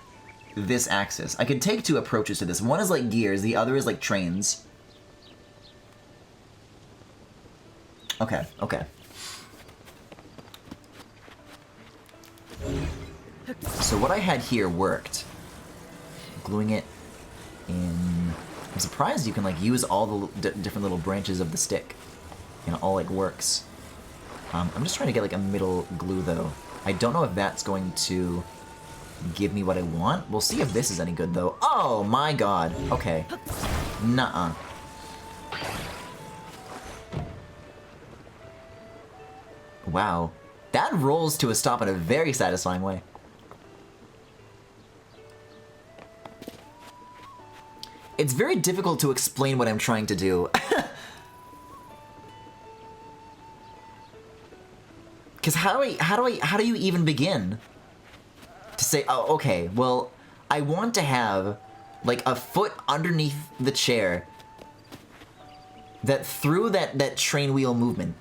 this axis. I could take 2 approaches to this. One is like gears, the other is like trains. Okay, okay. So what I had here worked. Gluing it in... I'm surprised you can like use all the different little branches of the stick. And it all like works. I'm just trying to get like a middle glue though. I don't know if that's going to give me what I want. We'll see if this is any good though. Oh my god. Okay. Nuh-uh. Wow. That rolls to a stop in a very satisfying way. It's very difficult to explain what I'm trying to do. Because how do you even begin to say, oh, okay, well, I want to have like a foot underneath the chair that through that train wheel movement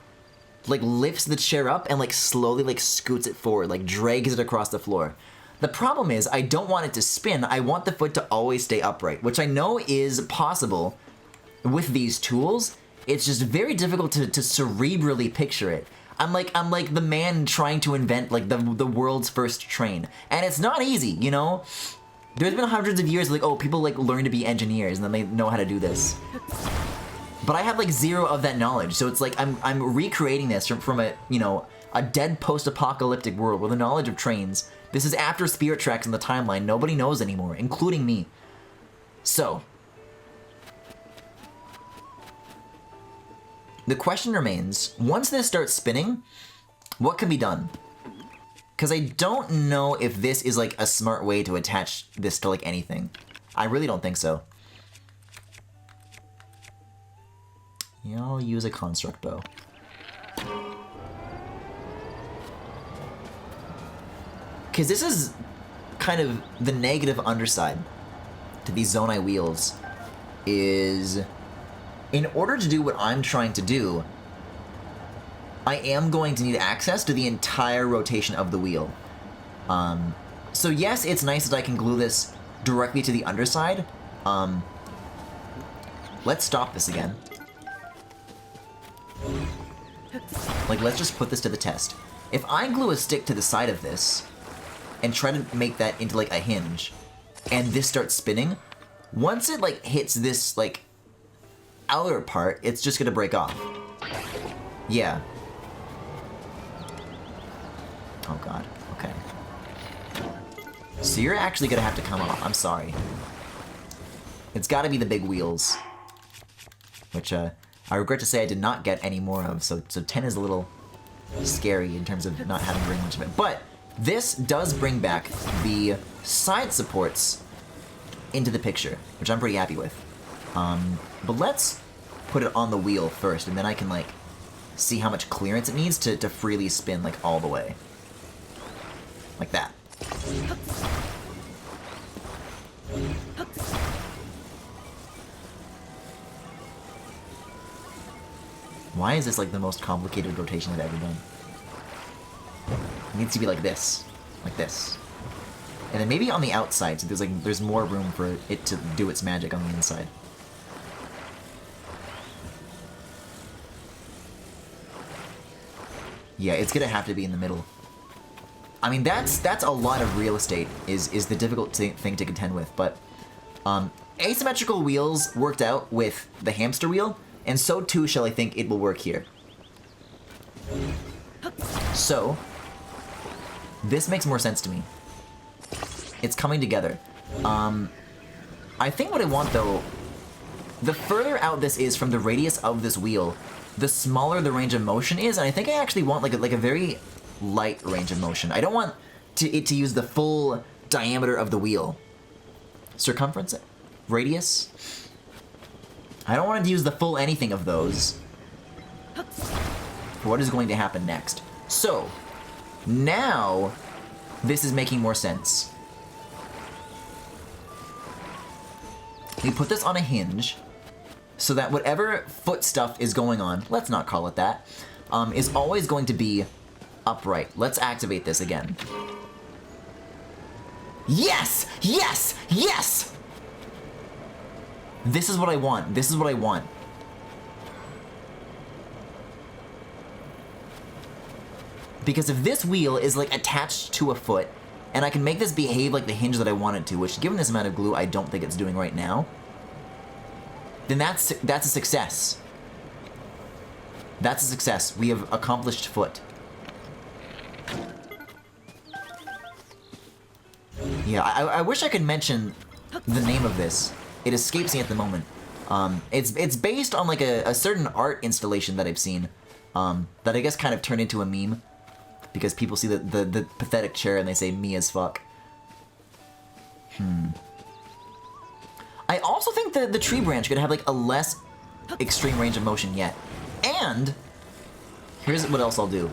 like lifts the chair up and like slowly like scoots it forward, like drags it across the floor. The problem is I don't want it to spin. I want the foot to always stay upright, which I know is possible with these tools. It's just very difficult to cerebrally picture it. I'm like the man trying to invent like the world's first train, and it's not easy, you know. There's been hundreds of years like, oh, people like learn to be engineers and then they know how to do this. But I have like 0 of that knowledge, so it's like I'm recreating this from a, you know, a dead post-apocalyptic world with a knowledge of trains. This is after Spirit Tracks in the timeline. Nobody knows anymore, including me. So the question remains, once this starts spinning, what can be done? Because I don't know if this is like a smart way to attach this to like anything. I really don't think so. Yeah, I'll use a construct bow. Because this is kind of the negative underside to these Zonai wheels, is in order to do what I'm trying to do, I am going to need access to the entire rotation of the wheel. So yes, it's nice that I can glue this directly to the underside. Let's stop this again. Like, let's just put this to the test. If I glue a stick to the side of this and try to make that into like a hinge, and this starts spinning, once it like hits this like outer part, it's just gonna break off. Yeah. Oh god, okay. So you're actually gonna have to come off, I'm sorry. It's gotta be the big wheels. Which, I regret to say I did not get any more of, so 10 is a little scary in terms of not having very much of it. But this does bring back the side supports into the picture, which I'm pretty happy with. But let's put it on the wheel first, and then I can, like, see how much clearance it needs to freely spin, like, all the way. Like that. Why is this like the most complicated rotation I've ever done? It needs to be like this. Like this. And then maybe on the outside, so there's more room for it to do its magic on the inside. Yeah, it's gonna have to be in the middle. I mean, that's a lot of real estate, is the difficult thing to contend with, but asymmetrical wheels worked out with the hamster wheel, and so too shall I think it will work here. So, this makes more sense to me. It's coming together. I think what I want, though, the further out this is from the radius of this wheel, the smaller the range of motion is, and I think I actually want like a very light range of motion. I don't want it to use the full diameter of the wheel. Circumference? Radius? I don't want it to use the full anything of those. What is going to happen next? So, now, this is making more sense. We put this on a hinge, so that whatever foot stuff is going on, let's not call it that, is always going to be upright. Let's activate this again. Yes! Yes! Yes! This is what I want. This is what I want. Because if this wheel is like attached to a foot, and I can make this behave like the hinge that I want it to, which given this amount of glue I don't think it's doing right now, then that's a success. That's a success. We have accomplished foot. Yeah, I wish I could mention the name of this. It escapes me at the moment. It's based on like a certain art installation that I've seen, that I guess kind of turned into a meme, because people see the pathetic chair and they say me as fuck. I also think that the tree branch could have like a less extreme range of motion yet. And here's what else I'll do.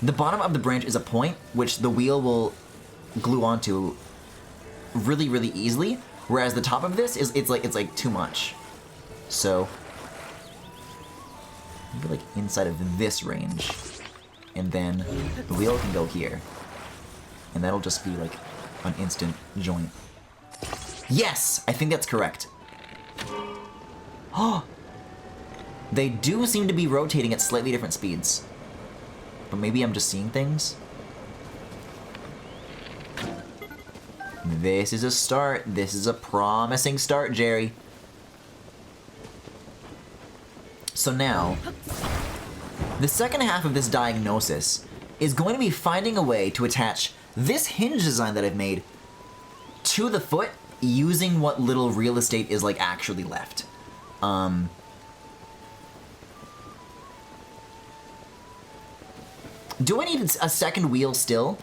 The bottom of the branch is a point which the wheel will glue onto really, really easily, whereas the top of this it's like too much. So maybe like inside of this range, and then the wheel can go here, and that'll just be like an instant joint. Yes, I think that's correct. Oh, they do seem to be rotating at slightly different speeds, but maybe I'm just seeing things. This is a start. This is a promising start, Jerry. So now, the second half of this diagnosis is going to be finding a way to attach this hinge design that I've made to the foot using what little real estate is like actually left. Do I need a second wheel still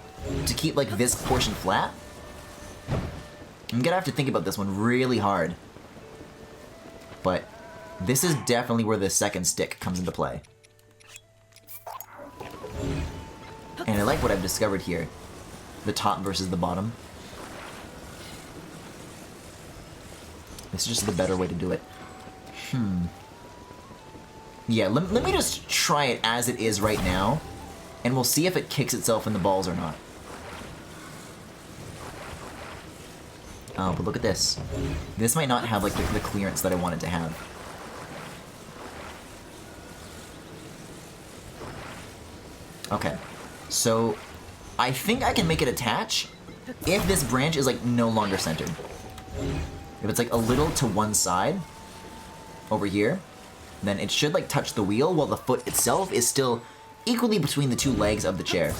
to keep, like, this portion flat? I'm gonna have to think about this one really hard. But this is definitely where the second stick comes into play. And I like what I've discovered here. The top versus the bottom. This is just the better way to do it. Yeah, let me just try it as it is right now. And we'll see if it kicks itself in the balls or not. Oh, but look at this. This might not have, like, the clearance that I want it to have. Okay. So, I think I can make it attach if this branch is, like, no longer centered. If it's, like, a little to one side, over here, then it should, like, touch the wheel while the foot itself is still equally between the two legs of the chair.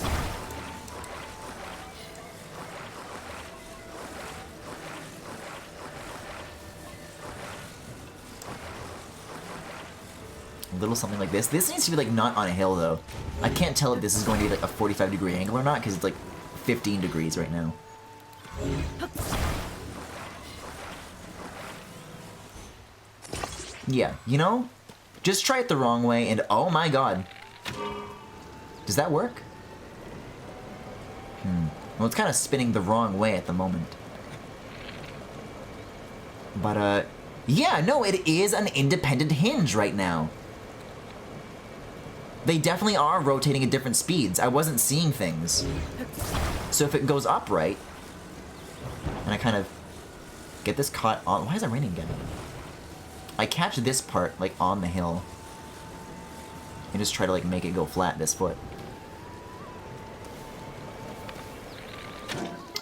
A little something like this. This needs to be, like, not on a hill, though. I can't tell if this is going to be, like, a 45-degree angle or not, because it's, like, 15 degrees right now. Yeah, you know? Just try it the wrong way, and oh my god. Does that work? Well, it's kind of spinning the wrong way at the moment. But, yeah, no, it is an independent hinge right now. They definitely are rotating at different speeds. I wasn't seeing things. So if it goes upright, and I kind of get this caught on... Why is it raining again? I catch this part, like, on the hill. And just try to, like, make it go flat, this foot.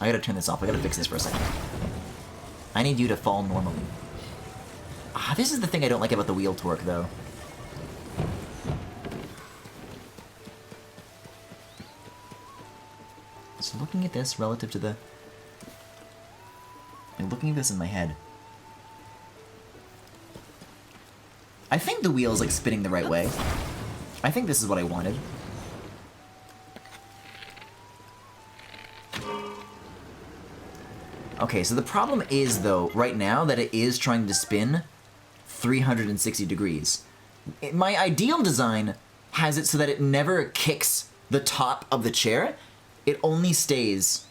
I gotta turn this off. I gotta fix this for a second. I need you to fall normally. Ah, this is the thing I don't like about the wheel torque, though. So looking at this relative to the... I'm looking at this in my head. I think the wheel is, like, spinning the right way. I think this is what I wanted. Okay, so the problem is, though, right now, that it is trying to spin 360 degrees. My ideal design has it so that it never kicks the top of the chair. It only stays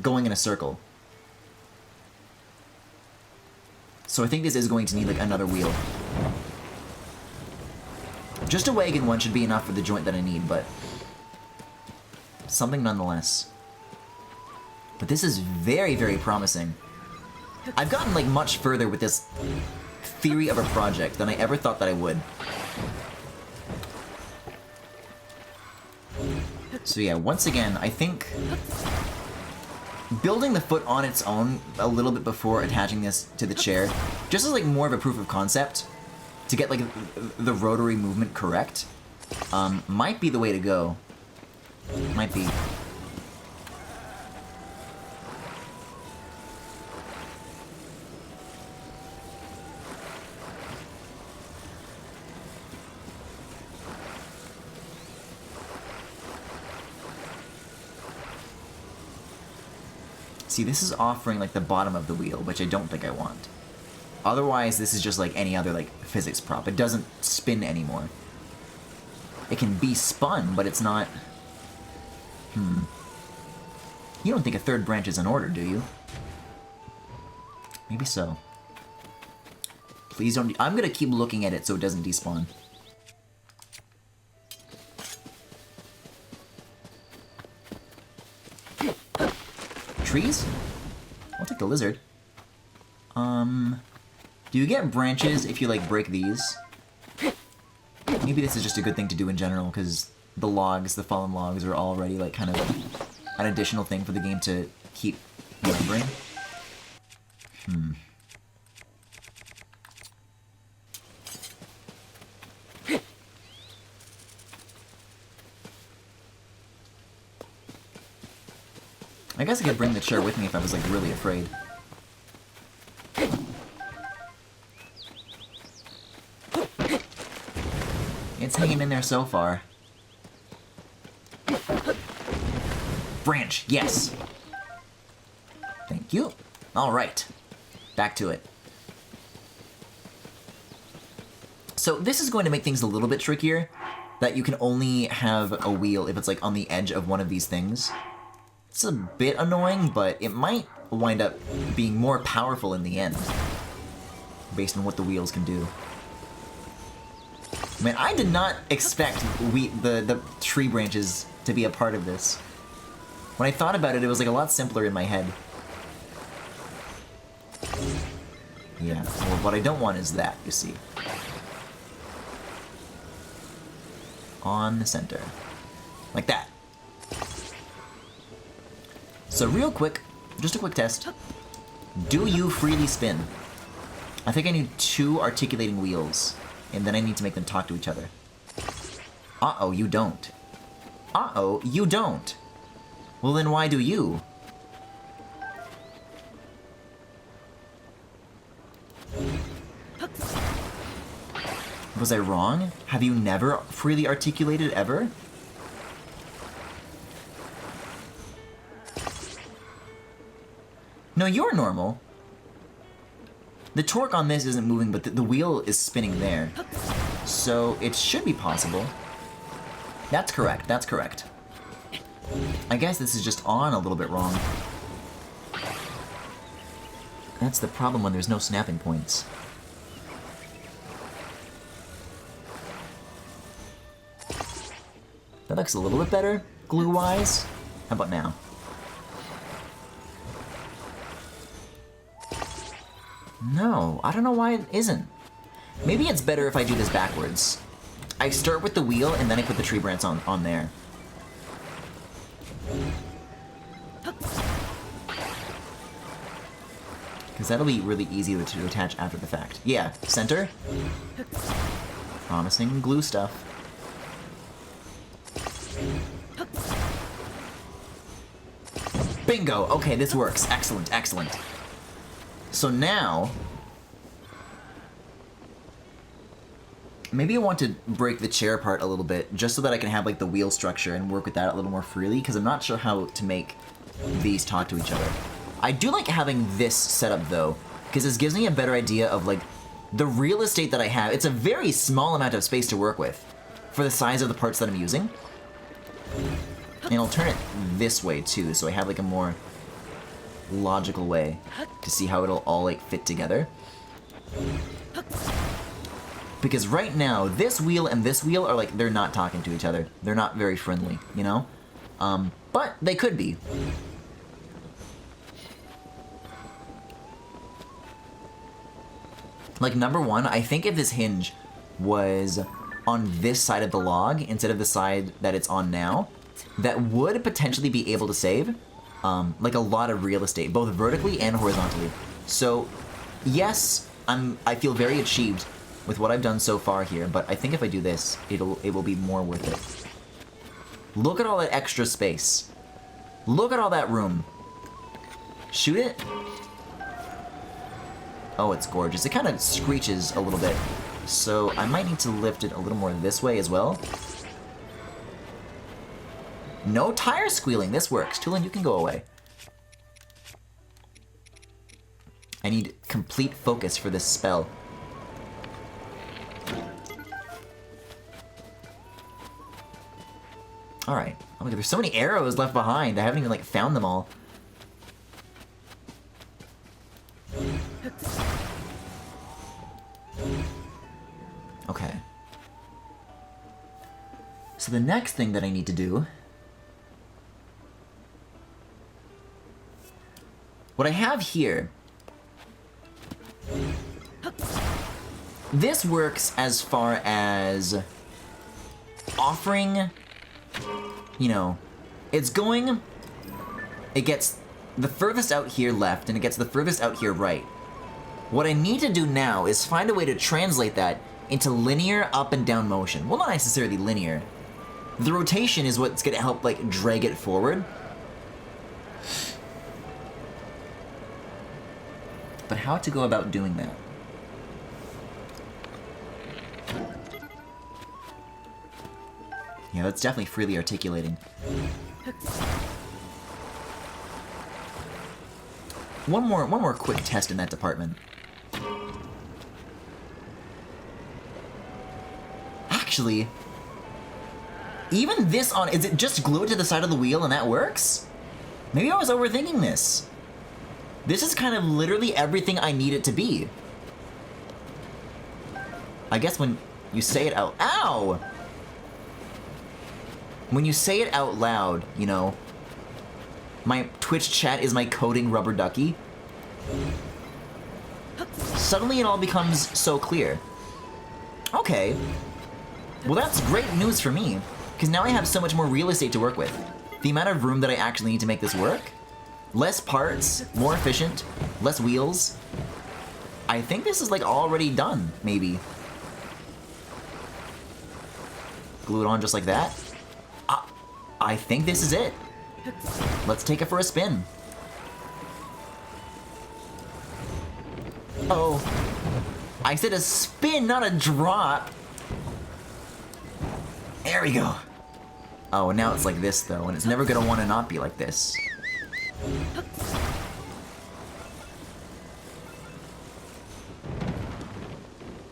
going in a circle. So I think this is going to need, like, another wheel. Just a wagon one should be enough for the joint that I need, but... something nonetheless. But this is very, very promising. I've gotten, like, much further with this theory of a project than I ever thought that I would. So yeah, once again, I think... building the foot on its own a little bit before attaching this to the chair, just as, like, more of a proof of concept, to get, like, the rotary movement correct, might be the way to go. Might be. See, this is offering, like, the bottom of the wheel, which I don't think I want. Otherwise, this is just like any other, like, physics prop. It doesn't spin anymore. It can be spun, but it's not... You don't think a third branch is in order, do you? Maybe so. Please don't... I'm gonna keep looking at it so it doesn't despawn. Trees? I'll take the lizard. Do you get branches if you, like, break these? Maybe this is just a good thing to do in general, because the logs, the fallen logs, are already, like, kind of an additional thing for the game to keep remembering. I guess I could bring the chair with me if I was, like, really afraid. It's hanging in there so far. Branch, yes. Thank you. All right, back to it. So this is going to make things a little bit trickier, that you can only have a wheel if it's like on the edge of one of these things. It's a bit annoying, but it might wind up being more powerful in the end, based on what the wheels can do. Man, I did not expect the tree branches to be a part of this. When I thought about it, it was like a lot simpler in my head. Yeah, well, what I don't want is that, you see. On the center. Like that. So real quick, just a quick test. Do you freely spin? I think I need 2 articulating wheels, and then I need to make them talk to each other. Uh-oh, you don't. Uh-oh, you don't. Well, then why do you? Was I wrong? Have you never freely articulated ever? No, you're normal. The torque on this isn't moving, but the wheel is spinning there. So it should be possible. That's correct, that's correct. I guess this is just on a little bit wrong. That's the problem when there's no snapping points. That looks a little bit better, glue-wise. How about now? No, I don't know why it isn't. Maybe it's better if I do this backwards. I start with the wheel and then I put the tree branch on there. Because that'll be really easy to attach after the fact. Yeah, center. Promising glue stuff. Bingo! Okay, this works. Excellent, excellent. So now... maybe I want to break the chair apart a little bit, just so that I can have like the wheel structure and work with that a little more freely, because I'm not sure how to make these talk to each other. I do like having this setup though, because this gives me a better idea of like the real estate that I have. It's a very small amount of space to work with for the size of the parts that I'm using. And I'll turn it this way too, so I have like a more logical way to see how it'll all like fit together. Because right now, this wheel and this wheel are like, they're not talking to each other. They're not very friendly, you know? But they could be. Like, number one, I think if this hinge was on this side of the log instead of the side that it's on now, that would potentially be able to save, like, a lot of real estate, both vertically and horizontally. So, yes, I feel very achieved with what I've done so far here, but I think if I do this, it will be more worth it. Look at all that extra space. Look at all that room. Shoot it. Oh, it's gorgeous. It kind of screeches a little bit, so I might need to lift it a little more this way as well. No tire squealing. This works. Tulin, you can go away. I need complete focus for this spell. Alright. Oh my god, there's so many arrows left behind. I haven't even, like, found them all. Okay. So the next thing that I need to do... what I have here... this works as far as... offering... you know, it's going... it gets the furthest out here left, and it gets the furthest out here right. What I need to do now is find a way to translate that into linear up and down motion. Well, not necessarily linear. The rotation is what's going to help, like, drag it forward. But how to go about doing that? Yeah, that's definitely freely articulating. One more quick test in that department. Actually, even this on, is it just glued to the side of the wheel and that works? Maybe I was overthinking this. This is kind of literally everything I need it to be. I guess when you say it out, ow! When you say it out loud, you know, my Twitch chat is my coding rubber ducky. Suddenly it all becomes so clear. Okay. Well, that's great news for me, because now I have so much more real estate to work with. The amount of room that I actually need to make this work, less parts, more efficient, less wheels. I think this is like already done, maybe. Glue it on just like that. I think this is it. Let's take it for a spin. Oh, I said a spin, not a drop. There we go. Oh, now it's like this though, and it's never gonna want to not be like this.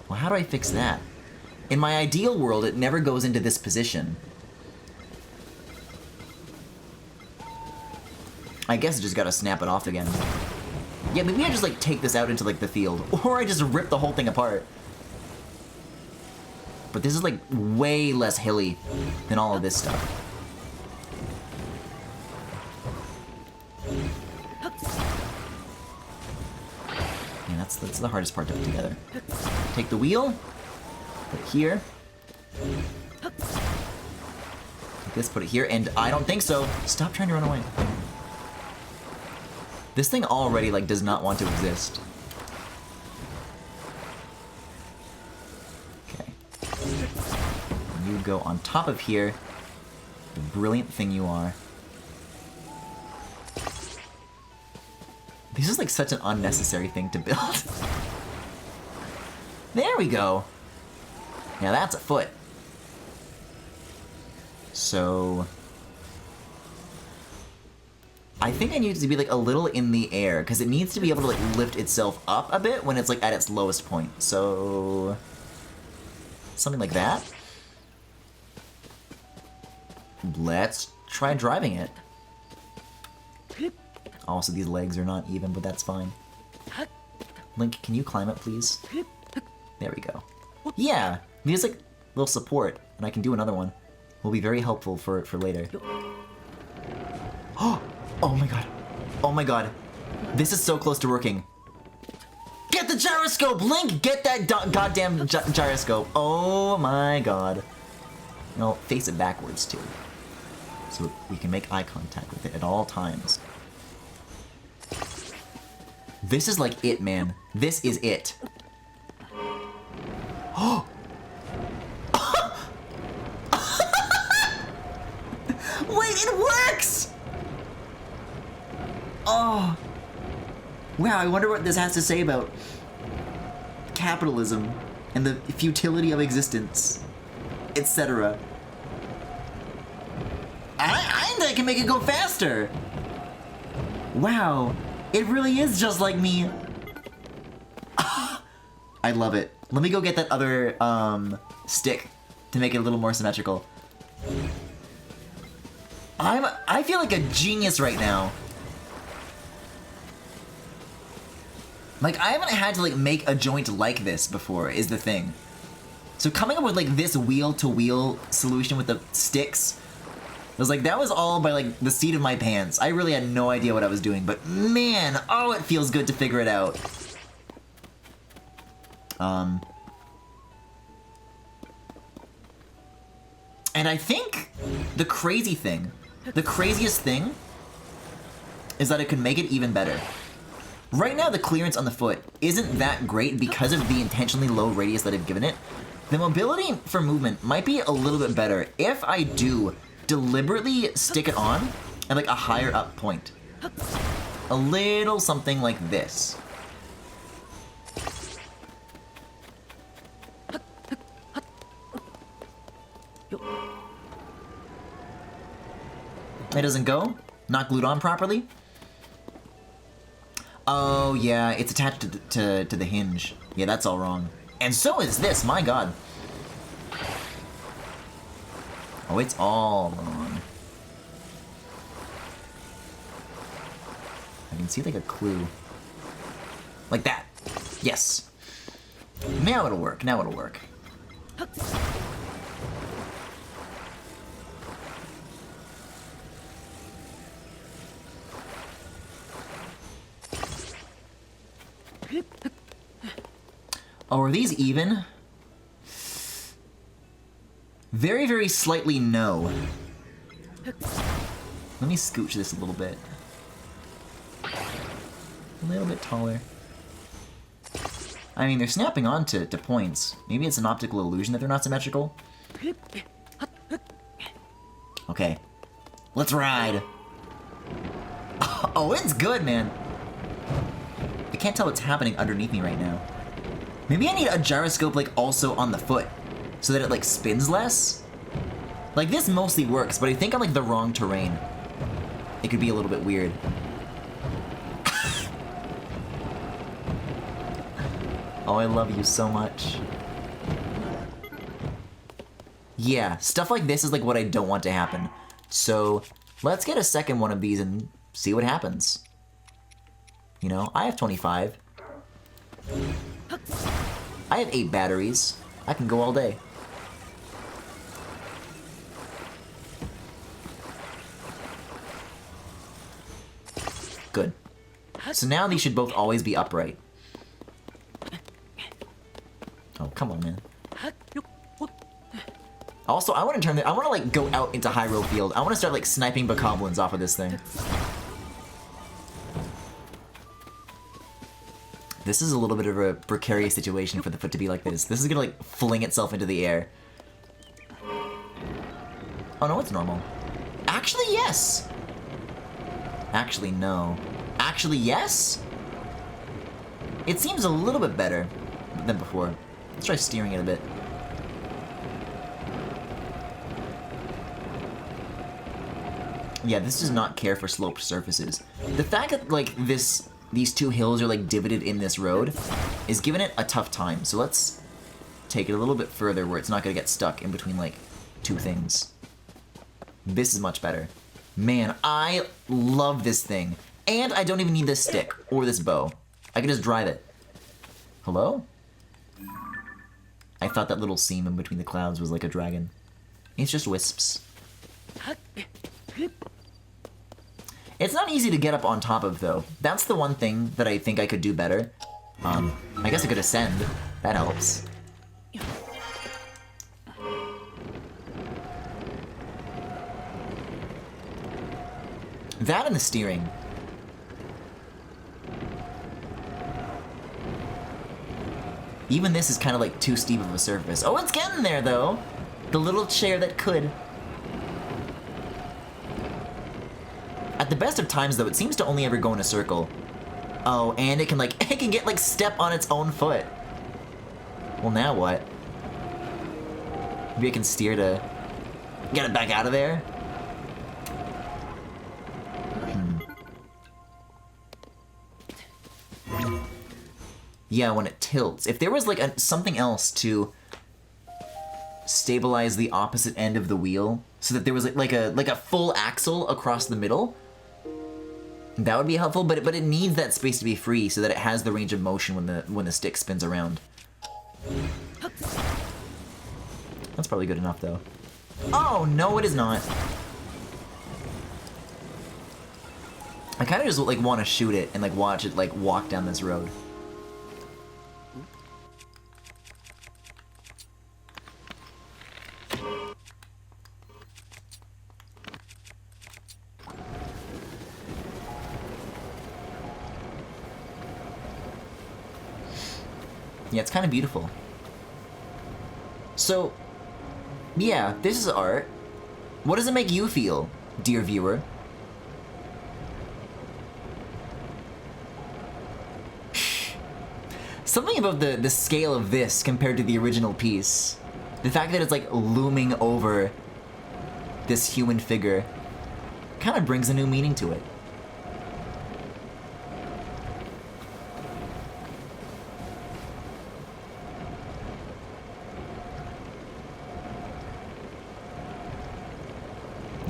Well, how do I fix that? In my ideal world, it never goes into this position. I guess I just gotta snap it off again. Yeah, maybe I just like take this out into like the field, or I just rip the whole thing apart. But this is like way less hilly than all of this stuff. Yeah, that's the hardest part to put together. Take the wheel, put it here. Take this, put it here, and I don't think so. Stop trying to run away. This thing already, like, does not want to exist. Okay. You go on top of here. The brilliant thing you are. This is, like, such an unnecessary thing to build. There we go. Now that's a foot. So... I think I need it to be like a little in the air, because it needs to be able to like lift itself up a bit when it's like at its lowest point. So something like that. Let's try driving it. Also, these legs are not even, but that's fine. Link, can you climb it, please? There we go. Yeah, there's like little support, and I can do another one. Will be very helpful for later. Oh! Oh my god. Oh my god. This is so close to working. Get the gyroscope! Link, get that goddamn gyroscope. Oh my god. No, face it backwards too. So we can make eye contact with it at all times. This is like it, man. This is it. Oh! Wait, it works! Oh, wow, I wonder what this has to say about capitalism and the futility of existence, etc. I can make it go faster! Wow, it really is just like me. I love it. Let me go get that other stick to make it a little more symmetrical. I feel like a genius right now. Like, I haven't had to, like, make a joint like this before, is the thing. So coming up with, like, this wheel-to-wheel solution with the sticks, I was like, that was all by, like, the seat of my pants. I really had no idea what I was doing, but man, oh, it feels good to figure it out. And I think the craziest thing, is that it could make it even better. Right now, the clearance on the foot isn't that great because of the intentionally low radius that I've given it. The mobility for movement might be a little bit better if I do deliberately stick it on at like a higher up point. A little something like this. It doesn't go? Not glued on properly? Oh, yeah, it's attached to the hinge. Yeah, that's all wrong. And so is this, my god. Oh, it's all wrong. I can see, like, a clue. Like that. Yes. Now it'll work. Now it'll work. Oh, are these even? Very, very slightly no. Let me scooch this a little bit. A little bit taller. I mean, they're snapping onto points. Maybe it's an optical illusion that they're not symmetrical. Okay. Let's ride. Oh, it's good, man. I can't tell what's happening underneath me right now. Maybe I need a gyroscope, like, also on the foot, so that it, like, spins less? Like, this mostly works, but I think on, like, the wrong terrain, it could be a little bit weird. Oh, I love you so much. Yeah, stuff like this is, like, what I don't want to happen. So, let's get a second one of these and see what happens. You know, I have 25. I have 8 batteries. I can go all day. Good. So now these should both always be upright. Oh, come on, man. Also, I want to turn I want to, like, go out into Hyrule Field. I want to start, like, sniping bokoblins off of this thing. This is a little bit of a precarious situation for the foot to be like this. This is gonna, like, fling itself into the air. Oh, no, it's normal. Actually, yes! Actually, no. Actually, yes? It seems a little bit better than before. Let's try steering it a bit. Yeah, this does not care for sloped surfaces. The fact that, like, these two hills are, like, divoted in this road is giving it a tough time. So let's take it a little bit further where it's not gonna get stuck in between, like, two things. This is much better. Man, I love this thing. And I don't even need this stick or this bow. I can just drive it. Hello? I thought that little seam in between the clouds was like a dragon. It's just wisps. It's not easy to get up on top of, though. That's the one thing that I think I could do better. I guess I could ascend. That helps. That and the steering. Even this is kind of like too steep of a surface. Oh, it's getting there, though! The little chair that could. At the best of times, though, it seems to only ever go in a circle. Oh, and it can, like, it can get, like, step on its own foot. Well, now what? Maybe I can steer to get it back out of there? Yeah, when it tilts. If there was, like, something else to stabilize the opposite end of the wheel, so that there was, like a full axle across the middle, that would be helpful, but it needs that space to be free so that it has the range of motion when the stick spins around. That's probably good enough, though. Oh, no, it is not. I kind of just, like, want to shoot it and, like, watch it, like, walk down this road. Yeah, it's kind of beautiful. So, yeah, this is art. What does it make you feel, dear viewer? Something about the scale of this compared to the original piece. The fact that it's, like, looming over this human figure kind of brings a new meaning to it.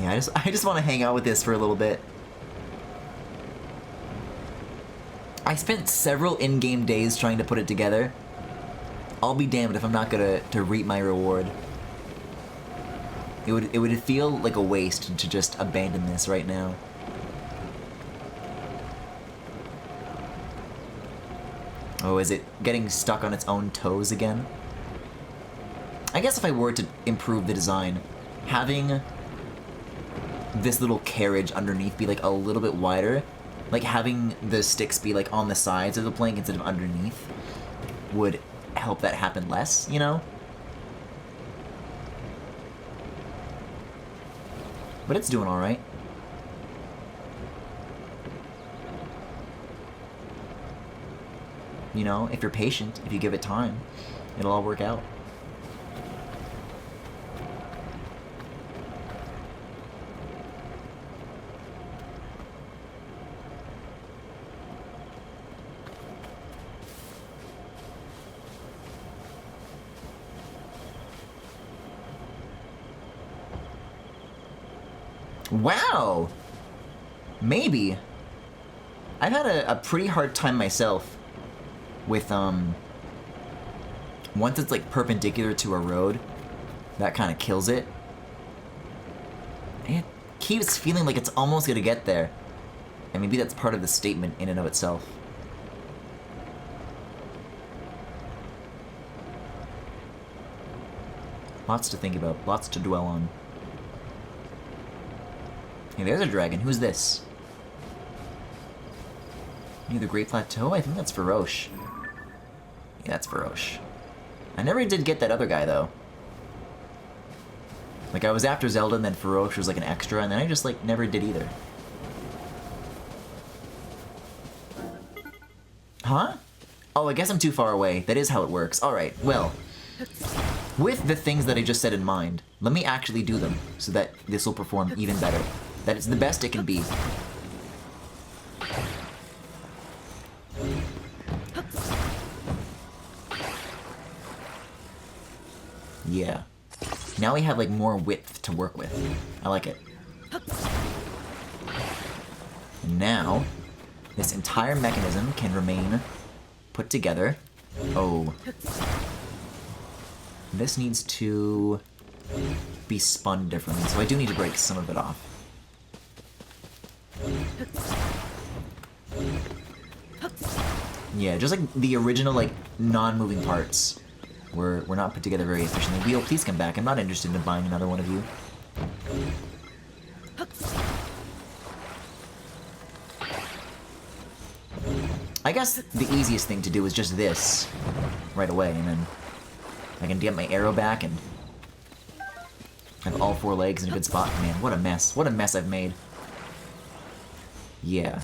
Yeah, I just want to hang out with this for a little bit. I spent several in-game days trying to put it together. I'll be damned if I'm not gonna reap my reward. It would feel like a waste to just abandon this right now. Oh, is it getting stuck on its own toes again? I guess if I were to improve the design, having this little carriage underneath be like a little bit wider, like having the sticks be like on the sides of the plank instead of underneath, would help that happen less, you know? But it's doing alright. You know, if you're patient, if you give it time, it'll all work out. Wow! Maybe. I've had a pretty hard time myself with, once it's, like, perpendicular to a road, that kind of kills it. It keeps feeling like it's almost gonna get there. And maybe that's part of the statement in and of itself. Lots to think about, lots to dwell on. Hey, there's a dragon. Who's this? Near the Great Plateau? I think that's Faroche. Yeah, that's Faroche. I never did get that other guy, though. Like, I was after Zelda, and then Faroche was like an extra, and then I just, like, never did either. Huh? Oh, I guess I'm too far away. That is how it works. Alright, well. With the things that I just said in mind, let me actually do them, so that this will perform even better. That it's the best it can be. Yeah. Now we have, like, more width to work with. I like it. And now, this entire mechanism can remain put together. Oh. This needs to be spun differently, so I do need to break some of it off. Yeah, just like the original, like, non-moving parts were not put together very efficiently. Wheel, please come back. I'm not interested in buying another one of you. I guess the easiest thing to do is just this right away, and then I can get my arrow back and have all four legs in a good spot. Man, what a mess. What a mess I've made. Yeah.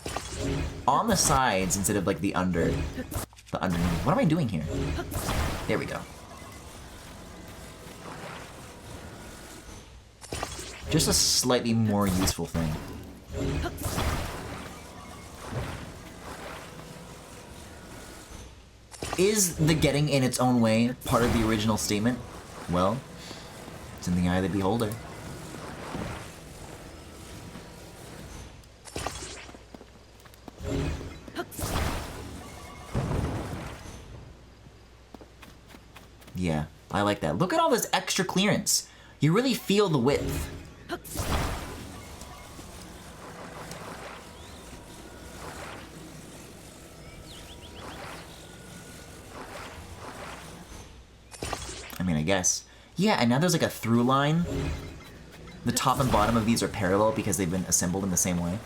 On the sides instead of, like, the underneath. What am I doing here? There we go. Just a slightly more useful thing. Is the getting in its own way part of the original statement? Well, it's in the eye of the beholder. Yeah, I like that. Look at all this extra clearance. You really feel the width. I mean, I guess. Yeah, and now there's like a through line. The top and bottom of these are parallel because they've been assembled in the same way.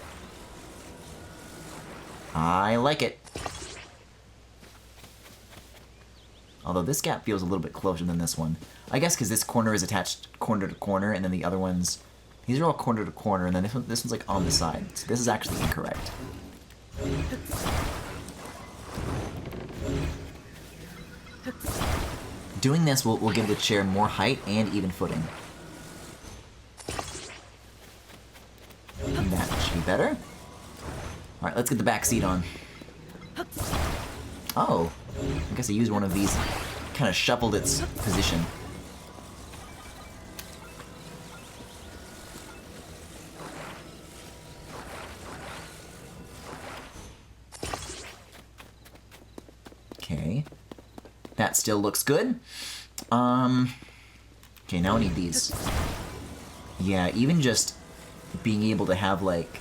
I like it. Although this gap feels a little bit closer than this one. I guess because this corner is attached corner to corner, and then the other ones... These are all corner to corner, and then this one's like on the side. So this is actually incorrect. Doing this will give the chair more height and even footing. And that should be better. Alright, let's get the back seat on. Oh, I guess I used one of these. Kind of shuffled its position. That still looks good. Okay, now I need these. Yeah, even just being able to have, like,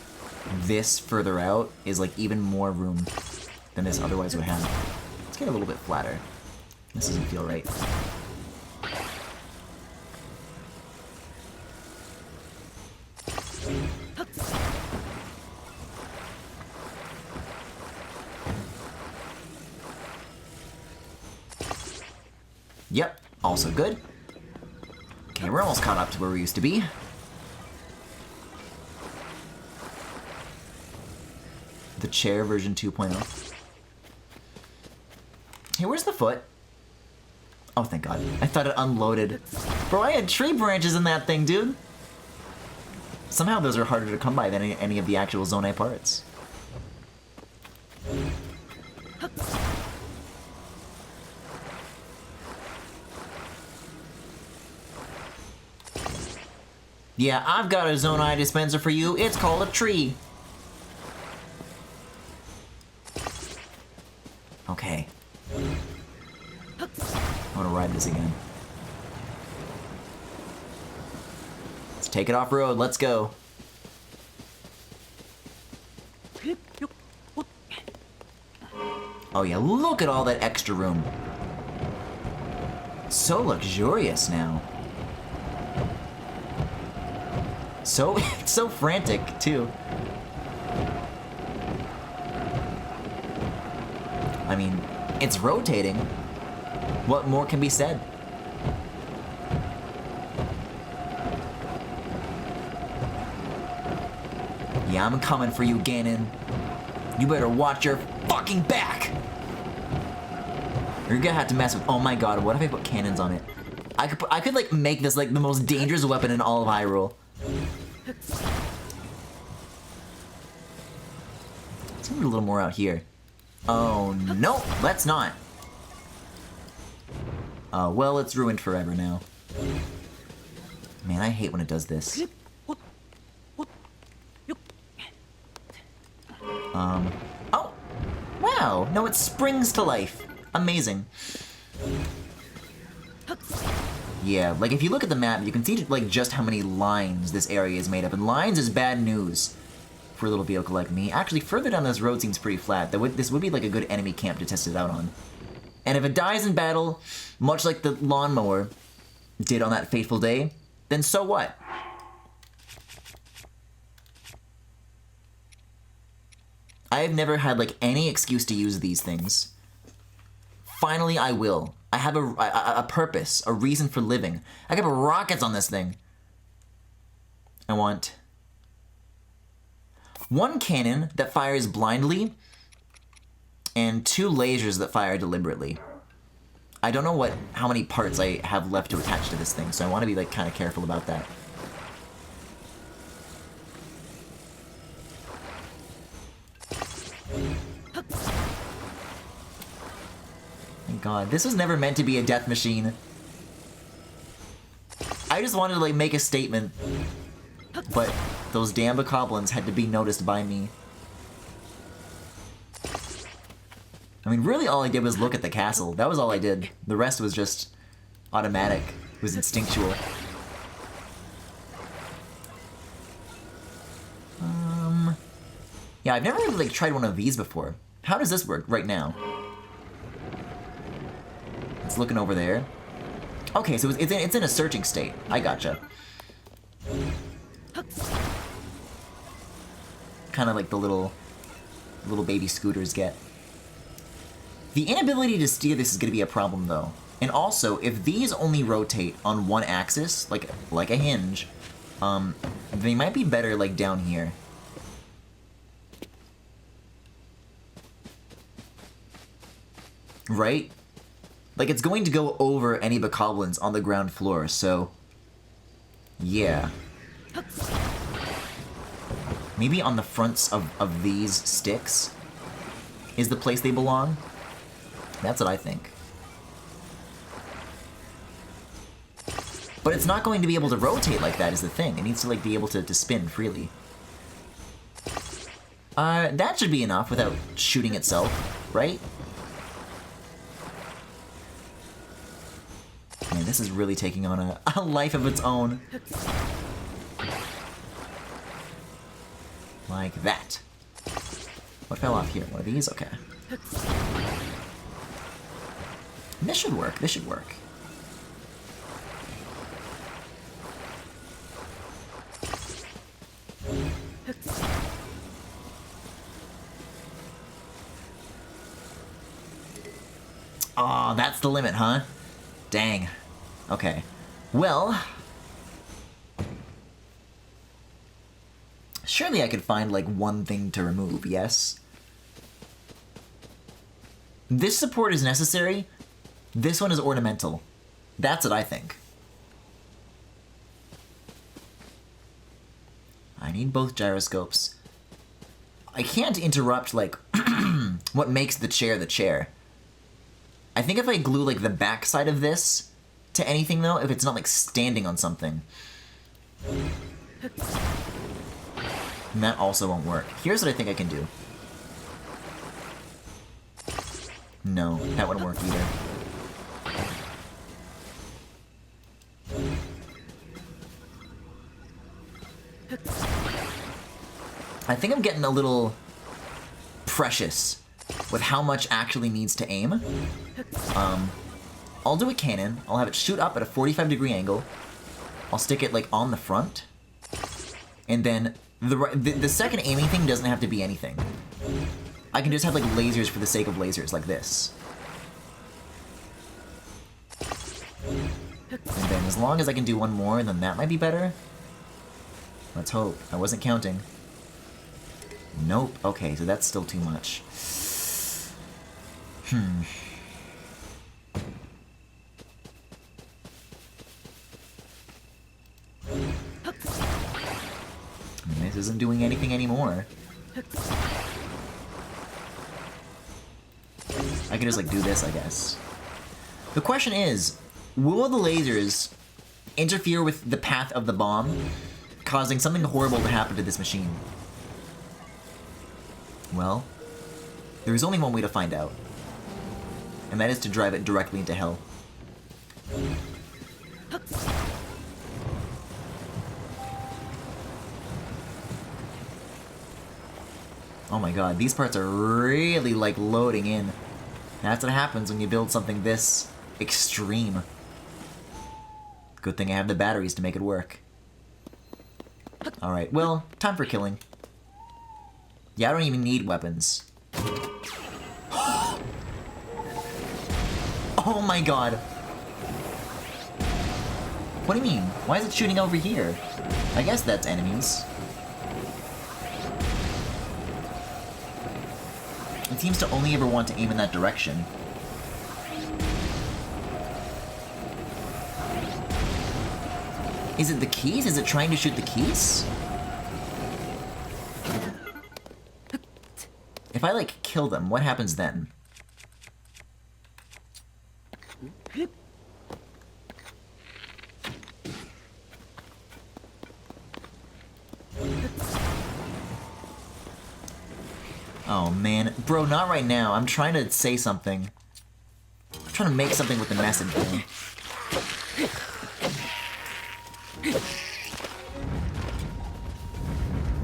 this further out is, like, even more room than this otherwise would have. Let's get a little bit flatter. This doesn't feel right. Yep, also good. Okay, we're almost caught up to where we used to be. The chair version 2.0. Hey, where's the foot? Oh, thank God. I thought it unloaded. Bro, I had tree branches in that thing, dude. Somehow those are harder to come by than any of the actual Zonai parts. Yeah, I've got a Zonai dispenser for you. It's called a tree. Okay. I want to ride this again. Let's take it off-road. Let's go. Oh yeah, look at all that extra room. So luxurious now. So, it's so frantic, too. I mean, it's rotating. What more can be said? Yeah, I'm coming for you, Ganon. You better watch your fucking back! You're gonna have to mess with... Oh my god, what if I put cannons on it? I could like, make this, like, the most dangerous weapon in all of Hyrule. Let's move a little more out here. Oh, no, let's not. Oh, well, it's ruined forever now. Man, I hate when it does this. Oh! Wow! No, it springs to life. Amazing. Yeah, like, if you look at the map, you can see, like, just how many lines this area is made up. And lines is bad news for a little vehicle like me. Actually, further down this road seems pretty flat. This would be, like, a good enemy camp to test it out on. And if it dies in battle, much like the lawnmower did on that fateful day, then so what? I have never had, like, any excuse to use these things. Finally, I will. I have a purpose, a reason for living. I can put rockets on this thing. I want 1 cannon that fires blindly and 2 lasers that fire deliberately. I don't know how many parts I have left to attach to this thing, so I want to be, like, kind of careful about that. Thank God, this was never meant to be a death machine. I just wanted to, like, make a statement, but those damn bokoblins had to be noticed by me. I mean, really all I did was look at the castle. That was all I did. The rest was just automatic. It was instinctual. Yeah, I've never really, like, tried one of these before. How does this work right now? It's looking over there. Okay, so it's in a searching state. I gotcha. Kind of like the little baby scooters get. The inability to steer this is going to be a problem, though. And also, if these only rotate on one axis, like a hinge, they might be better, like, down here. Right? Like, it's going to go over any bokoblins on the ground floor, so... yeah. Maybe on the fronts of these sticks is the place they belong? That's what I think. But it's not going to be able to rotate like that is the thing. It needs to, like, be able to spin freely. That should be enough without shooting itself, right? this is really taking on a life of its own. Like that. What fell off here? One of these? Okay. This should work. This should work. Oh, that's the limit, huh? Dang. Okay. Well... surely I could find, like, one thing to remove, yes? This support is necessary. This one is ornamental. That's what I think. I need both gyroscopes. I can't interrupt, like, what makes the chair. I think if I glue, like, the back side of this to anything, though, if it's not, like, standing on something, and that also won't work. Here's what I think I can do. No, that wouldn't work either. I think I'm getting a little precious with how much actually needs to aim. I'll do a cannon. I'll have it shoot up at a 45-degree angle. I'll stick it, like, on the front. And then the second aiming thing doesn't have to be anything. I can just have, like, lasers for the sake of lasers, like this. And then as long as I can do one more, then that might be better. Let's hope. I wasn't counting. Nope. Okay, so that's still too much. This isn't doing anything anymore. I can just, like, do this, I guess. The question is, will the lasers interfere with the path of the bomb, causing something horrible to happen to this machine? Well, there is only one way to find out. And that is to drive it directly into hell. Oh my god, these parts are really, like, loading in. That's what happens when you build something this extreme. Good thing I have the batteries to make it work. Alright, well, time for killing. Yeah, I don't even need weapons. Oh my god! What do you mean? Why is it shooting over here? I guess that's enemies. It seems to only ever want to aim in that direction. Is it the keys? Is it trying to shoot the keys? If I, like, kill them, what happens then? Oh man, bro, not right now. I'm trying to say something. I'm trying to make something with the message, man.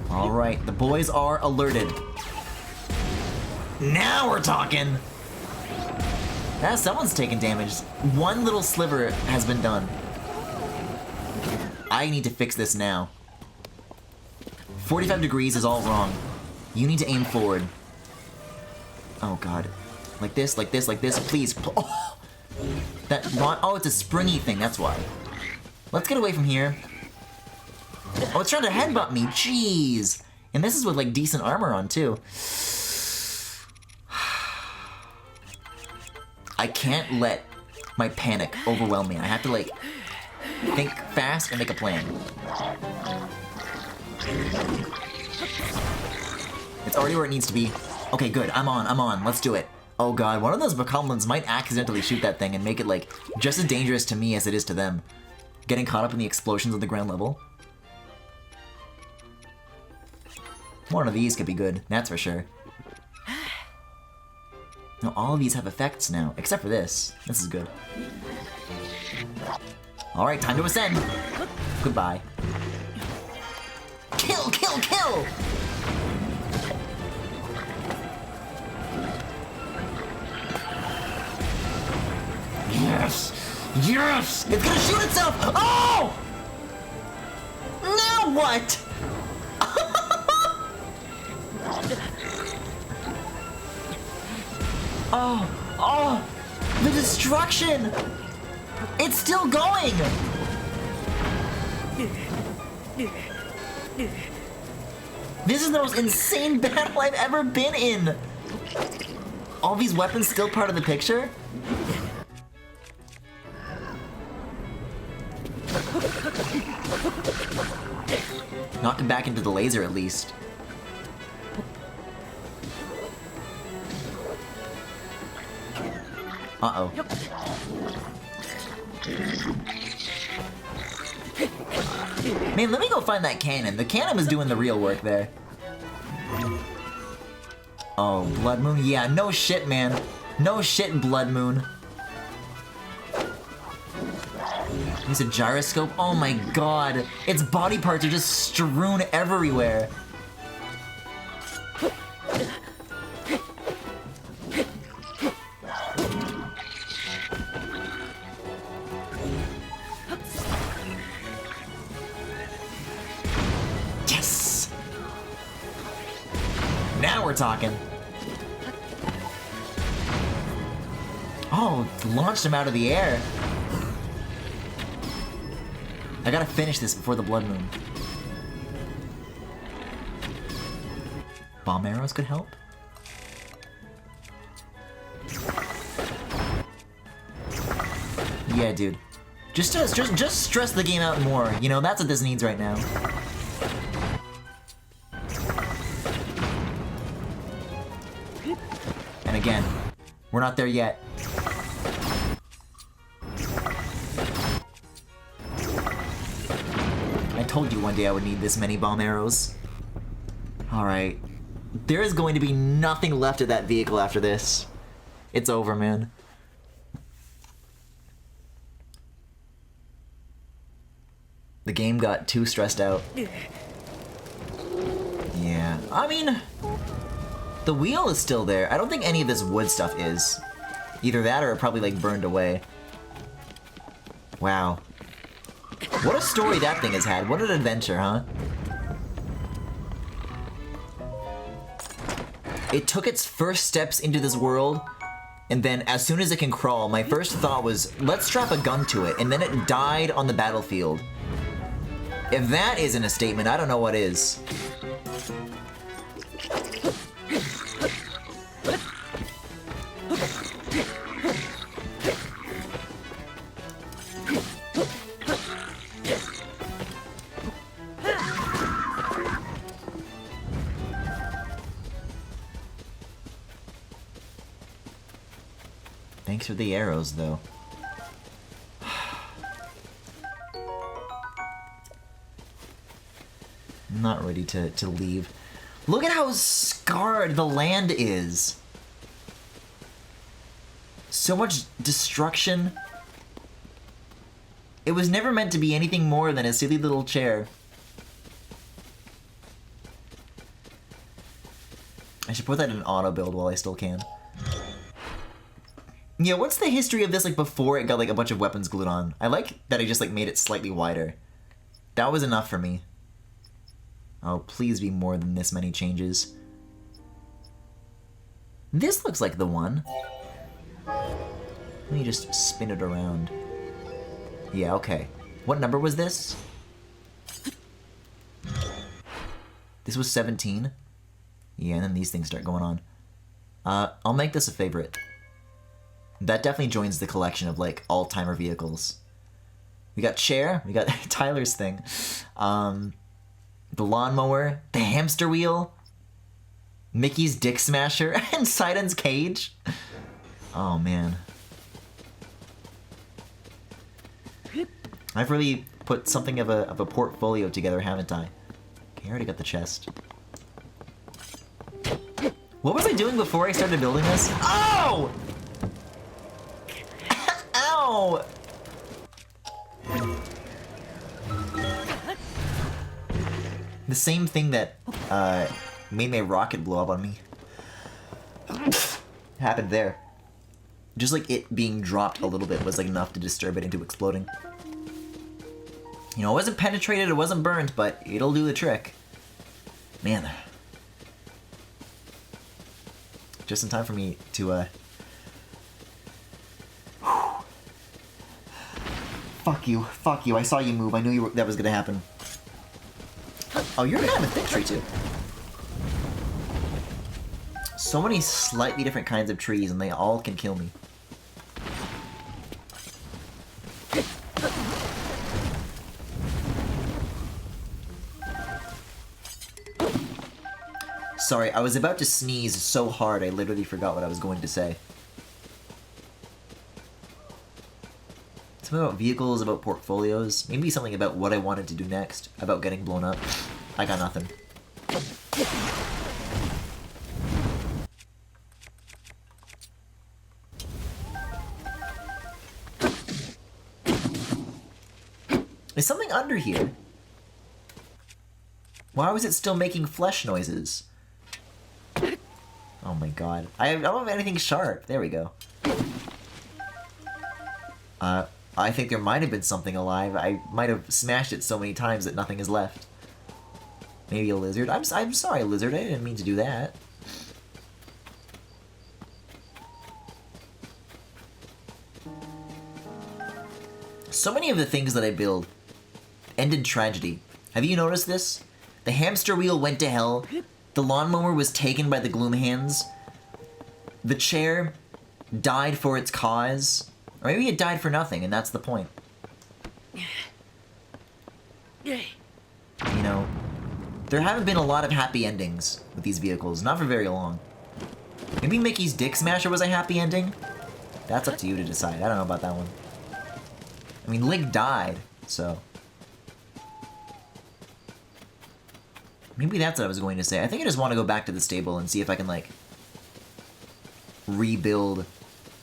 Alright, the boys are alerted. Now we're talking! Now someone's taking damage. One little sliver has been done. I need to fix this now. 45 degrees is all wrong. You need to aim forward. Oh god. Like this, like this, like this, please. Oh! Oh, it's a springy thing, that's why. Let's get away from here. Oh, it's trying to headbutt me, jeez. And this is with, like, decent armor on, too. I can't let my panic overwhelm me. I have to, like, think fast and make a plan. It's already where it needs to be. Okay, good. I'm on. Let's do it. Oh god, one of those bokoblins might accidentally shoot that thing and make it, like, just as dangerous to me as it is to them. Getting caught up in the explosions of the ground level. One of these could be good, that's for sure. Now all of these have effects now, except for this. This is good. Alright, time to ascend. Goodbye. Kill, kill, kill! Yes! Yes! It's gonna shoot itself! Oh! Now what? Oh! Oh! The destruction! It's still going! This is the most insane battle I've ever been in! All these weapons still part of the picture? Knock him back into the laser at least. Uh-oh. Man, let me go find that cannon. The cannon was doing the real work there. Oh, Blood Moon? Yeah, no shit, man. No shit, Blood Moon. There's a gyroscope. Oh my god. Its body parts are just strewn everywhere. Yes! Now we're talking. Oh, launched him out of the air. I gotta finish this before the Blood Moon. Bomb arrows could help? Yeah, dude. Just stress the game out more. You know, that's what this needs right now. And again, we're not there yet. I told you one day I would need this many bomb arrows. Alright. There is going to be nothing left of that vehicle after this. It's over, man. The game got too stressed out. Yeah, I mean, the wheel is still there. I don't think any of this wood stuff is. Either that or it probably like burned away. Wow. What a story that thing has had. What an adventure, huh? It took its first steps into this world, and then as soon as it can crawl, my first thought was, let's strap a gun to it, and then it died on the battlefield. If that isn't a statement, I don't know what is. Thanks for the arrows, though. I'm not ready to leave. Look at how scarred the land is. So much destruction. It was never meant to be anything more than a silly little chair. I should put that in auto build while I still can. Yeah, what's the history of this, like, before it got, like, a bunch of weapons glued on? I like that I just, like, made it slightly wider. That was enough for me. Oh, please be more than this many changes. This looks like the one. Let me just spin it around. Yeah, okay. What number was this? This was 17? Yeah, and then these things start going on. I'll make this a favorite. That definitely joins the collection of, like, all-timer vehicles. We got chair, we got Tyler's thing, the lawnmower, the hamster wheel, Mickey's dick smasher, and Sidon's cage. Oh, man. I've really put something of a portfolio together, haven't I? Okay, I already got the chest. What was I doing before I started building this? Oh! Ow! The same thing that made my rocket blow up on me happened there. Just like it being dropped a little bit was like enough to disturb it into exploding. You know, it wasn't penetrated, it wasn't burned, but it'll do the trick. Man. Just in time for me to, Fuck you, fuck you, I saw you move, I knew that was gonna happen. Oh, you're kind of a thick tree too. So many slightly different kinds of trees and they all can kill me. Sorry, I was about to sneeze so hard I literally forgot what I was going to say. Something about vehicles, about portfolios, maybe something about what I wanted to do next, about getting blown up. I got nothing. Is something under here? Why was it still making flesh noises? Oh my god. I don't have anything sharp. There we go. I think there might have been something alive. I might have smashed it so many times that nothing is left. Maybe a lizard. I'm sorry, lizard. I didn't mean to do that. So many of the things that I build end in tragedy. Have you noticed this? The hamster wheel went to hell. The lawnmower was taken by the gloom hands. The chair died for its cause. Or maybe it died for nothing, and that's the point. You know, there haven't been a lot of happy endings with these vehicles, not for very long. Maybe Mickey's Dick Smasher was a happy ending? That's up to you to decide. I don't know about that one. I mean, Link died, so... Maybe that's what I was going to say. I think I just want to go back to the stable and see if I can, like, rebuild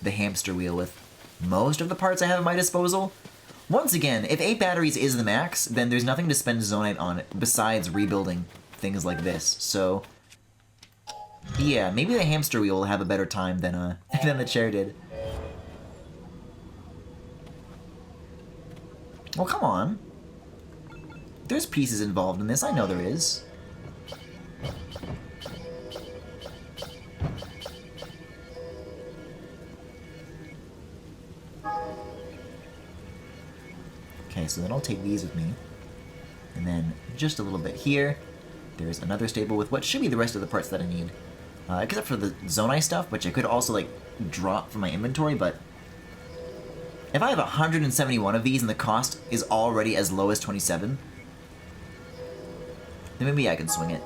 the hamster wheel with most of the parts I have at my disposal. Once again, if 8 batteries is the max, then there's nothing to spend Zonite on besides rebuilding things like this. So, yeah, maybe the hamster wheel will have a better time than than the chair did. Well, come on. There's pieces involved in this, I know there is. Okay, so then I'll take these with me. And then just a little bit here. There's another stable with what should be the rest of the parts that I need. Except for the Zonai stuff, which I could also, like, drop from my inventory, but... If I have 171 of these and the cost is already as low as 27, then maybe I can swing it.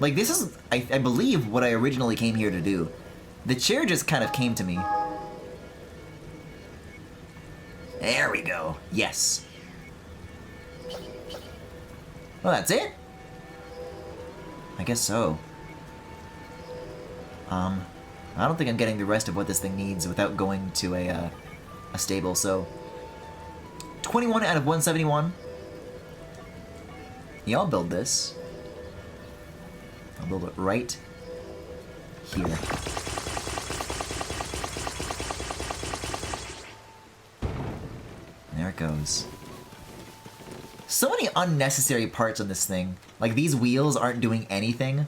Like, this is, I believe, what I originally came here to do. The chair just kind of came to me. There we go. Yes. Well, that's it? I guess so. I don't think I'm getting the rest of what this thing needs without going to a stable, so... 21 out of 171. Yeah, I'll build this. I'll build it right here. There it goes. So many unnecessary parts on this thing. Like, these wheels aren't doing anything.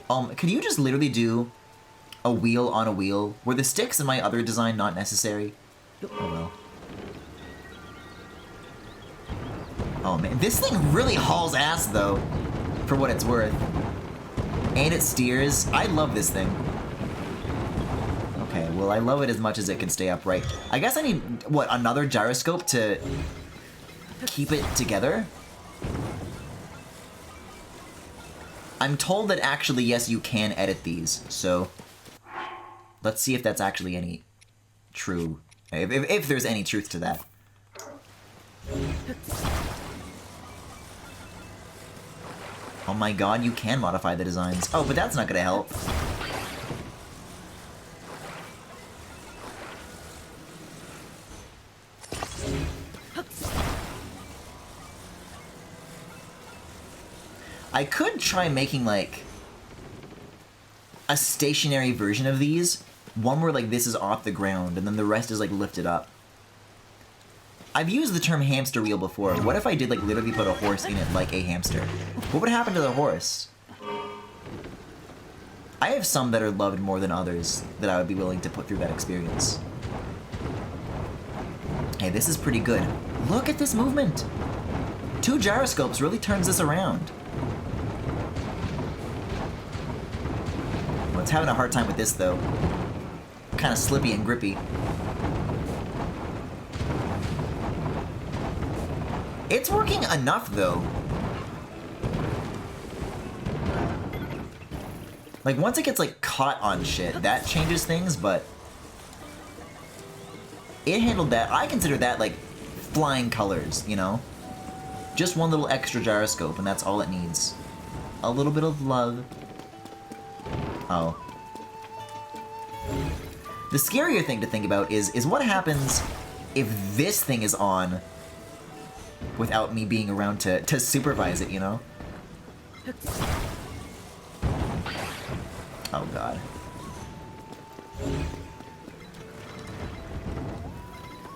Could you just literally do a wheel on a wheel? Were the sticks in my other design not necessary? Oh well. Oh man, this thing really hauls ass though, for what it's worth. And it steers. I love this thing. Okay, well I love it as much as it can stay upright. I guess I need, what, another gyroscope to keep it together? I'm told that actually, yes, you can edit these, so let's see if that's actually any true. If there's any truth to that. Oh my god, you can modify the designs. Oh, but that's not gonna help. I could try making, like, a stationary version of these. One where, like, this is off the ground, and then the rest is, like, lifted up. I've used the term hamster wheel before. What if I did, like, literally put a horse in it like a hamster? What would happen to the horse? I have some that are loved more than others that I would be willing to put through that experience. Hey, this is pretty good. Look at this movement! 2 gyroscopes really turns this around. Well, it's having a hard time with this, though. Kind of slippy and grippy. It's working enough, though. Like, once it gets, like, caught on shit, that changes things, but... it handled that. I consider that, like, flying colors, you know? Just one little extra gyroscope, and that's all it needs. A little bit of love. Oh. The scarier thing to think about is what happens if this thing is on without me being around to supervise it, you know? Oh god.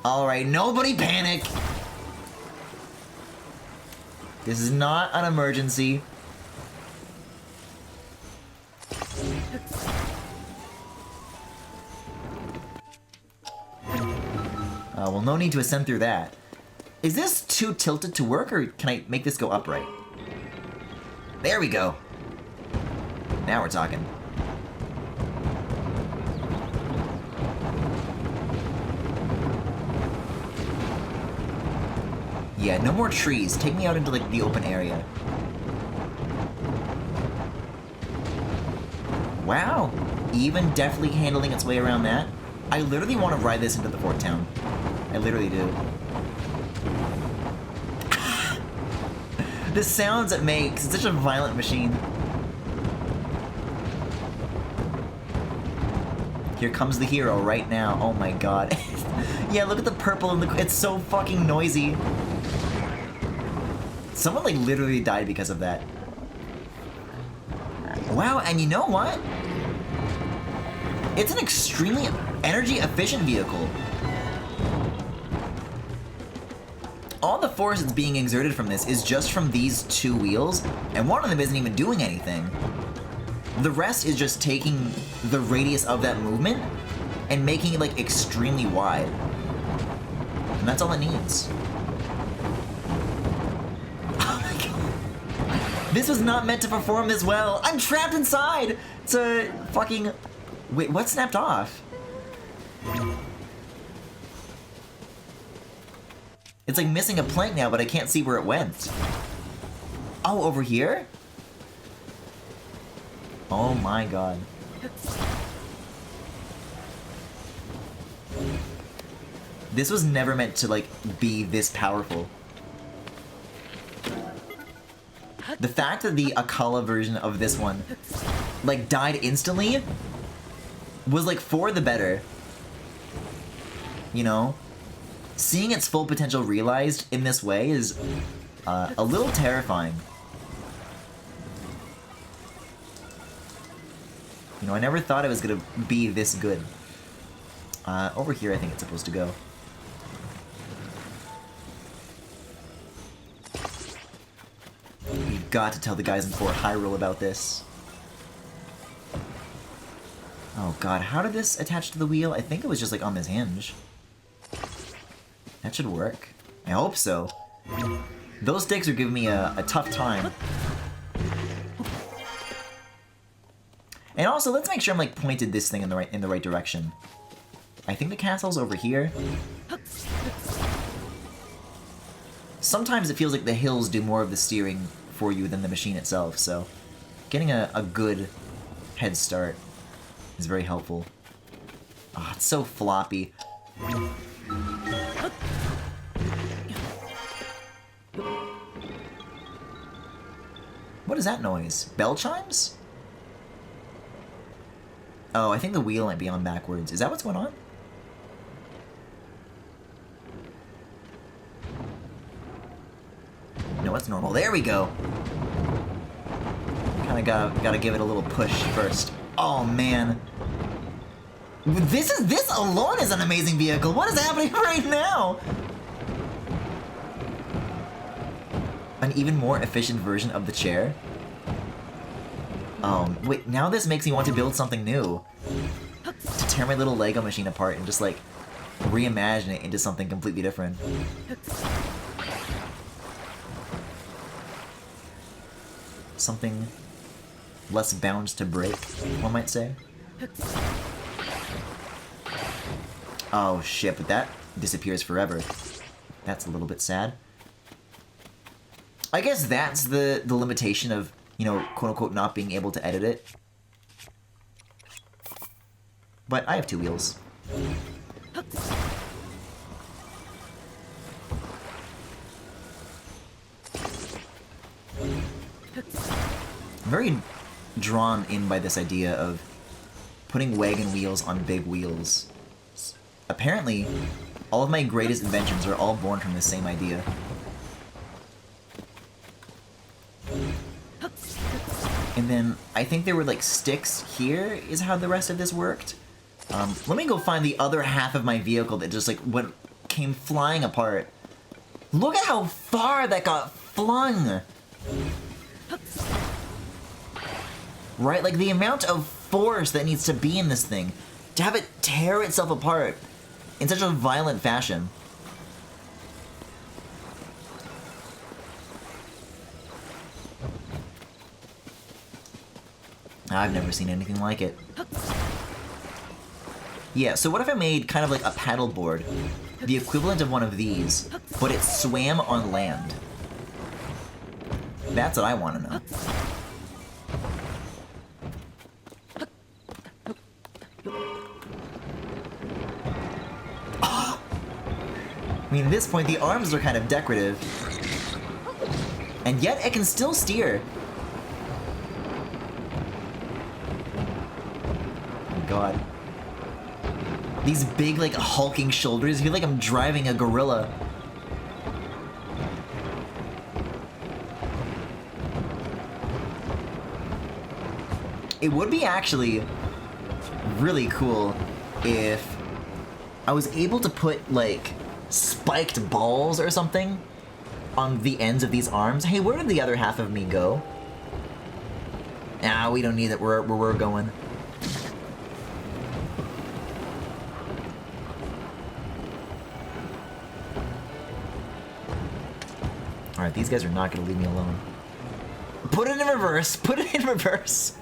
Alright, nobody panic! This is not an emergency. Well, no need to ascend through that. Is this too tilted to work, or can I make this go upright? There we go. Now we're talking. Yeah, no more trees. Take me out into, like, the open area. Wow. Even deftly handling its way around that. I literally want to ride this into the fort town. I literally do. The sounds it makes. It's such a violent machine. Here comes the hero right now. Oh my god. Yeah, look at the purple and it's so fucking noisy. Someone, like, literally died because of that. Wow, and you know what? It's an extremely energy-efficient vehicle. All the force that's being exerted from this is just from these 2 wheels, and one of them isn't even doing anything. The rest is just taking the radius of that movement and making it, like, extremely wide. And that's all it needs. This was not meant to perform this well. I'm trapped inside! It's a fucking... Wait, what snapped off? It's like missing a plank now, but I can't see where it went. Oh, over here? Oh my god. This was never meant to, like, be this powerful. The fact that the Akala version of this one, like, died instantly was, like, for the better. You know? Seeing its full potential realized in this way is a little terrifying. You know, I never thought it was gonna be this good. Over here I think it's supposed to go. We've got to tell the guys in Fort Hyrule about this. Oh god, how did this attach to the wheel? I think it was just, like, on this hinge. That should work. I hope so. Those sticks are giving me a tough time. And also, let's make sure I'm, like, pointed this thing in the right direction. I think the castle's over here. Sometimes it feels like the hills do more of the steering for you than the machine itself, so getting a good head start is very helpful. Ah, it's so floppy. What is that noise? Bell chimes? Oh, I think the wheel might be on backwards. Is that what's going on? No, it's normal. There we go. Kinda gotta give it a little push first. Oh man. This alone is an amazing vehicle. What is happening right now? An even more efficient version of the chair. Wait, now this makes me want to build something new. To tear my little Lego machine apart and just like reimagine it into something completely different. Something less bound to break, one might say. Oh shit, but that disappears forever. That's a little bit sad. I guess that's the limitation of, you know, quote-unquote not being able to edit it. But I have 2 wheels. I'm very drawn in by this idea of putting wagon wheels on big wheels. Apparently, all of my greatest inventions are all born from the same idea. And then, I think there were like sticks here, is how the rest of this worked. Let me go find the other half of my vehicle that just like came flying apart. Look at how far that got flung! Right, like the amount of force that needs to be in this thing to have it tear itself apart in such a violent fashion. I've never seen anything like it. Yeah, so what if I made kind of like a paddleboard, the equivalent of one of these, but it swam on land? That's what I want to know. I mean, at this point, the arms are kind of decorative. And yet, it can still steer. Oh, God. These big, like, hulking shoulders. I feel like I'm driving a gorilla. It would be actually really cool if I was able to put, like, spiked balls or something on the ends of these arms. Hey, where did the other half of me go? Nah, we don't need it. Where we're going. Alright, these guys are not gonna leave me alone. Put it in reverse! Put it in reverse!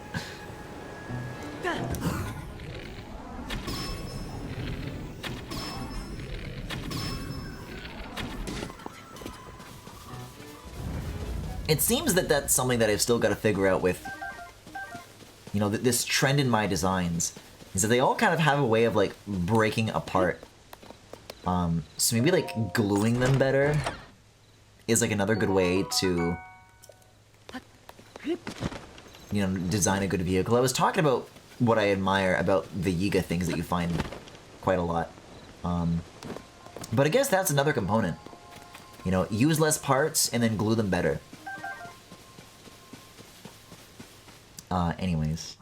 It seems that that's something that I've still got to figure out with, you know, this trend in my designs, is that they all kind of have a way of, like, breaking apart. So maybe, like, gluing them better is, like, another good way to, you know, design a good vehicle. I was talking about what I admire about the Yiga things that you find quite a lot. But I guess that's another component. You know, use less parts and then glue them better. Anyways,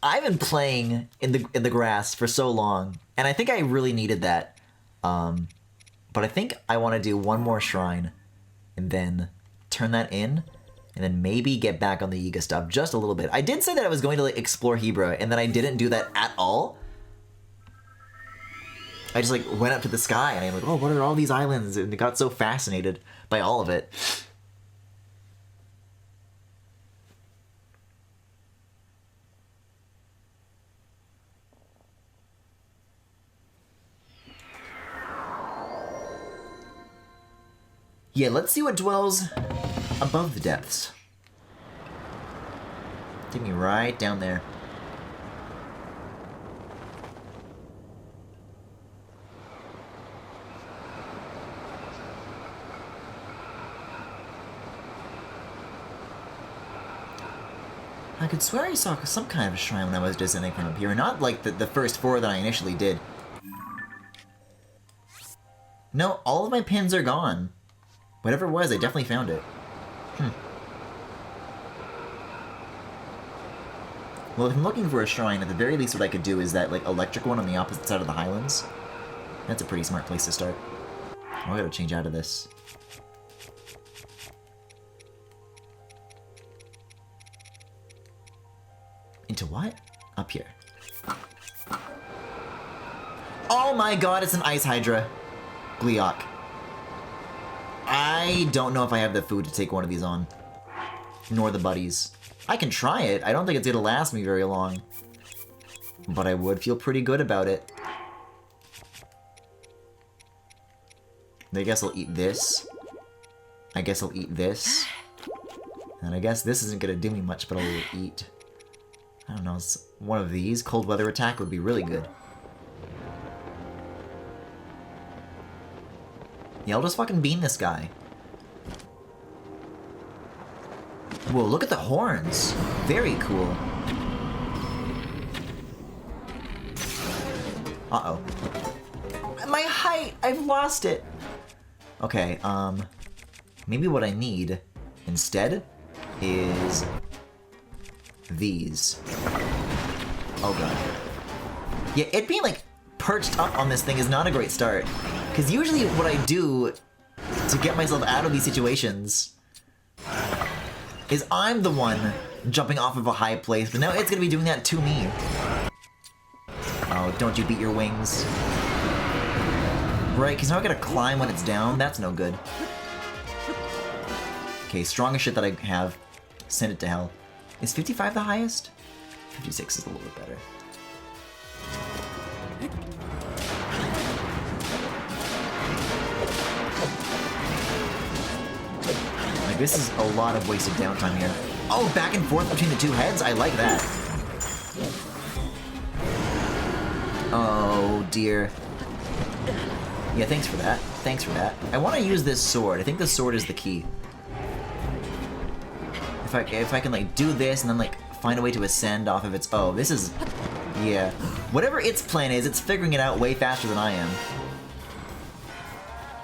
I've been playing in the grass for so long, and I think I really needed that. But I think I want to do one more shrine, and then turn that in, and then maybe get back on the Yiga stuff just a little bit. I did say that I was going to like explore Hebra, and then I didn't do that at all. I just like went up to the sky, and I'm like, oh, what are all these islands? And I got so fascinated by all of it. Yeah, let's see what dwells above the depths. Take me right down there. I could swear I saw some kind of a shrine when I was descending from up here, not like the first 4 that I initially did. No, all of my pins are gone. Whatever it was, I definitely found it. Well, if I'm looking for a shrine, at the very least what I could do is that, like, electric one on the opposite side of the Highlands. That's a pretty smart place to start. Oh, I gotta change out of this. Into what? Up here. Oh my god, it's an Ice Hydra. Gleeok. I don't know if I have the food to take one of these on. Nor the buddies. I can try it. I don't think it's gonna last me very long. But I would feel pretty good about it. I guess I'll eat this. I guess I'll eat this. And I guess this isn't gonna do me much, but I'll eat... I don't know, one of these. Cold weather attack would be really good. Yeah, I'll just fucking beam this guy. Whoa, look at the horns. Very cool. Uh-oh. My height! I've lost it! Okay, maybe what I need instead is these. Oh god. Yeah, it being like perched up on this thing is not a great start. Because usually what I do to get myself out of these situations is I'm the one jumping off of a high place, but now it's gonna be doing that to me. Oh, don't you beat your wings. Right, because now I gotta climb when it's down. That's no good. Okay, strongest shit that I have. Send it to hell. Is 55 the highest? 56 is a little bit better. Like, this is a lot of wasted downtime here. Oh, back and forth between the two heads? I like that. Oh, dear. Yeah, thanks for that. Thanks for that. I want to use this sword. I think the sword is the key. If I can, like, do this and then, like, find a way to ascend off of its... Oh, this is... Yeah. Whatever its plan is, it's figuring it out way faster than I am.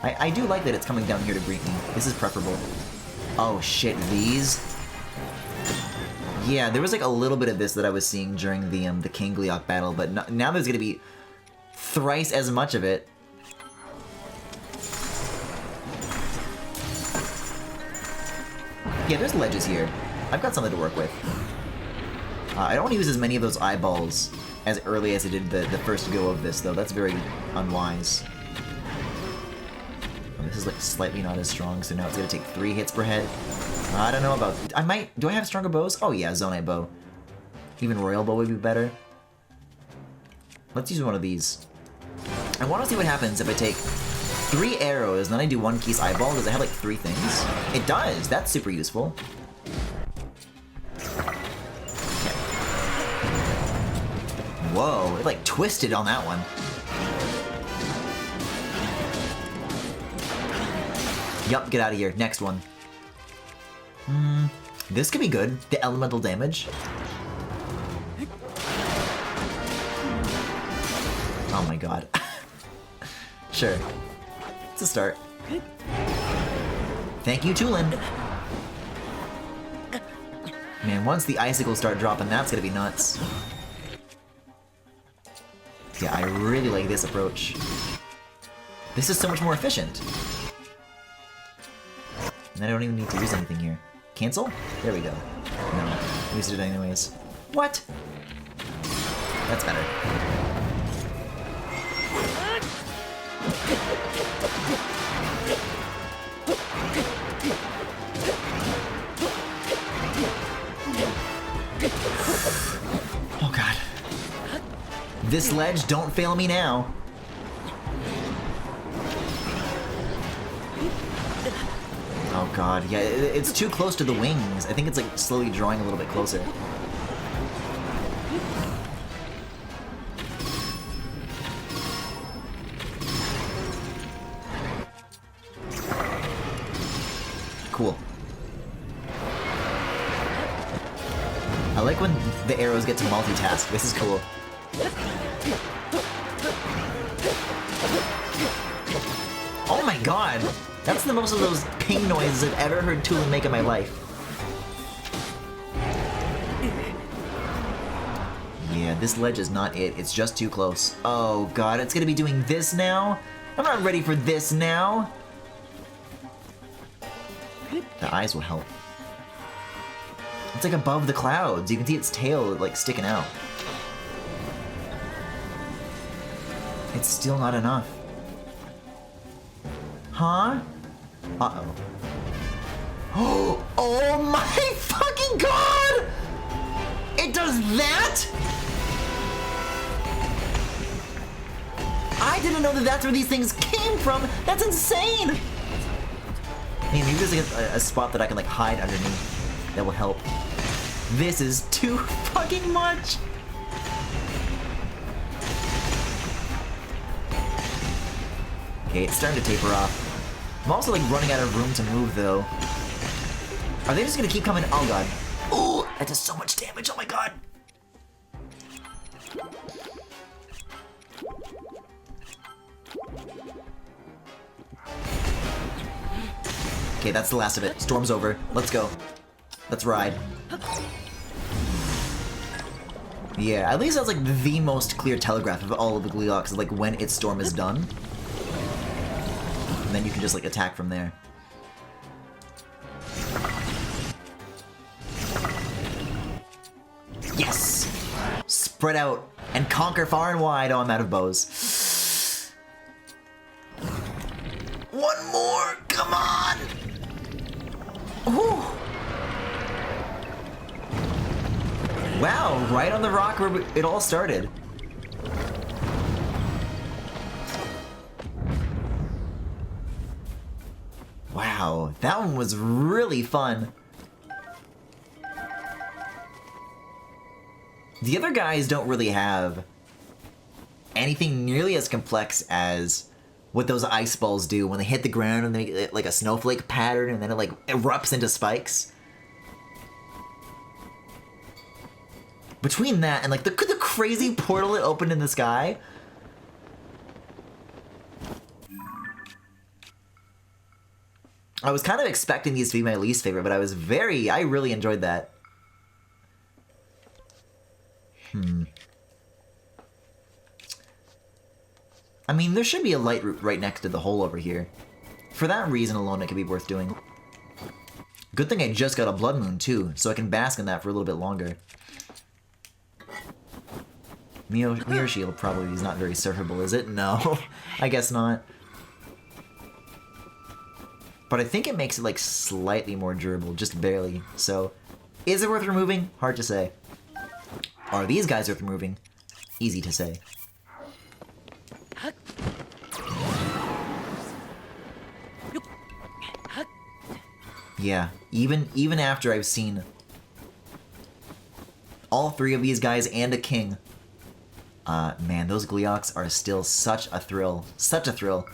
I do like that it's coming down here to greet me. This is preferable. Oh, shit, these? Yeah, there was, like, a little bit of this that I was seeing during the King Gleeok battle, but now there's gonna be thrice as much of it. Yeah, there's ledges here. I've got something to work with. I don't want to use as many of those eyeballs as early as I did the first go of this, though. That's very unwise. Oh, this is, like, slightly not as strong, so now it's going to take 3 hits per head. I don't know about... I might... Do I have stronger bows? Oh, yeah, Zonai bow. Even Royal bow would be better. Let's use one of these. I want to see what happens if I take 3 arrows, and then I do 1 Keys eyeball. Does it have, like, 3 things? It does! That's super useful. Okay. Whoa, it, like, twisted on that one. Yup, get out of here. Next one. This could be good. The elemental damage. Oh my god. Sure. It's a start. Thank you, Tulin. Man, once the icicles start dropping, that's gonna be nuts. Yeah, I really like this approach. This is so much more efficient. And I don't even need to use anything here. Cancel? There we go. No, used it anyways. What? That's better. Oh god. This ledge, don't fail me now. Oh god, yeah, it's too close to the wings. I think it's like slowly drawing a little bit closer. Cool. I like always get to multitask. This is cool. Oh my god! That's the most of those ping noises I've ever heard Tulin make in my life. Yeah, this ledge is not it. It's just too close. Oh god, it's gonna be doing this now? I'm not ready for this now! The eyes will help. It's like above the clouds. You can see its tail like sticking out. It's still not enough. Huh? Uh-oh. Oh my fucking god! It does that?! I didn't know that that's where these things came from! That's insane! Man, maybe there's like a spot that I can like hide underneath that will help. This is too fucking much! Okay, it's starting to taper off. I'm also like running out of room to move though. Are they just gonna keep coming? Oh god. Oh, that does so much damage, oh my god! Okay, that's the last of it. Storm's over. Let's go. Let's ride. Yeah, at least that's like the most clear telegraph of all of the Gleeoks, like when its storm is done. And then you can just like attack from there. Yes! Spread out and conquer far and wide. Oh, I'm out of bows. One more! Come on! Ooh. Wow, right on the rock where it all started. Wow, that one was really fun. The other guys don't really have anything nearly as complex as what those ice balls do when they hit the ground and they make like a snowflake pattern and then it like erupts into spikes. Between that and like the crazy portal that opened in the sky. I was kind of expecting these to be my least favorite, but I really enjoyed that. I mean, there should be a light route right next to the hole over here. For that reason alone, it could be worth doing. Good thing I just got a blood moon too, so I can bask in that for a little bit longer. Mirror Shield probably is not very surfable, is it? No, I guess not. But I think it makes it like slightly more durable, just barely. So, is it worth removing? Hard to say. Are these guys worth removing? Easy to say. Yeah, even after I've seen all three of these guys and a king, man, those Gleeoks are still such a thrill. Such a thrill.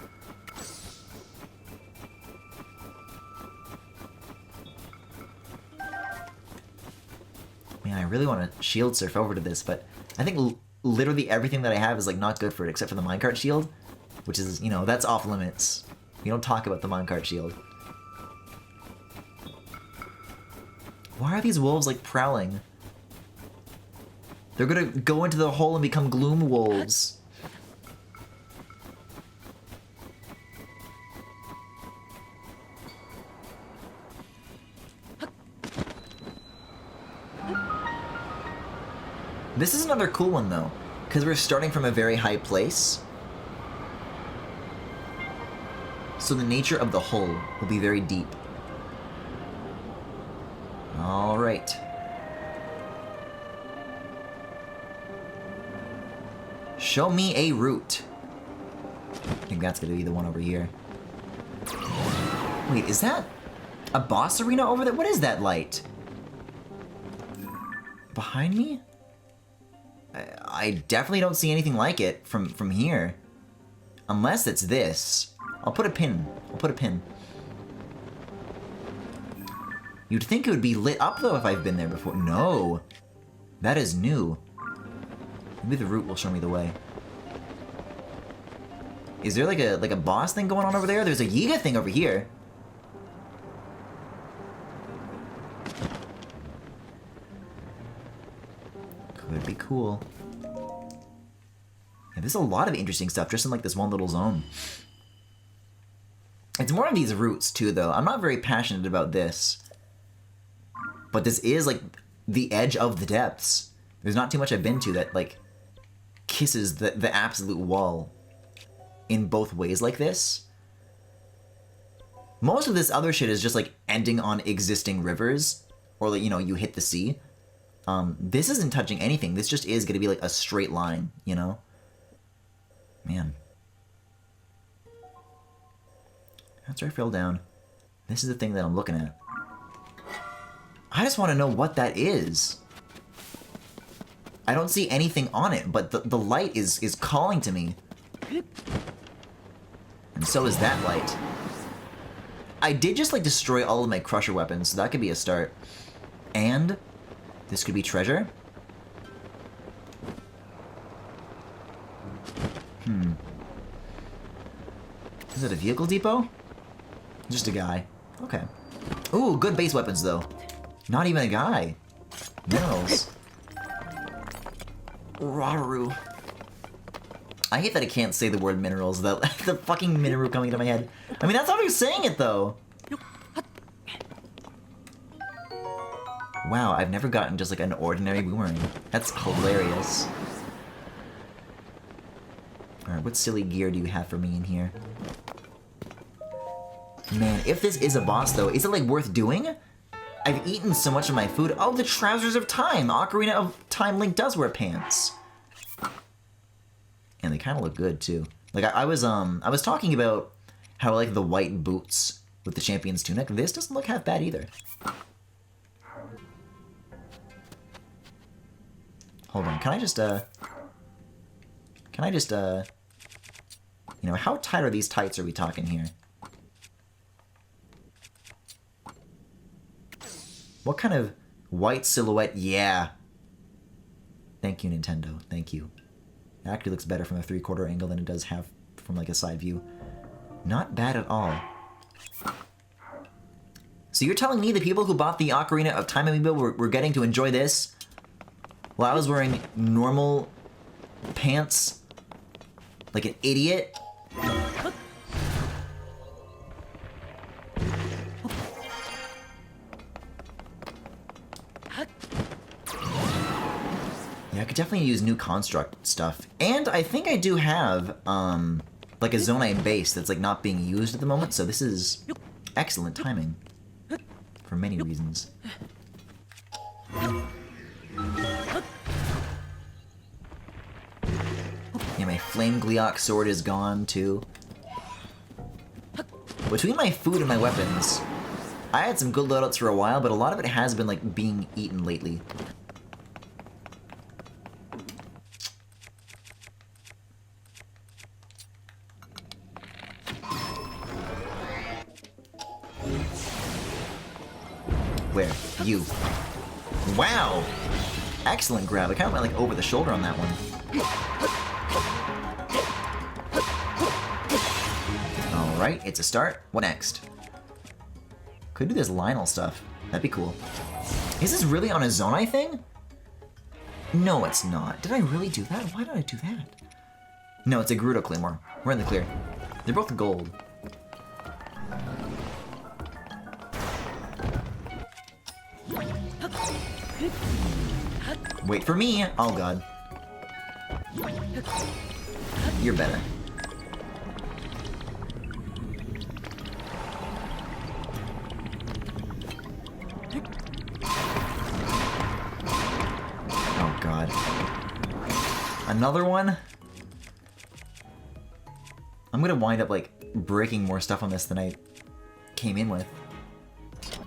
Man, I really want to shield surf over to this, but I think literally everything that I have is like not good for it except for the minecart shield, which is, you know, that's off limits. You don't talk about the minecart shield. Why are these wolves like prowling? They're gonna go into the hole and become gloom wolves. This is another cool one though, because we're starting from a very high place. So the nature of the hole will be very deep. Alright. Show me a route. I think that's gonna be the one over here. Wait, is that a boss arena over there? What is that light? Behind me? I definitely don't see anything like it from here. Unless it's this. I'll put a pin. I'll put a pin. You'd think it would be lit up though if I've been there before. No. That is new. Maybe the route will show me the way. Is there like a boss thing going on over there? There's a Yiga thing over here. Could be cool. Yeah, there's a lot of interesting stuff just in like this one little zone. It's more of these routes too, though. I'm not very passionate about this. But this is like the edge of the depths. There's not too much I've been to that like kisses the absolute wall in both ways like this. Most of this other shit is just like ending on existing rivers, or like, you know, you hit the sea. This isn't touching anything. This just is gonna be like a straight line, you know? Man. That's where I fell down. This is the thing that I'm looking at. I just want to know what that is. I don't see anything on it, but the light is calling to me. And so is that light. I did just like destroy all of my crusher weapons, so that could be a start. And this could be treasure. Is it a vehicle depot? Just a guy. Okay. Ooh, good base weapons though. Not even a guy. Minerals. Raru. I hate that I can't say the word minerals, though. The fucking mineral coming into my head. I mean, that's how they're saying it, though. Wow, I've never gotten just like an ordinary boomerang. That's hilarious. Alright, what silly gear do you have for me in here? Man, if this is a boss, though, is it like worth doing? I've eaten so much of my food. Oh, the Trousers of Time! Ocarina of Time Link does wear pants. And they kind of look good, too. Like, I was talking about how I like the white boots with the Champion's Tunic. This doesn't look half bad, either. Hold on, can I just, you know, how tight are these tights are we talking here? What kind of white silhouette? Yeah. Thank you, Nintendo. Thank you. It actually looks better from a 3/4 angle than it does have from like a side view. Not bad at all. So you're telling me the people who bought the Ocarina of Time amiibo were getting to enjoy this while I was wearing normal pants like an idiot? Yeah, I could definitely use new construct stuff. And I think I do have, like a Zonai base that's like not being used at the moment, so this is excellent timing. For many reasons. Yeah, my Flame Gleeok sword is gone, too. Between my food and my weapons, I had some good loadouts for a while, but a lot of it has been, like, being eaten lately. Where? You. Wow! Excellent grab. I kind of went, like, over the shoulder on that one. Alright, it's a start. What next? Could do this Lionel stuff. That'd be cool. Is this really on a Zonai thing? No, it's not. Did I really do that? Why did I do that? No, it's a Gerudo Claymore. We're in the clear. They're both gold. Wait for me! Oh god. You're better. Oh god. Another one? I'm gonna wind up, like, breaking more stuff on this than I came in with.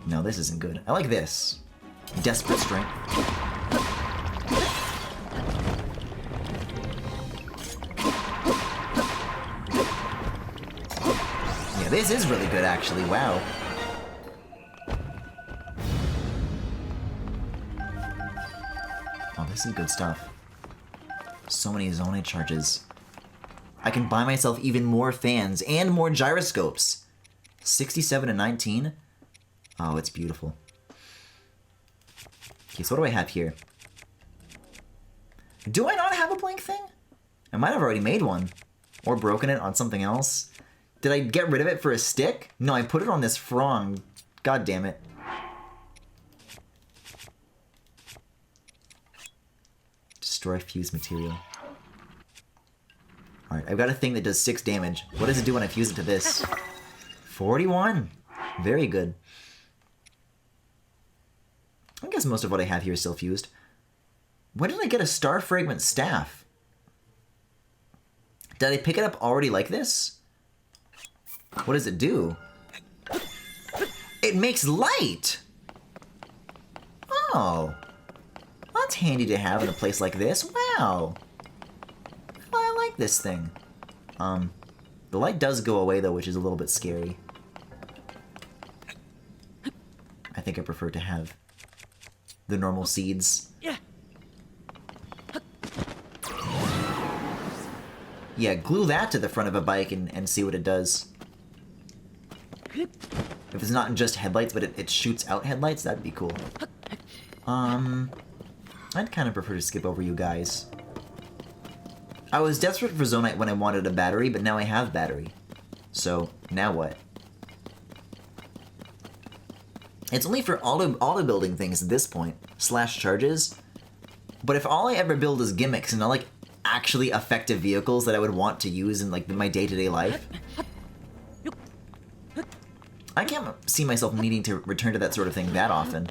No, this isn't good. I like this. Desperate strength. Yeah, this is really good, actually. Wow. Oh, This is good stuff. So many Zonite charges. I can buy myself even more fans and more gyroscopes. 67 and 19? Oh, it's beautiful. Okay, so what do I have here? Do I not have a blank thing? I might have already made one. Or broken it on something else. Did I get rid of it for a stick? No, I put it on this frong. God damn it. Destroy fused material. Alright, I've got a thing that does 6 damage. What does it do when I fuse it to this? 41! Very good. I guess most of what I have here is still fused. When did I get a Star Fragment Staff? Did I pick it up already like this? What does it do? It makes light! Oh. That's handy to have in a place like this. Wow. I like this thing. The light does go away though, which is a little bit scary. I think I prefer to have the normal seeds. Yeah, glue that to the front of a bike and see what it does. If it's not just headlights, but it shoots out headlights, that'd be cool. I'd kind of prefer to skip over you guys. I was desperate for Zonite when I wanted a battery, but now I have battery. So, now what? It's only for auto building things at this point, slash charges. But if all I ever build is gimmicks and not like actually effective vehicles that I would want to use in like my day-to-day life, I can't see myself needing to return to that sort of thing that often.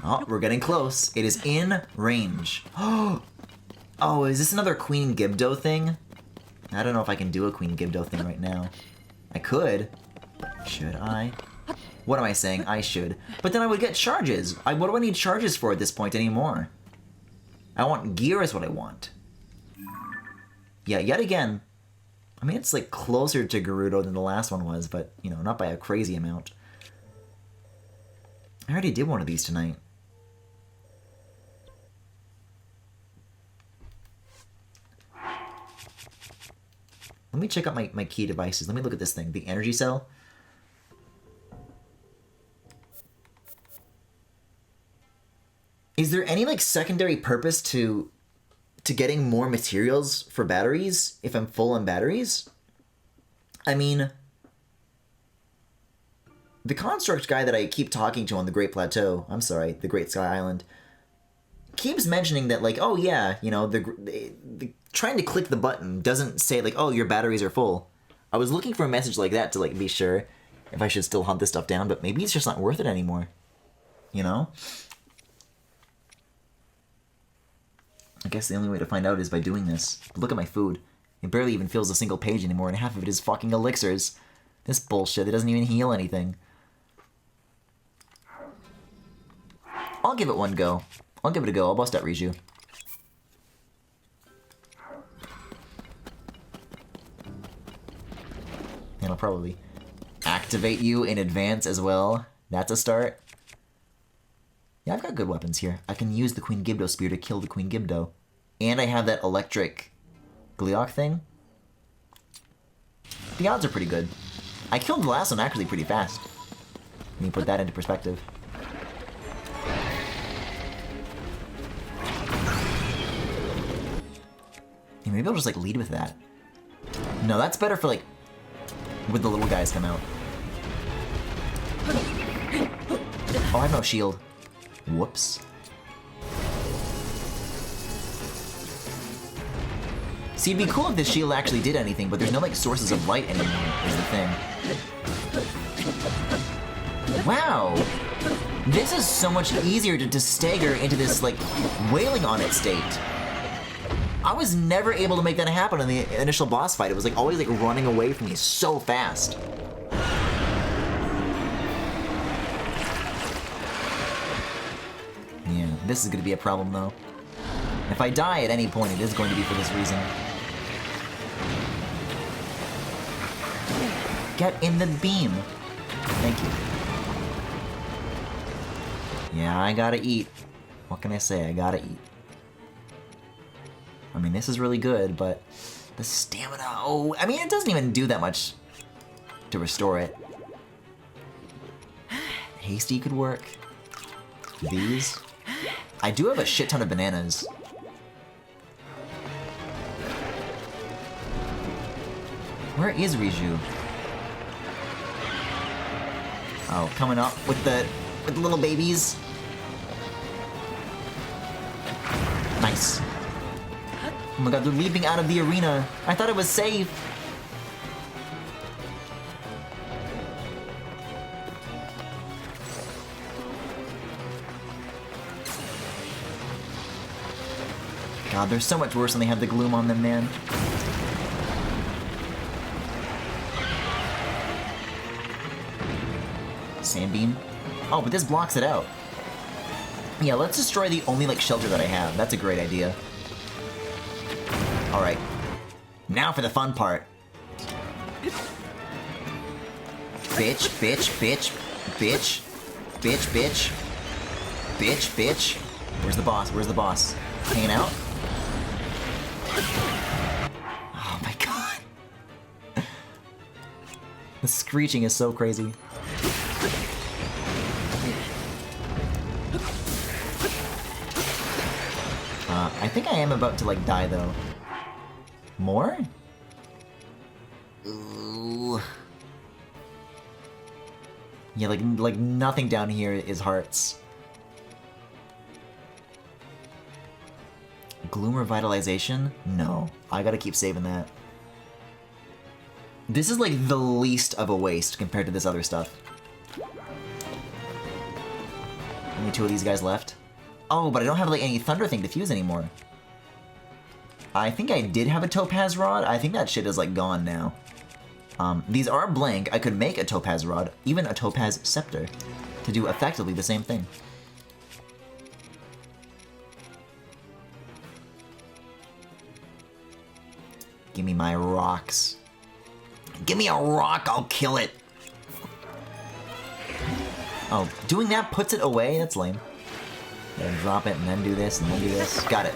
Oh, we're getting close. It is in range. Oh, is this another Queen Gibdo thing? I don't know if I can do a Queen Gibdo thing right now. I could. Should I? What am I saying? I should. But then I would get charges. What do I need charges for at this point anymore? I want gear is what I want. Yeah, yet again. I mean, it's like closer to Gerudo than the last one was, but, you know, not by a crazy amount. I already did one of these tonight. Let me check out my key devices. Let me look at this thing. The energy cell. Is there any, like, secondary purpose to getting more materials for batteries if I'm full on batteries? I mean, the construct guy that I keep talking to on the Great Plateau, I'm sorry, the Great Sky Island, keeps mentioning that, like, oh yeah, you know, the trying to click the button doesn't say, like, oh, your batteries are full. I was looking for a message like that to, like, be sure if I should still hunt this stuff down, but maybe it's just not worth it anymore. You know? I guess the only way to find out is by doing this. But look at my food. It barely even fills a single page anymore, and half of it is fucking elixirs. This bullshit, it doesn't even heal anything. I'll give it one go. I'll give it a go. I'll bust out Riju. And I'll probably activate you in advance as well. That's a start. Yeah, I've got good weapons here. I can use the Queen Gibdo Spear to kill the Queen Gibdo. And I have that electric Gleok thing. The odds are pretty good. I killed the last one actually pretty fast. Let me put that into perspective. Yeah, maybe I'll just like lead with that. No, that's better for like when the little guys come out. Oh, I have no shield. Whoops. See, it'd be cool if this shield actually did anything, but there's no, like, sources of light anymore, is the thing. Wow! This is so much easier to stagger into this, like, wailing on it state. I was never able to make that happen in the initial boss fight. It was, like, always, like, running away from me so fast. Yeah, this is gonna be a problem, though. If I die at any point, it is going to be for this reason. Get in the beam. Thank you. Yeah, I gotta eat. What can I say? I gotta eat. I mean, this is really good, but the stamina... Oh, I mean, it doesn't even do that much to restore it. Hasty could work. These. I do have a shit ton of bananas. Where is Riju? Oh, coming up with the little babies. Nice. Oh my god, they're leaping out of the arena. I thought it was safe. God, they're so much worse when they have the gloom on them, man. Sandbeam. Oh, but this blocks it out. Yeah, let's destroy the only, like, shelter that I have. That's a great idea. Alright. Now for the fun part. Bitch, bitch, bitch, bitch, bitch, bitch, bitch, bitch. Where's the boss? Where's the boss? Hanging out? Oh my god. The screeching is so crazy. I think I am about to, like, die, though. More? Ooh. Yeah, like nothing down here is hearts. Gloom Revitalization? No. I gotta keep saving that. This is, like, the least of a waste compared to this other stuff. Only 2 of these guys left. Oh, but I don't have, like, any Thunder thing to fuse anymore. I think I did have a Topaz Rod. I think that shit is, like, gone now. These are blank. I could make a Topaz Rod, even a Topaz Scepter, to do effectively the same thing. Give me my rocks. Give me a rock, I'll kill it! Oh, doing that puts it away? That's lame. Then drop it, and then do this, and then do this. Got it.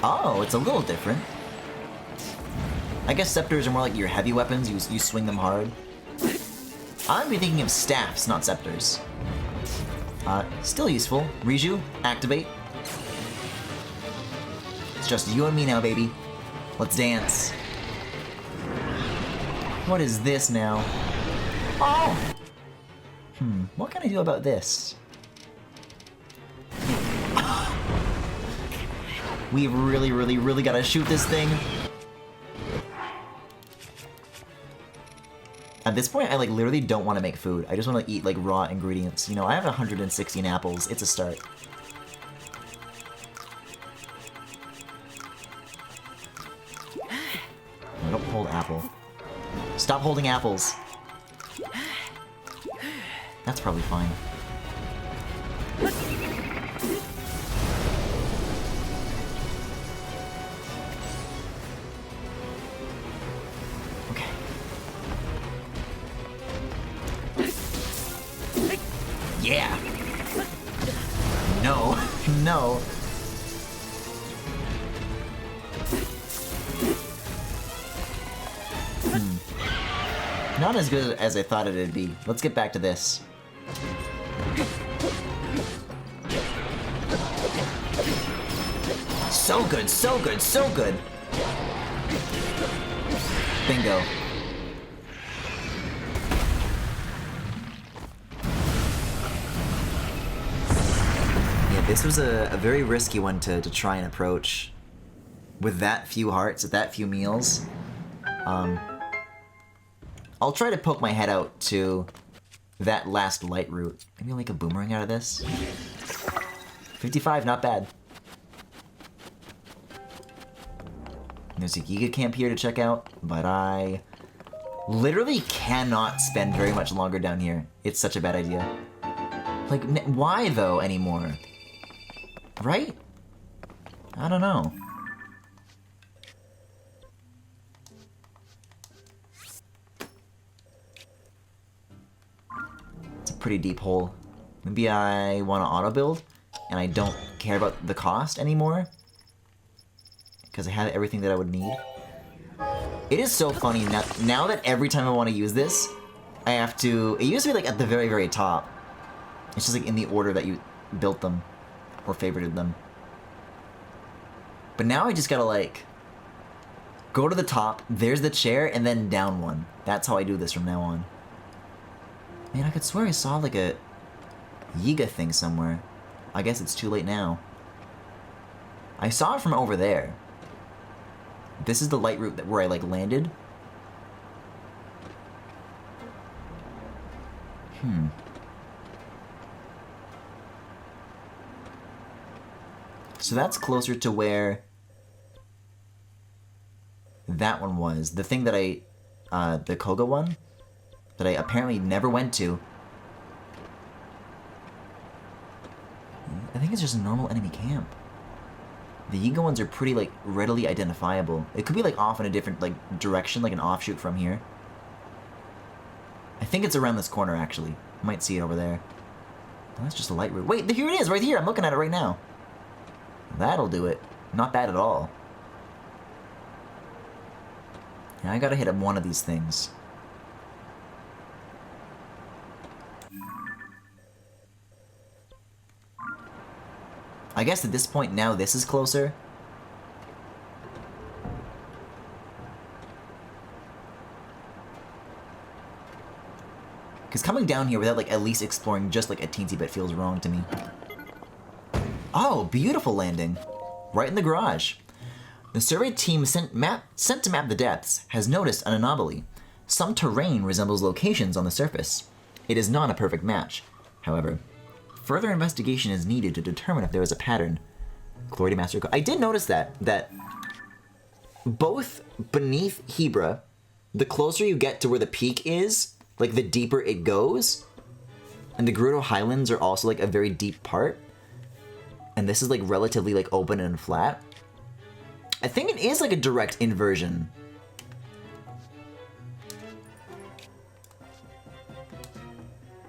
Oh, it's a little different. I guess scepters are more like your heavy weapons. You swing them hard. I'd be thinking of staffs, not scepters. Still useful. Riju, activate. It's just you and me now, baby. Let's dance. What is this now? Oh! What can I do about this? We really, really, really gotta shoot this thing. At this point, I, like, literally don't want to make food. I just want to eat, like, raw ingredients. You know, I have 116 apples. It's a start. No, don't hold apple. Stop holding apples. That's probably fine. Okay. Yeah! No. No. Not as good as I thought it'd be. Let's get back to this. So good, so good, so good! Bingo. Yeah, this was a very risky one to try and approach. With that few hearts, at that few meals. I'll try to poke my head out to that last light route. Maybe I'll make a boomerang out of this. 55, not bad. There's a Giga Camp here to check out, but I literally cannot spend very much longer down here. It's such a bad idea. Like, why though anymore? Right? I don't know. pretty deep hole. Maybe I want to auto-build, and I don't care about the cost anymore. Because I have everything that I would need. It is so funny, now that every time I want to use this, I have to... It used to be like at the very, very top. It's just like in the order that you built them, or favorited them. But now I just gotta like... Go to the top, there's the chair, and then down one. That's how I do this from now on. Man, I could swear I saw like a Yiga thing somewhere. I guess it's too late now. I saw it from over there. This is the light route where I like landed. So that's closer to where that one was. The thing that the Koga one, that I apparently never went to. I think it's just a normal enemy camp. The Yiga ones are pretty, like, readily identifiable. It could be, like, off in a different, like, direction, like an offshoot from here. I think it's around this corner, actually. I might see it over there. Oh, that's just a light route. Wait, here it is, right here! I'm looking at it right now. That'll do it. Not bad at all. Now I gotta hit up one of these things. I guess at this point now this is closer. Because coming down here without like at least exploring just like a teensy bit feels wrong to me. Oh, beautiful landing. Right in the garage. The survey team sent to map the depths has noticed an anomaly. Some terrain resembles locations on the surface. It is not a perfect match. However, further investigation is needed to determine if there is a pattern. Glory to Master Co. I did notice that both beneath Hebra, the closer you get to where the peak is, like the deeper it goes, and the Gerudo Highlands are also like a very deep part, and this is like relatively like open and flat. I think it is like a direct inversion.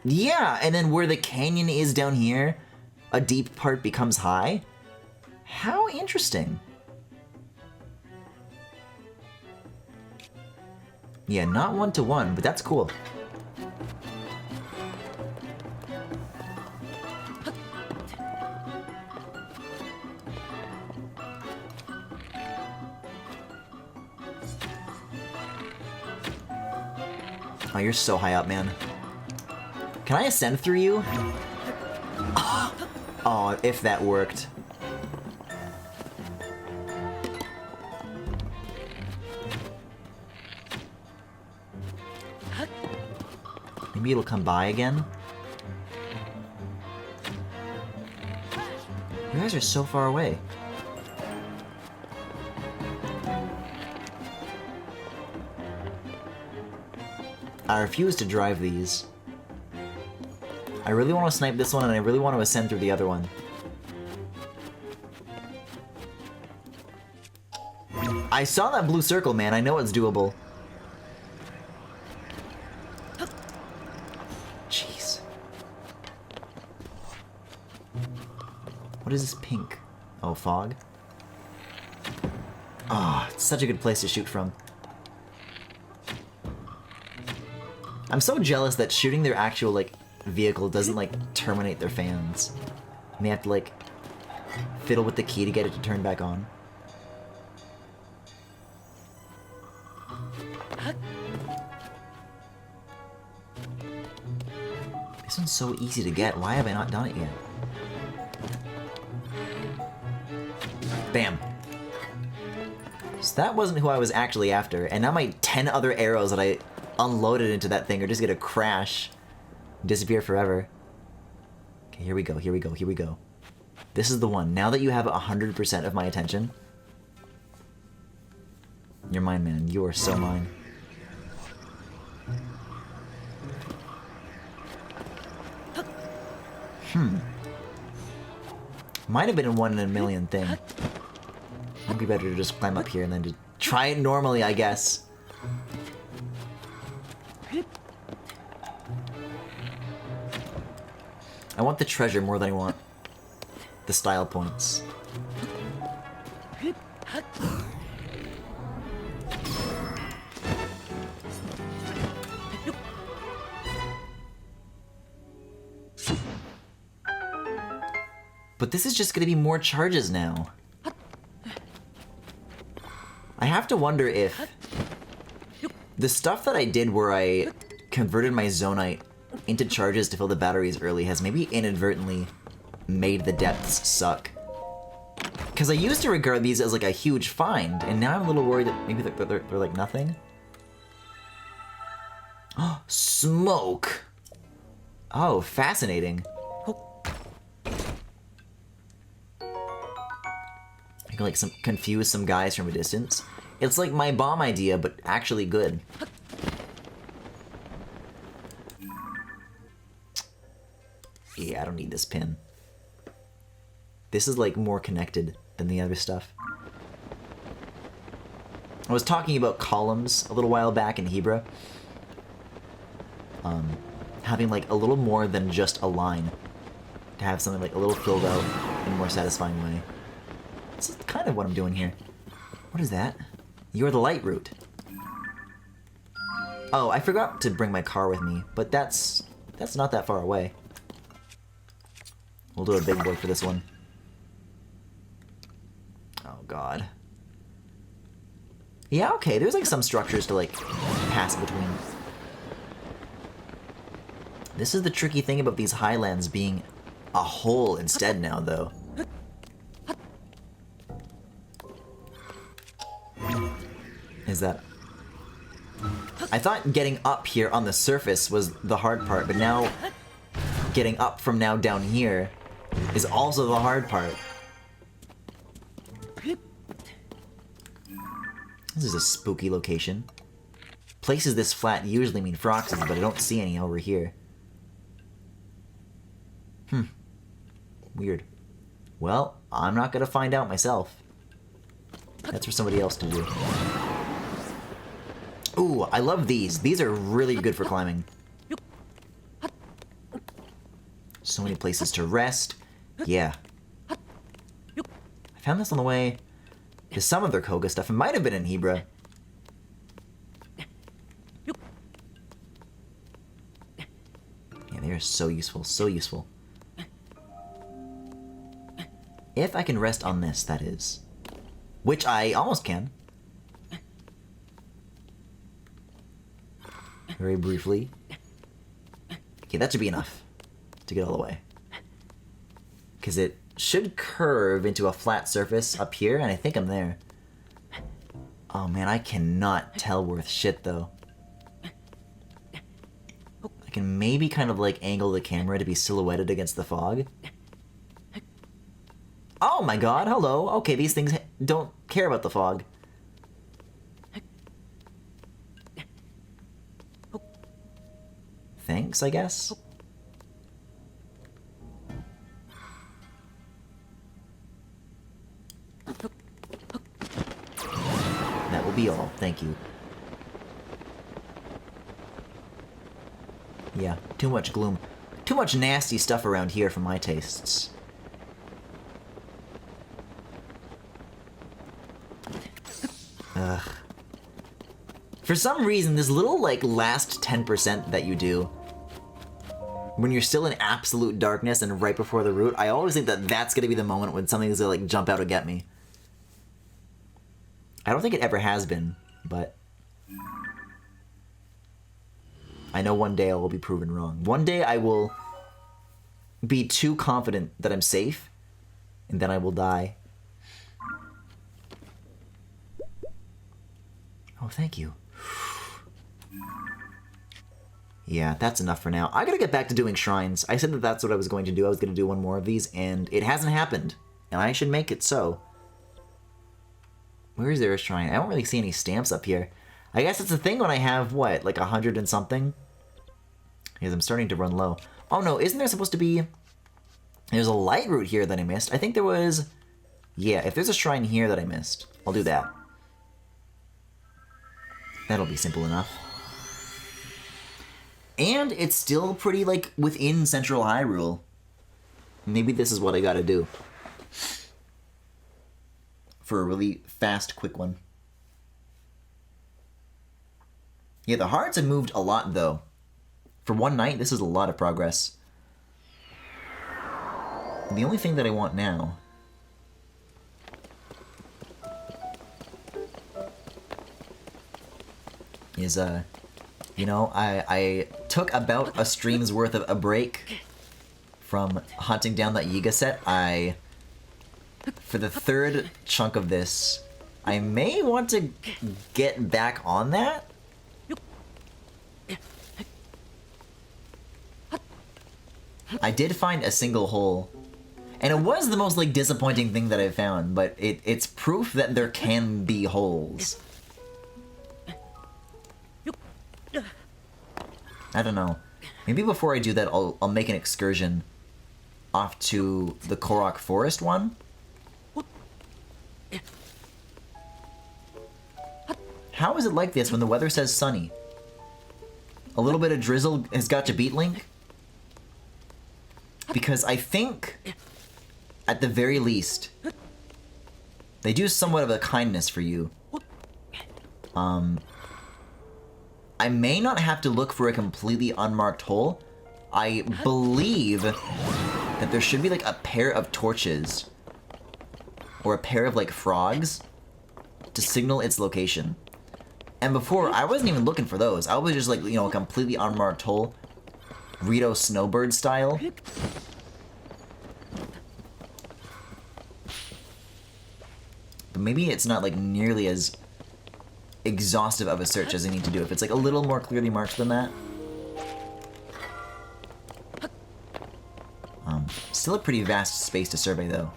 Yeah, and then where the canyon is down here, a deep part becomes high. How interesting. Yeah, not one-to-one, but that's cool. Oh, you're so high up, man. Can I ascend through you? Oh, if that worked. Maybe it'll come by again? You guys are so far away. I refuse to drive these. I really want to snipe this one, and I really want to ascend through the other one. I saw that blue circle, man. I know it's doable. Jeez. What is this pink? Oh, fog? Ah, oh, it's such a good place to shoot from. I'm so jealous that shooting their actual, like, vehicle doesn't, like, terminate their fans. And they have to, like, fiddle with the key to get it to turn back on. This one's so easy to get. Why have I not done it yet? Bam. So that wasn't who I was actually after, and now my 10 other arrows that I unloaded into that thing are just gonna crash, disappear forever. Okay, here we go, here we go, here we go. This is the one. Now that you have 100% of my attention, you're mine, man. You are so mine. Might have been a 1 in a million thing. Might be better to just climb up here and then to try it normally, I guess. I want the treasure more than I want the style points. But this is just going to be more charges now. I have to wonder if the stuff that I did where I converted my zonite into charges to fill the batteries early has maybe inadvertently made the depths suck. Because I used to regard these as like a huge find, and now I'm a little worried that maybe they're like nothing. Oh, smoke! Oh, fascinating. I can like confuse some guys from a distance. It's like my bomb idea, but actually good. Yeah, I don't need this pin. This is like more connected than the other stuff. I was talking about columns a little while back in Hebra. Having like a little more than just a line. To have something like a little filled out in a more satisfying way. This is kind of what I'm doing here. What is that? You're the light route. Oh, I forgot to bring my car with me, but that's not that far away. We'll do a big boy for this one. Oh god. Yeah, okay, there's like some structures to like pass between. This is the tricky thing about these highlands being a hole instead now, though. Is that... I thought getting up here on the surface was the hard part, but now getting up from now down here is also the hard part. This is a spooky location. Places this flat usually mean Froxes, but I don't see any over here. Weird. Well, I'm not gonna find out myself. That's for somebody else to do. Ooh, I love these. These are really good for climbing. So many places to rest. Yeah. I found this on the way to some of their Koga stuff. It might have been in Hebra. Yeah, they are so useful, so useful. If I can rest on this, that is. Which I almost can. Very briefly. Okay, that should be enough to get all the way. Because it should curve into a flat surface up here, and I think I'm there. Oh man, I cannot tell worth shit, though. I can maybe kind of like angle the camera to be silhouetted against the fog. Oh my god, hello. Okay, these things don't care about the fog. Thanks, I guess? That will be all, thank you. Yeah, too much gloom. Too much nasty stuff around here for my tastes. Ugh. For some reason, this little, like, last 10% that you do, when you're still in absolute darkness and right before the route, I always think that that's gonna be the moment when something's gonna, like, jump out and get me. I don't think it ever has been, but I know one day I will be proven wrong. One day I will be too confident that I'm safe, and then I will die. Oh, thank you. Yeah, that's enough for now. I gotta get back to doing shrines. I said that that's what I was going to do. I was gonna do one more of these, and it hasn't happened. And I should make it so. Where is there a shrine? I don't really see any stamps up here. I guess it's a thing when I have, what, like 100 and something? Because I'm starting to run low. Oh no, isn't there supposed to be... There's a light route here that I missed. I think there was... Yeah, if there's a shrine here that I missed, I'll do that. That'll be simple enough. And it's still pretty, like, within Central Hyrule. Maybe this is what I gotta do. For a really fast, quick one. Yeah, the hearts have moved a lot, though. For one night, this is a lot of progress. The only thing that I want now... is, you know, I took about a stream's worth of a break from hunting down that Yiga set. For the third chunk of this, I may want to get back on that. I did find a single hole, and it was the most, like, disappointing thing that I found, but it's proof that there can be holes. I don't know. Maybe before I do that, I'll make an excursion off to the Korok Forest one. How is it like this when the weather says sunny? A little bit of drizzle has got you beat, Link? Because I think, at the very least, they do somewhat of a kindness for you. I may not have to look for a completely unmarked hole. I believe that there should be like a pair of torches or a pair of like frogs to signal its location. And before, I wasn't even looking for those. I was just like, you know, a completely unmarked hole, Rito Snowbird style. But maybe it's not like nearly as exhaustive of a search as I need to do if it's like a little more clearly marked than that. Still a pretty vast space to survey though.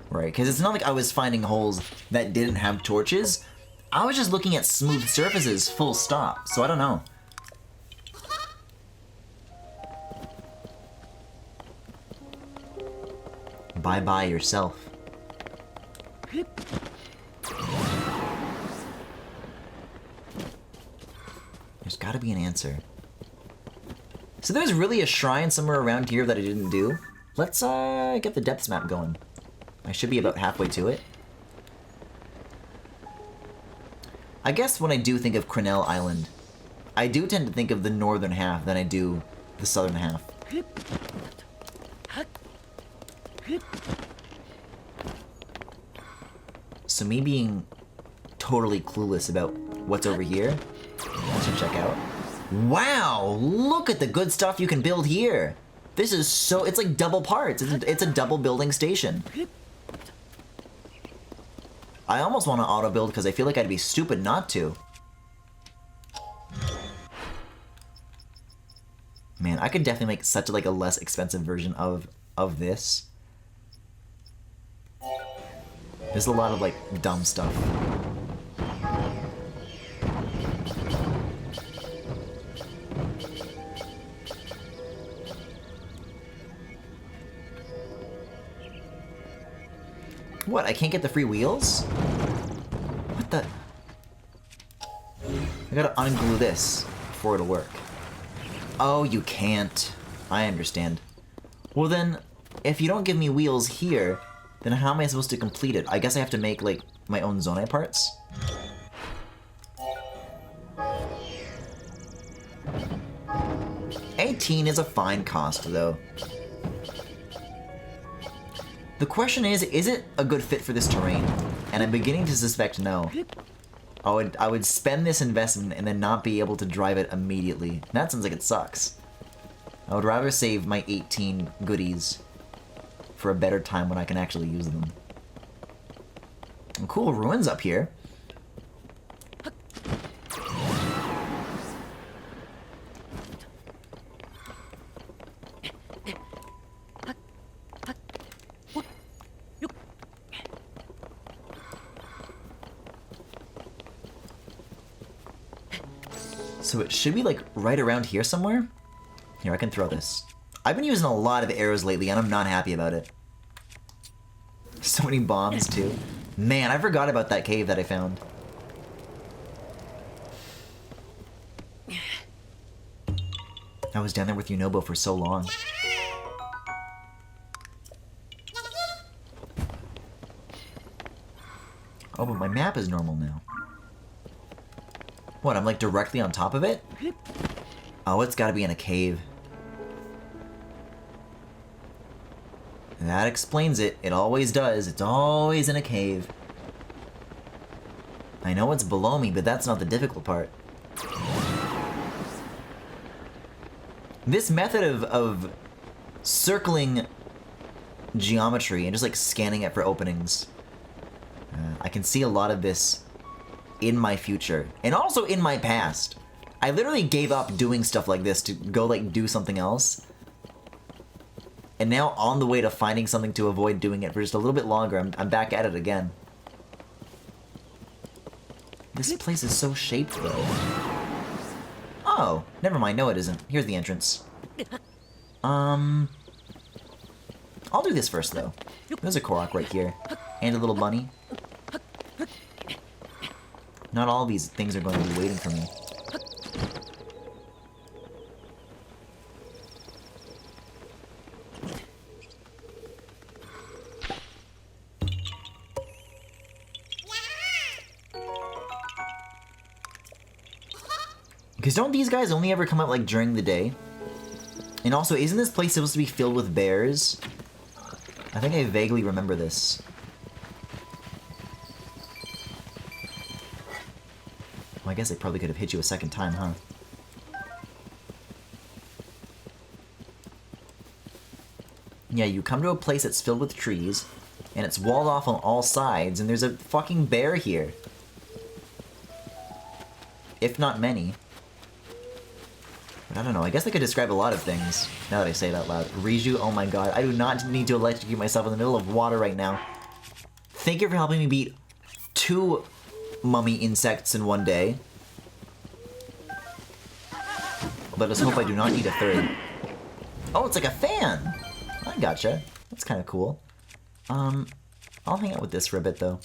Right, because it's not like I was finding holes that didn't have torches. I was just looking at smooth surfaces full stop, so I don't know. Bye-bye yourself. There's gotta be an answer. So there's really a shrine somewhere around here that I didn't do. Let's get the depths map going. I should be about halfway to it. I guess when I do think of Crenell Island, I do tend to think of the northern half than I do the southern half. So me being totally clueless about what's over here, I should check out. Wow, look at the good stuff you can build here. This is so, it's like double parts. It's a double building station. I almost want to auto build because I feel like I'd be stupid not to. Man, I could definitely make such like a less expensive version of this. There's a lot of like dumb stuff. What, I can't get the free wheels? What the? I gotta unglue this before it'll work. Oh, you can't. I understand. Well then, if you don't give me wheels here, then how am I supposed to complete it? I guess I have to make, like, my own Zonai parts? $18 is a fine cost, though. The question is it a good fit for this terrain? And I'm beginning to suspect no. I would spend this investment and then not be able to drive it immediately. That sounds like it sucks. I would rather save my 18 goodies for a better time when I can actually use them. And cool ruins up here. So it should be like right around here somewhere. Here, I can throw this. I've been using a lot of arrows lately and I'm not happy about it. So many bombs too. Man, I forgot about that cave that I found. I was down there with Yunobo for so long. Oh, but my map is normal now. What, I'm like directly on top of it? Oh, it's gotta be in a cave. That explains it. It always does. It's always in a cave. I know it's below me, but that's not the difficult part. This method of circling geometry and just like scanning it for openings, I can see a lot of this in my future and also in my past. I literally gave up doing stuff like this to go like do something else. And now on the way to finding something to avoid doing it for just a little bit longer, I'm back at it again. This place is so shaped though. Oh, never mind. No, it isn't. Here's the entrance. I'll do this first, though. There's a Korok right here. And a little bunny. Not all these things are going to be waiting for me. Because don't these guys only ever come out, like, during the day? And also, isn't this place supposed to be filled with bears? I think I vaguely remember this. Well, I guess I probably could have hit you a second time, huh? Yeah, you come to a place that's filled with trees, and it's walled off on all sides, and there's a fucking bear here. If not many. I don't know, I guess I could describe a lot of things, now that I say it out loud. Riju, oh my god, I do not need to electrocute myself in the middle of water right now. Thank you for helping me beat 2 mummy insects in one day. Let us hope I do not need a 3rd. Oh, it's like a fan! I gotcha. That's kind of cool. I'll hang out with this for a bit, though.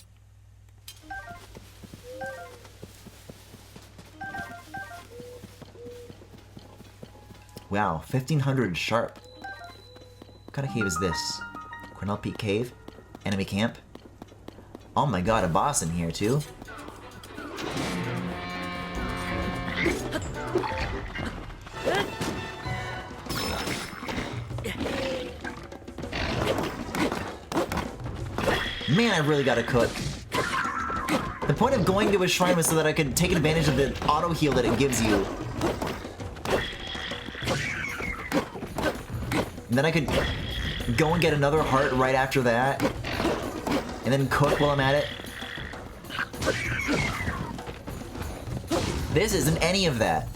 Wow, 1500 sharp. What kind of cave is this? Cornell Peak Cave? Enemy camp? Oh my god, a boss in here too? Man, I really gotta cook. The point of going to a shrine was so that I could take advantage of the auto heal that it gives you. And then I could go and get another heart right after that. And then cook while I'm at it. This isn't any of that.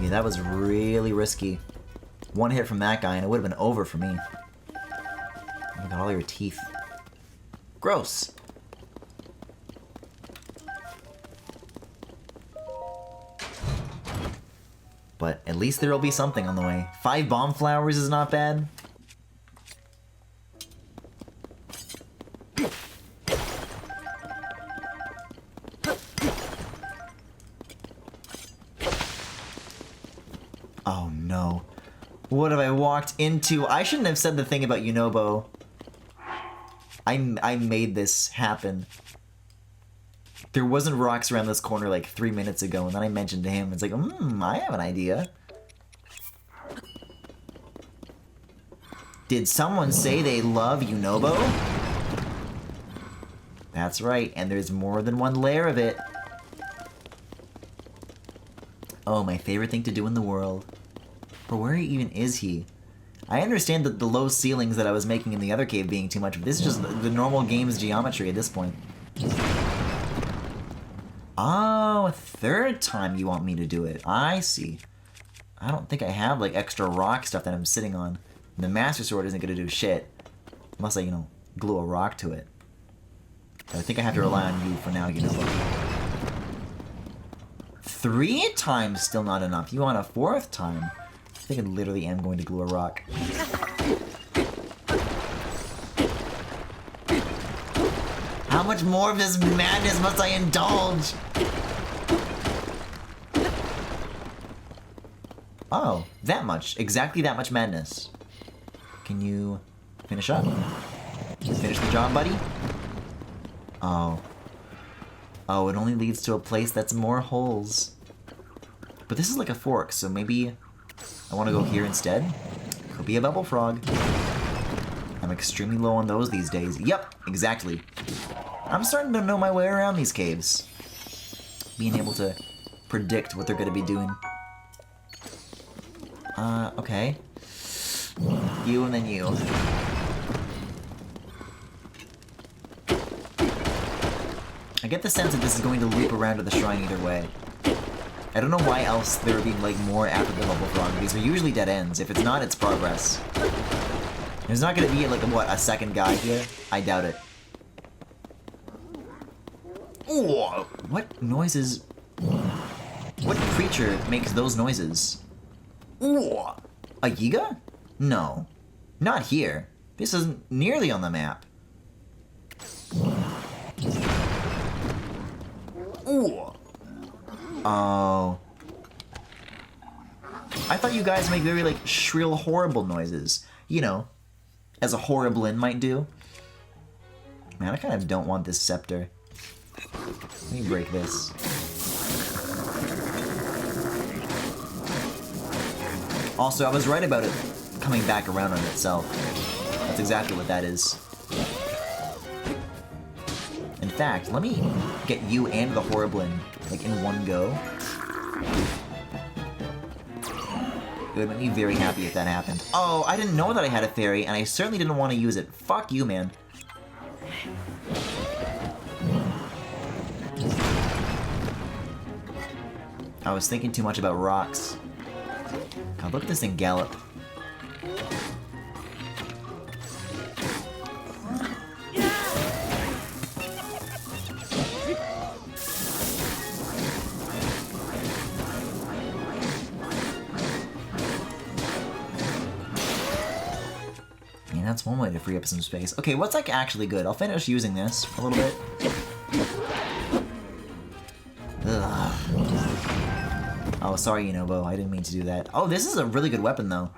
Yeah, that was really risky. One hit from that guy and it would have been over for me. Oh my god, all your teeth. Gross. But at least there'll be something on the way. 5 bomb flowers is not bad. Oh no. What have I walked into? I shouldn't have said the thing about Yunobo. I made this happen. There wasn't rocks around this corner like 3 minutes ago, and then I mentioned to him, it's like, I have an idea. Did someone say they love Yunobo? That's right, and there's more than one layer of it. Oh, my favorite thing to do in the world. But where even is he? I understand that the low ceilings that I was making in the other cave being too much, but this is just the normal game's geometry at this point. Oh, a 3rd time you want me to do it. I see. I don't think I have, like, extra rock stuff that I'm sitting on. The Master Sword isn't gonna do shit. Unless I, you know, glue a rock to it. But I think I have to rely on you for now, you know. 3 times still not enough. You want a 4th time? I think I literally am going to glue a rock. How How much more of this madness must I indulge? Oh, that much. Exactly that much madness. Can you finish up? Finish the job, buddy? Oh. Oh, it only leads to a place that's more holes. But this is like a fork, so maybe I want to go here instead? Could be a bubble frog. I'm extremely low on those these days. Yep, exactly. I'm starting to know my way around these caves. Being able to predict what they're going to be doing. Okay. You and then you. I get the sense that this is going to loop around to the shrine either way. I don't know why else there would be, like, more after the bubble frog. These are usually dead ends. If it's not, it's progress. There's not gonna be, like, what, a second guy here? I doubt it. Ooh, what noises... What creature makes those noises? Ooh, a Yiga? No. Not here. This isn't nearly on the map. Ooh. Oh. I thought you guys make very, like, shrill, horrible noises. You know, as a horriblin might do. Man, I kind of don't want this scepter. Let me break this. Also, I was right about it coming back around on itself. That's exactly what that is. In fact, let me get you and the Horriblin, like, in one go. It would make me very happy if that happened. Oh, I didn't know that I had a fairy, and I certainly didn't want to use it. Fuck you, man. I was thinking too much about rocks. God, look at this thing gallop. Yeah, that's one way to free up some space. Okay, what's like actually good? I'll finish using this a little bit. Ugh. Oh, sorry, Inobo. I didn't mean to do that. Oh, this is a really good weapon, though.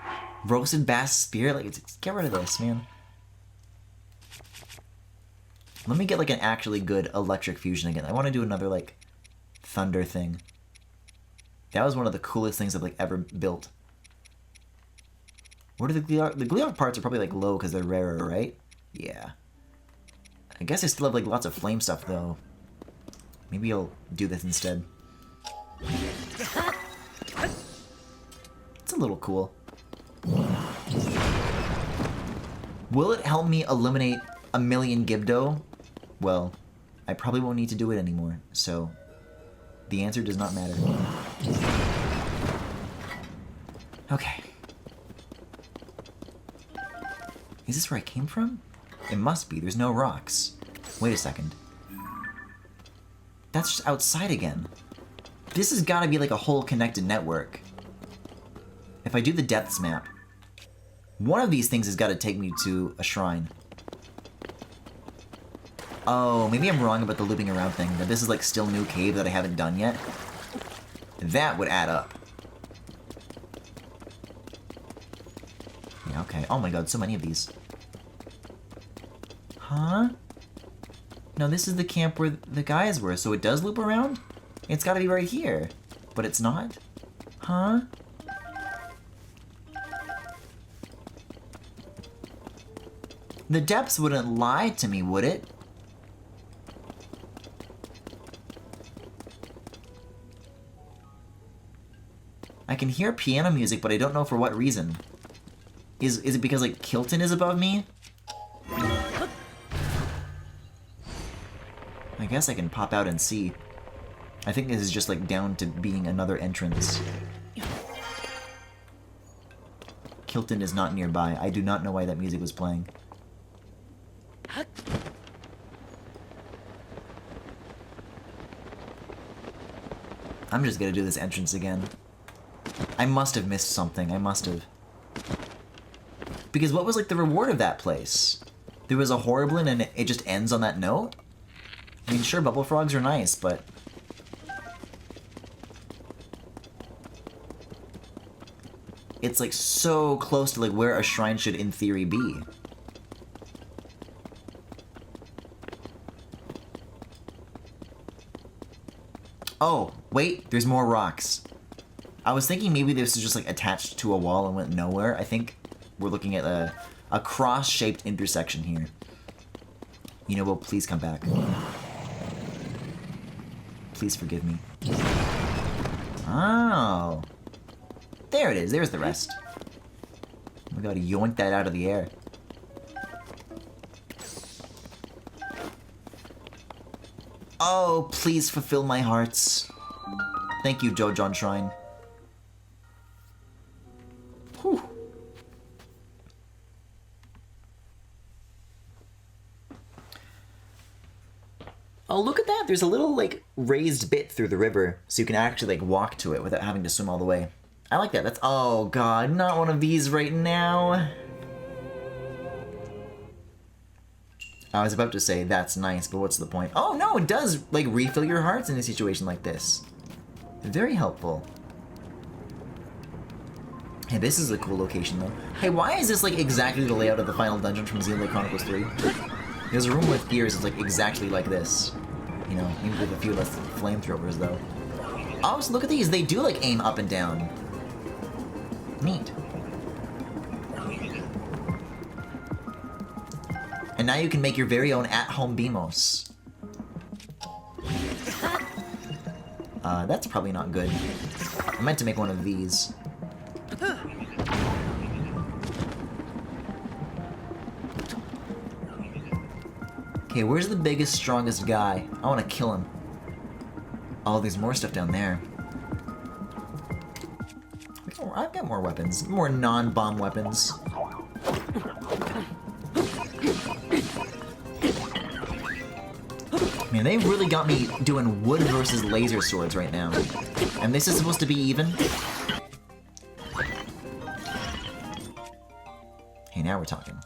Roasted Bass Spear? Like, get rid of this, man. Let me get, like, an actually good electric fusion again. I want to do another, like, thunder thing. That was one of the coolest things I've, like, ever built. What are the Gleeok? The Gleeok parts are probably, like, low because they're rarer, right? Yeah. I guess I still have, like, lots of flame stuff, though. Maybe I'll do this instead. It's a little cool. Will it help me eliminate a million Gibdo? Well, I probably won't need to do it anymore, so the answer does not matter. Okay. Is this where I came from? It must be. There's no rocks. Wait a second. That's just outside again. This has got to be like a whole connected network. If I do the depths map, one of these things has got to take me to a shrine. Oh, maybe I'm wrong about the looping around thing, that this is like still new cave that I haven't done yet. That would add up. Yeah, okay. Oh my god, so many of these. Huh? No, this is the camp where the guys were, so it does loop around? It's gotta be right here. But it's not? Huh? The depths wouldn't lie to me, would it? I can hear piano music, but I don't know for what reason. Is it because, like, Kilton is above me? I guess I can pop out and see. I think this is just, like, down to being another entrance. Kilton is not nearby. I do not know why that music was playing. I'm just gonna do this entrance again. I must have missed something. I must have. Because what was, like, the reward of that place? There was a Horriblin and it just ends on that note? I mean, sure, bubble frogs are nice, but... it's, like, so close to, like, where a shrine should, in theory, be. Oh, wait, there's more rocks. I was thinking maybe this is just, like, attached to a wall and went nowhere. I think we're looking at a cross-shaped intersection here. You know what? Please come back. Please forgive me. Oh. There it is. There's the rest. We gotta yoink that out of the air. Oh, please fulfill my hearts. Thank you, Jojon Shrine. Whew. Oh, look at that! There's a little, like, raised bit through the river, so you can actually, like, walk to it without having to swim all the way. I like that. That's... oh, God, not one of these right now. I was about to say, that's nice, but what's the point? Oh, no, it does, like, refill your hearts in a situation like this. Very helpful. Hey, this is a cool location, though. Hey, why is this, like, exactly the layout of the final dungeon from Xenoblade Chronicles 3? There's a room with gears that's, like, exactly like this. You know, maybe with a few less flamethrowers, though. Oh, so look at these. They do, like, aim up and down. Neat. And now you can make your very own at-home Beamos. That's probably not good. I meant to make one of these. Okay, where's the biggest, strongest guy? I want to kill him. Oh, there's more stuff down there. I've got more weapons. More non-bomb weapons. Man, they really got me doing wood versus laser swords right now. And this is supposed to be even? Hey, now we're talking.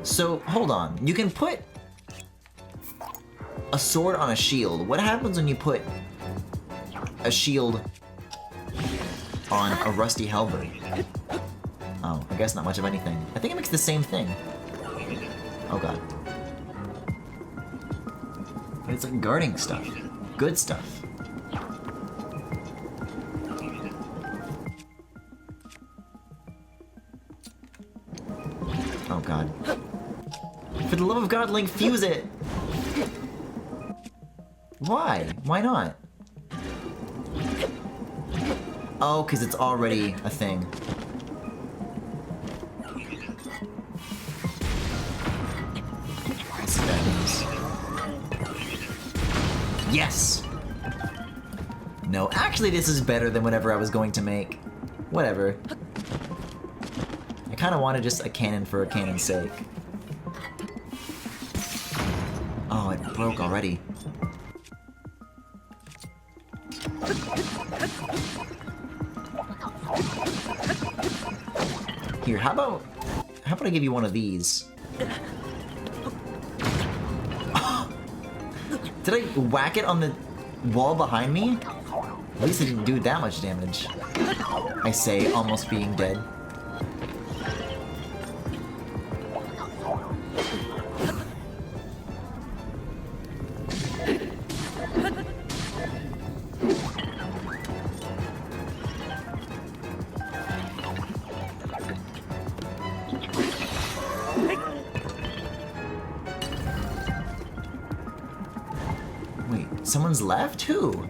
So, hold on. You can put a sword on a shield. What happens when you put a shield on a rusty halberd? Oh, I guess not much of anything. I think it makes the same thing. Oh god. But it's like guarding stuff. Good stuff. Oh god. For the love of God, Link, fuse it! Why? Why not? Oh, because it's already a thing. Let's see what that means. Yes! No, actually this is better than whatever I was going to make. Whatever. I kind of wanted just a cannon for a cannon's sake. Oh, it broke already. Here, how about I give you one of these? Did I whack it on the wall behind me? At least it didn't do that much damage. I say, almost being dead. Wait, someone's left? Who?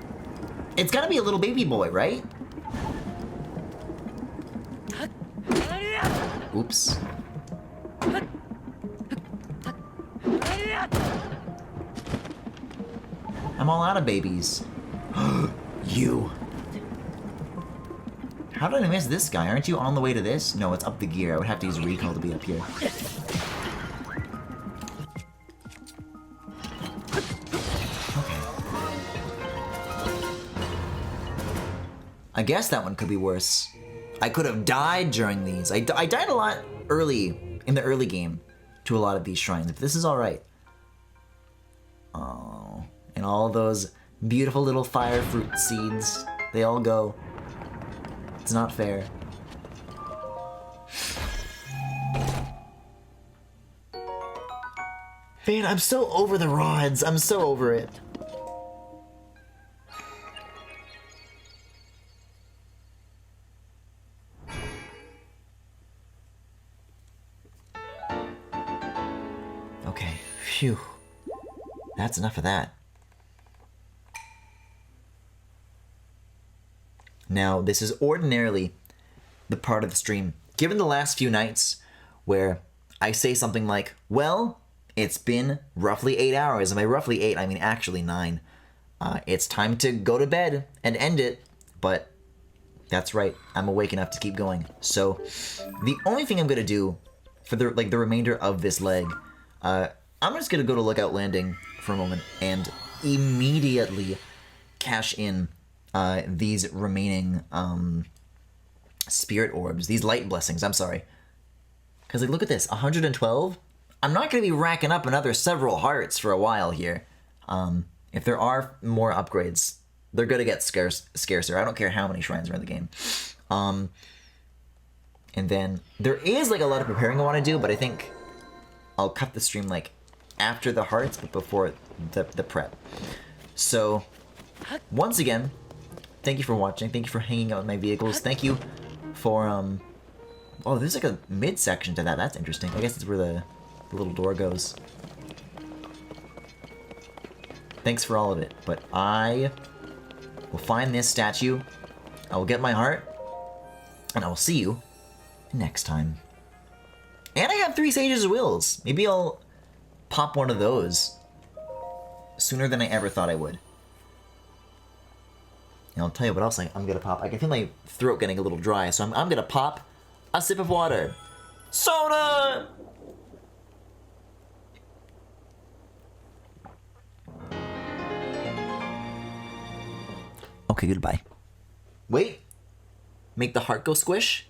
It's gotta be a little baby boy, right? Oops. I'm all out of babies. You. How did I miss this guy? Aren't you on the way to this? No, it's up the gear. I would have to use recall to be up here. I guess that one could be worse. I could have died during these. I died a lot early, in the early game, to a lot of these shrines. If this is alright. Oh, and all those beautiful little fire fruit seeds, they all go. It's not fair. Man, I'm so over the rods. I'm so over it. Okay, phew. That's enough of that. Now, this is ordinarily the part of the stream, given the last few nights, where I say something like, well, it's been roughly 8 hours, and by roughly 8, I mean actually 9. It's time to go to bed and end it, but that's right, I'm awake enough to keep going. So, the only thing I'm gonna do for the remainder of this leg, I'm just gonna go to Lookout Landing for a moment and immediately cash in these remaining spirit orbs, these light blessings, I'm sorry. Because like, look at this, 112? I'm not going to be racking up another several hearts for a while here. If there are more upgrades, they're going to get scarcer. I don't care how many shrines are in the game. And then there is like a lot of preparing I want to do, but I think I'll cut the stream like after the hearts, but before the prep. So once again, thank you for watching. Thank you for hanging out with my vehicles. Thank you for oh, there's like a midsection to that. That's interesting. I guess it's where the little door goes. Thanks for all of it, but I will find this statue, I will get my heart, and I will see you next time. And I have 3 Sages' Wills. Maybe I'll pop one of those sooner than I ever thought I would. And I'll tell you what else I'm gonna pop. I can feel my throat getting a little dry, so I'm gonna pop a sip of water. Soda! Okay, goodbye. Wait. Make the heart go squish?